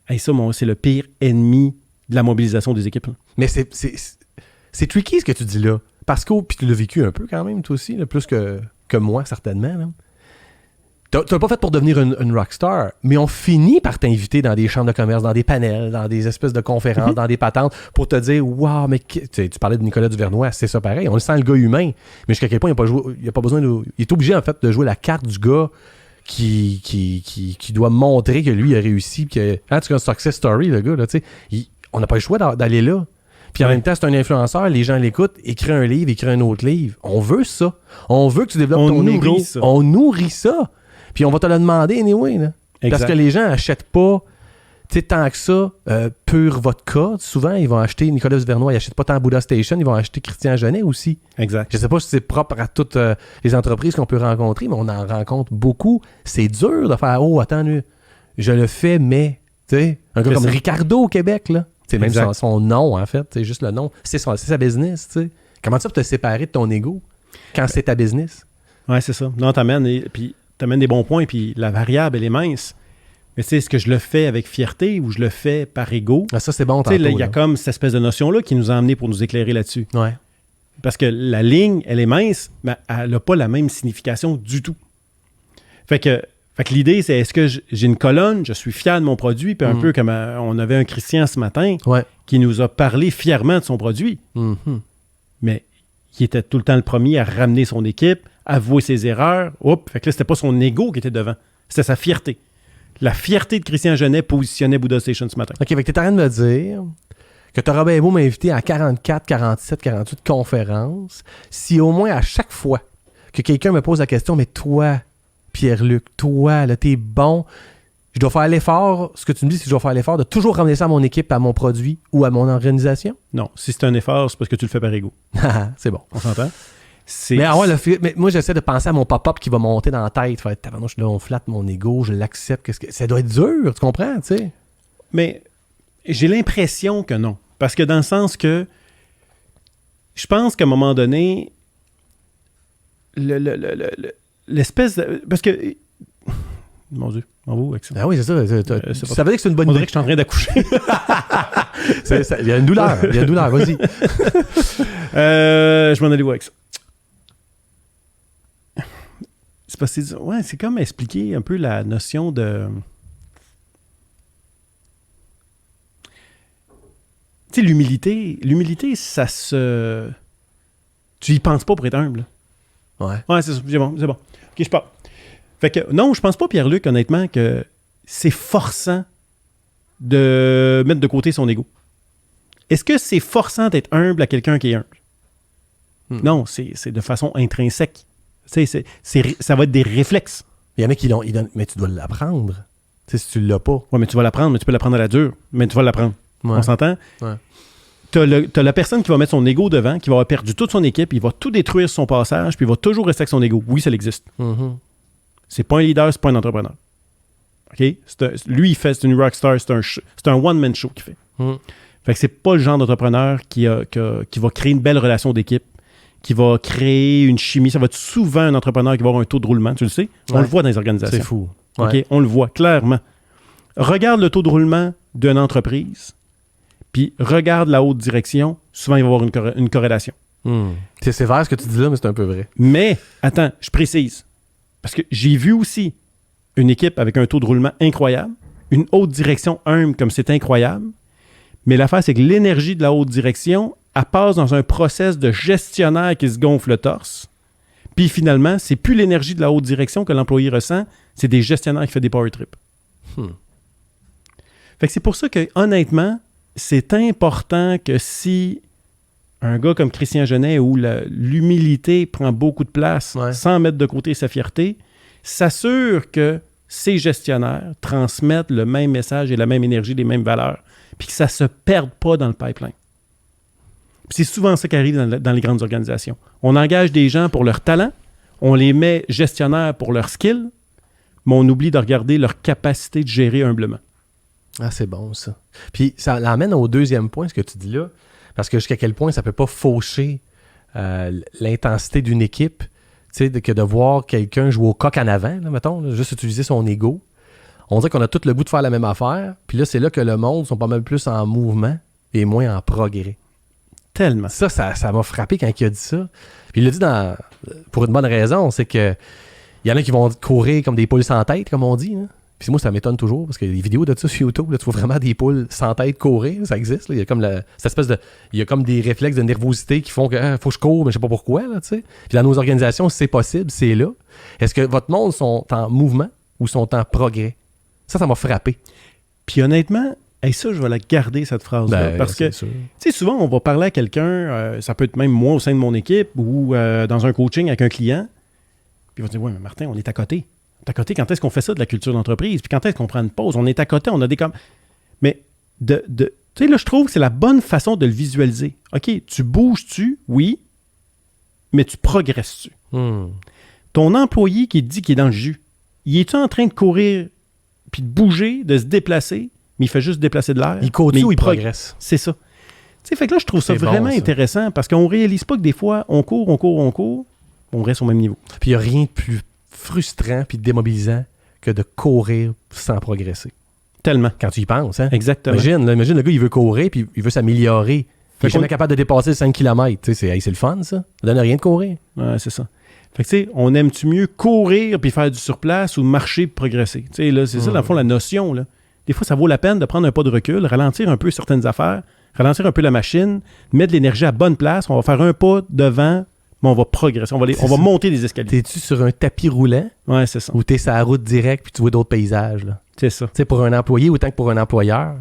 D: hey, ça, c'est le pire ennemi de la mobilisation des équipes. Là.
C: Mais c'est tricky ce que tu dis là. Parce que, puis tu l'as vécu un peu quand même, toi aussi, là, plus que moi, certainement. Là. T'as pas fait pour devenir une rockstar, mais on finit par t'inviter dans des chambres de commerce, dans des panels, dans des espèces de conférences, dans des patentes, pour te dire waouh, mais tu parlais de Nicolas Duvernois, c'est ça pareil. On le sent le gars humain, mais jusqu'à quel point il a pas besoin de. Il est obligé en fait de jouer la carte du gars qui doit montrer que lui a réussi, que tu as un success story, le gars, là, tu sais. On n'a pas le choix d'aller là. Puis en même temps, c'est un influenceur, les gens l'écoutent, écrit un livre, écrit un autre livre. On veut ça. On veut que tu développes ton ego.
D: Ça.
C: On nourrit ça. Puis on va te le demander anyway. Là. Parce que les gens n'achètent pas, tu sais, tant que ça, pur vodka. Souvent, ils vont acheter Nicolas Duvernois, ils n'achètent pas tant Buddha Station, ils vont acheter Christian Genet aussi.
D: Exact.
C: Je ne sais pas si c'est propre à toutes les entreprises qu'on peut rencontrer, mais on en rencontre beaucoup. C'est dur de faire « Oh, attends, je le fais, mais... » Tu sais, un gars comme Ricardo au Québec, là. C'est même son nom, en fait. C'est juste le nom. C'est sa business, tu sais. Comment ça pour te séparer de ton ego quand c'est ta business?
D: Ouais, c'est ça. Non, t'amènes des bons points, puis la variable, elle est mince. Mais tu sais, est-ce que je le fais avec fierté ou je le fais par ego?
C: Ah, ça, c'est bon,
D: tu sais, il y a comme cette espèce de notion-là qui nous a amenés pour nous éclairer là-dessus.
C: Ouais.
D: Parce que la ligne, elle est mince, mais elle n'a pas la même signification du tout. Fait que l'idée, c'est est-ce que j'ai une colonne, je suis fier de mon produit, puis un peu comme on avait un Christian ce matin qui nous a parlé fièrement de son produit.
C: Mm-hmm.
D: Mais il était tout le temps le premier à ramener son équipe, avouer ses erreurs. Fait que là, c'était pas son ego qui était devant, c'était sa fierté. La fierté de Christian Genet positionnait Buddha Station ce matin.
C: OK, fait que t'es en train de me dire que t'aurais bien beau m'inviter à 44, 47, 48 conférences, si au moins à chaque fois que quelqu'un me pose la question, mais toi, Pierre-Luc, toi, là, t'es bon, je dois faire l'effort, ce que tu me dis, c'est que je dois faire l'effort de toujours ramener ça à mon équipe, à mon produit ou à mon organisation?
D: Non, si c'est un effort, c'est parce que tu le fais par ego.
C: C'est bon.
D: On s'entend?
C: Mais moi, j'essaie de penser à mon pop-up qui va monter dans la tête. Là, on flatte mon ego, je l'accepte. Ça doit être dur, tu comprends, tu sais?
D: Mais j'ai l'impression que non. Parce que dans le sens que je pense qu'à un moment donné, l'espèce de... Parce que... Mon Dieu, on va où avec ça?
C: Ah oui, c'est ça. Ça veut dire que c'est une bonne
D: idée. On
C: idée.
D: dirait que je suis en train d'accoucher.
C: Il y a une douleur. Vas-y.
D: Je m'en allais où avec ça? C'est parce que c'est comme expliquer un peu la notion de... Tu sais, l'humilité, ça se... Tu y penses pas pour être humble. Ouais, c'est bon. OK, je pars. Fait que, non, je pense pas, Pierre-Luc, honnêtement, que c'est forçant de mettre de côté son ego. Est-ce que c'est forçant d'être humble à quelqu'un qui est humble? Non, c'est de façon intrinsèque. Ça va être des réflexes.
C: Il y en a qui l'ont, mais tu dois l'apprendre. Tu sais, si tu l'as pas.
D: Ouais, mais tu vas l'apprendre, mais tu peux l'apprendre à la dure. Mais tu vas l'apprendre.
C: Ouais.
D: On s'entend?
C: Ouais.
D: T'as la personne qui va mettre son ego devant, qui va avoir perdu toute son équipe, il va tout détruire sur son passage, puis il va toujours rester avec son ego. Oui, ça existe.
C: Mm-hmm.
D: C'est pas un leader, c'est pas un entrepreneur. OK? Lui, c'est une rockstar, c'est un one-man show qu'il fait.
C: Mm.
D: Fait que c'est pas le genre d'entrepreneur qui va créer une belle relation d'équipe, qui va créer une chimie. Ça va être souvent un entrepreneur qui va avoir un taux de roulement, tu le sais. On le voit dans les organisations.
C: C'est fou.
D: OK?
C: Ouais.
D: On le voit clairement. Regarde le taux de roulement d'une entreprise, puis regarde la haute direction. Souvent, il va y avoir une corrélation.
C: C'est sévère ce que tu dis là, mais c'est un peu vrai.
D: Mais, attends, je précise. Parce que j'ai vu aussi une équipe avec un taux de roulement incroyable, une haute direction humble comme c'est incroyable. Mais l'affaire, c'est que l'énergie de la haute direction, elle passe dans un process de gestionnaire qui se gonfle le torse. Puis finalement, c'est plus l'énergie de la haute direction que l'employé ressent, c'est des gestionnaires qui font des power trips. Fait que c'est pour ça que, honnêtement, c'est important que si un gars comme Christian Genet, où l'humilité prend beaucoup de place sans mettre de côté sa fierté, s'assure que ses gestionnaires transmettent le même message et la même énergie, les mêmes valeurs, puis que ça ne se perde pas dans le pipeline. Puis c'est souvent ça qui arrive dans les grandes organisations. On engage des gens pour leur talent, on les met gestionnaires pour leur skill, mais on oublie de regarder leur capacité de gérer humblement.
C: Ah, c'est bon, ça. Puis ça l'amène au deuxième point, ce que tu dis là, parce que jusqu'à quel point ça peut pas faucher l'intensité d'une équipe, tu sais, que de voir quelqu'un jouer au coq en avant, là, mettons, là, juste utiliser son ego. On dirait qu'on a tout le goût de faire la même affaire, puis là, c'est là que le monde sont pas mal plus en mouvement et moins en progrès.
D: Tellement.
C: Ça m'a frappé quand il a dit ça. Puis il l'a dit pour une bonne raison, c'est que il y en a qui vont courir comme des poules sans tête, comme on dit, là. Puis moi, ça m'étonne toujours, parce que les vidéos de ça sur YouTube, là, tu vois vraiment des poules sans tête courir, ça existe. Là. Il y a comme cette espèce de... Il y a comme des réflexes de nervosité qui font que faut que je cours, mais je sais pas pourquoi, là, tu sais. Puis dans nos organisations, si c'est possible, c'est là. Est-ce que votre monde sont en mouvement ou sont en progrès? Ça m'a frappé.
D: Puis honnêtement, ça, je vais la garder, cette phrase-là. Parce que, tu sais, souvent, on va parler à quelqu'un, ça peut être même moi au sein de mon équipe ou dans un coaching avec un client, puis il va dire, ouais, mais Martin, on est à côté. À côté, quand est-ce qu'on fait ça de la culture d'entreprise? Puis quand est-ce qu'on prend une pause? On est à côté, on a des... Mais, tu sais, là, je trouve que c'est la bonne façon de le visualiser. OK, tu bouges-tu? Oui. Mais tu progresses-tu? Ton employé qui dit qu'il est dans le jus, il est-tu en train de courir puis de bouger, de se déplacer, mais il fait juste déplacer de l'air?
C: Il continue ou il progresse?
D: C'est ça. Tu sais, fait que là, je trouve ça vraiment intéressant parce qu'on réalise pas que des fois, on court, on reste au même niveau.
C: Puis il n'y a rien de plus frustrant puis démobilisant que de courir sans progresser.
D: Tellement.
C: Quand tu y penses, hein?
D: Exactement.
C: Imagine le gars, il veut courir puis il veut s'améliorer. Il n'est jamais capable de dépasser le 5 km. Tu sais, c'est le fun, ça. Ça donne rien de courir.
D: Ouais, c'est ça. Fait que, tu sais, on aime-tu mieux courir puis faire du surplace ou marcher puis progresser? Tu sais, là, c'est ça, dans le fond, la notion, là. Des fois, ça vaut la peine de prendre un pas de recul, ralentir un peu certaines affaires, ralentir un peu la machine, mettre de l'énergie à bonne place. On va faire un pas devant, mais on va progresser. On va monter des escaliers.
C: T'es-tu sur un tapis roulant?
D: Ouais, c'est ça.
C: Ou t'es sur la route directe puis tu vois d'autres paysages, là?
D: C'est ça.
C: Tu sais, pour un employé autant que pour un employeur.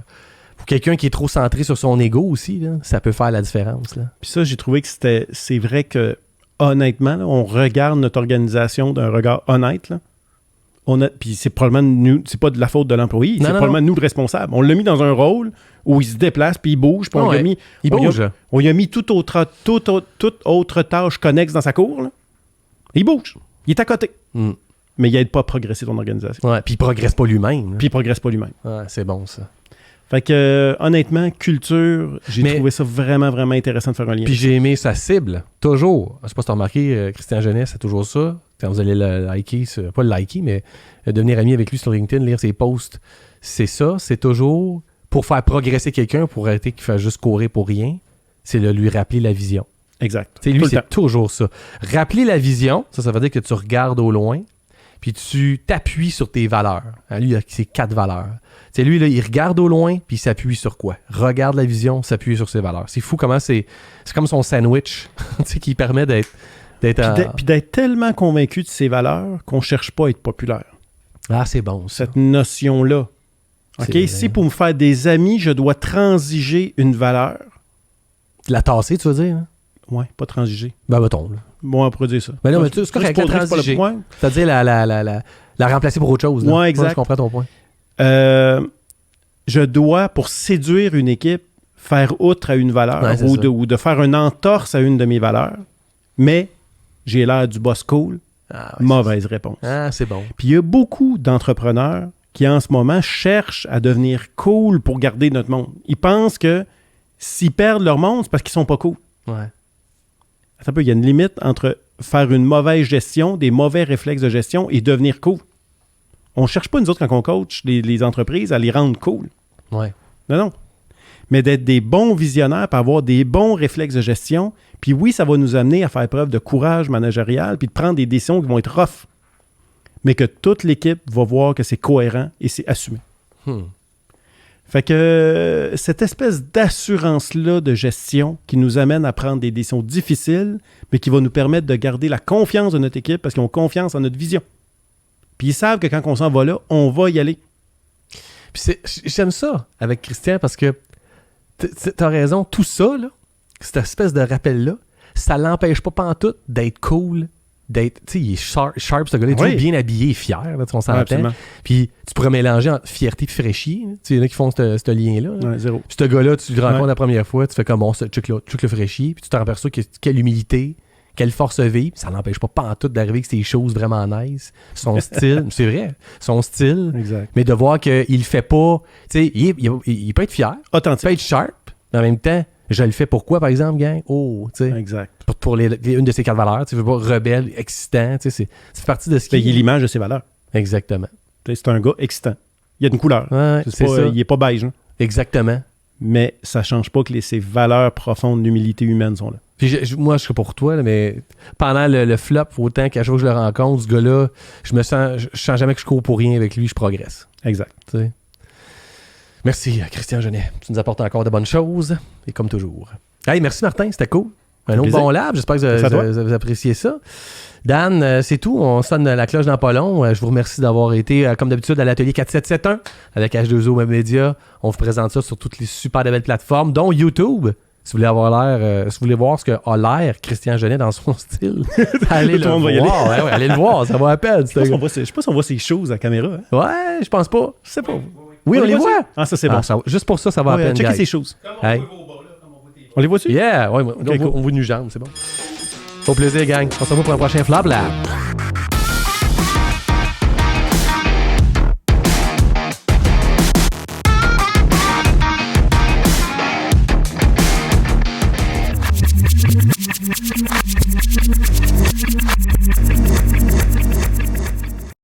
C: Pour quelqu'un qui est trop centré sur son ego aussi, là, ça peut faire la différence, là.
D: Puis ça, j'ai trouvé que c'est vrai que, honnêtement, là, on regarde notre organisation d'un regard honnête, là. Puis c'est probablement nous, c'est pas de la faute de l'employé, c'est probablement nous le responsable. On l'a mis dans un rôle où il se déplace puis il bouge, puis on lui a mis toute autre tâche connexe dans sa cour, là. Il bouge. Il est à côté. Mais il n'aide pas à progresser ton organisation.
C: Ouais, puis il progresse pas lui-même.
D: Ouais,
C: c'est bon, ça.
D: Fait que, honnêtement, culture, j'ai trouvé ça vraiment, vraiment intéressant de faire un lien.
C: Puis j'ai aimé sa cible, toujours. Je sais pas si tu as remarqué, Christian Genet, c'est toujours ça. Quand vous allez le liker, pas le liker, mais devenir ami avec lui sur LinkedIn, lire ses posts, c'est ça. C'est toujours pour faire progresser quelqu'un, pour arrêter qu'il fasse juste courir pour rien, c'est de lui rappeler la vision.
D: Exact.
C: T'sais, lui, c'est toujours ça. Rappeler la vision, ça veut dire que tu regardes au loin, puis tu t'appuies sur tes valeurs. Hein, lui, il a ses 4 valeurs. T'sais, lui, là, il regarde au loin, puis il s'appuie sur quoi? Regarde la vision, s'appuie sur ses valeurs. C'est fou comment c'est comme son sandwich qui permet d'être
D: puis d'être tellement convaincu de ses valeurs qu'on ne cherche pas à être populaire.
C: Ah, c'est bon, ça.
D: Cette notion-là. OK, si pour me faire des amis, je dois transiger une valeur.
C: La tasser, tu veux dire? Hein?
D: Oui, pas transiger.
C: Ben, mettons. Là.
D: Bon, on pourrait dire ça.
C: Ben non, mais c'est correct, la transiger. C'est-à-dire la remplacer pour autre chose.
D: Oui, exact.
C: Je comprends ton point.
D: Je dois, pour séduire une équipe, faire outre à une valeur ou de faire une entorse à une de mes valeurs, mais j'ai l'air du boss cool. Mauvaise réponse.
C: Ah, c'est bon.
D: Puis il y a beaucoup d'entrepreneurs qui, en ce moment, cherchent à devenir cool pour garder notre monde. Ils pensent que S'ils perdent leur monde, c'est parce qu'ils sont pas cool.
C: Ouais.
D: Attends un peu, il y a une limite entre faire une mauvaise gestion, des mauvais réflexes de gestion et devenir cool. On cherche pas, nous autres, quand on coach les entreprises, à les rendre cool.
C: Ouais.
D: Non. Mais d'être des bons visionnaires, puis avoir des bons réflexes de gestion. Puis oui, ça va nous amener à faire preuve de courage managérial, puis de prendre des décisions qui vont être rough. Mais que toute l'équipe va voir que c'est cohérent et c'est assumé. Fait que cette espèce d'assurance-là de gestion qui nous amène à prendre des décisions difficiles, mais qui va nous permettre de garder la confiance de notre équipe parce qu'ils ont confiance en notre vision. Puis ils savent que quand on s'en va là, on va y aller.
C: Puis j'aime ça avec Christian parce que t'as raison, tout ça, là, cette espèce de rappel-là, ça l'empêche pas pantoute d'être cool, d'être, tu sais, il est sharp ce gars-là, il est toujours bien habillé et fier, là, on s'entend. Puis tu pourrais mélanger entre fierté et fraîchier, tu sais, il y en a qui font ce lien-là.
D: Ouais, zéro.
C: Puis ce gars-là, tu le rencontres la première fois, tu fais comme, bon, check le fraîchier, puis tu t'en aperçois quelle humilité, quelle force vive, ça l'empêche pas pantoute d'arriver avec ces choses vraiment nice, son style, c'est vrai, son style,
D: Exact.
C: mais de voir qu'il le fait pas, tu sais, il peut être fier,
D: Authentique.
C: il peut être sharp, mais en même temps, je le fais pourquoi, par exemple, gang? Oh, tu sais.
D: Exact.
C: Pour une de ses 4 valeurs, tu veux pas rebelle, excitant, tu sais, c'est partie de ce qui
D: Il est l'image de ses valeurs.
C: Exactement.
D: C'est un gars excitant. Il y a une couleur.
C: Ouais, c'est ça.
D: Il est pas beige. Hein.
C: Exactement.
D: Mais ça change pas que ses valeurs profondes d'humilité humaine sont là.
C: Puis moi, je serais pour toi, là, mais pendant le flop, autant qu'à chaque fois que je le rencontre, ce gars-là, je sens jamais que je cours pour rien avec lui, je progresse.
D: Exact.
C: Tu sais. Merci, Christian Genet. Tu nous apportes encore de bonnes choses, et comme toujours. Hey, merci Martin, c'était cool. Un autre bon lab, j'espère que vous appréciez ça. Dan, c'est tout. On sonne la cloche dans pas long. Je vous remercie d'avoir été, comme d'habitude, à l'atelier 4771 avec H2O Web Media. On vous présente ça sur toutes les super belles plateformes, dont YouTube. Si vous voulez avoir l'air, si vous voulez voir ce que a l'air Christian Genet dans son style, allez le voir. Ouais, allez le voir, ça va à peine.
D: Je sais pas si on voit ces choses à la caméra. Hein?
C: Ouais, je pense pas. Je sais pas. Oui, on les voit.
D: Ah, ça c'est bon.
C: Juste pour ça, ça va à peine.
D: Checker ces choses.
C: Hey.
D: On les voit-tu?
C: Yeah, ouais,
D: Okay,
C: on voit une jambe, c'est bon. Au plaisir, gang. On se revoit pour un prochain Flab Lab.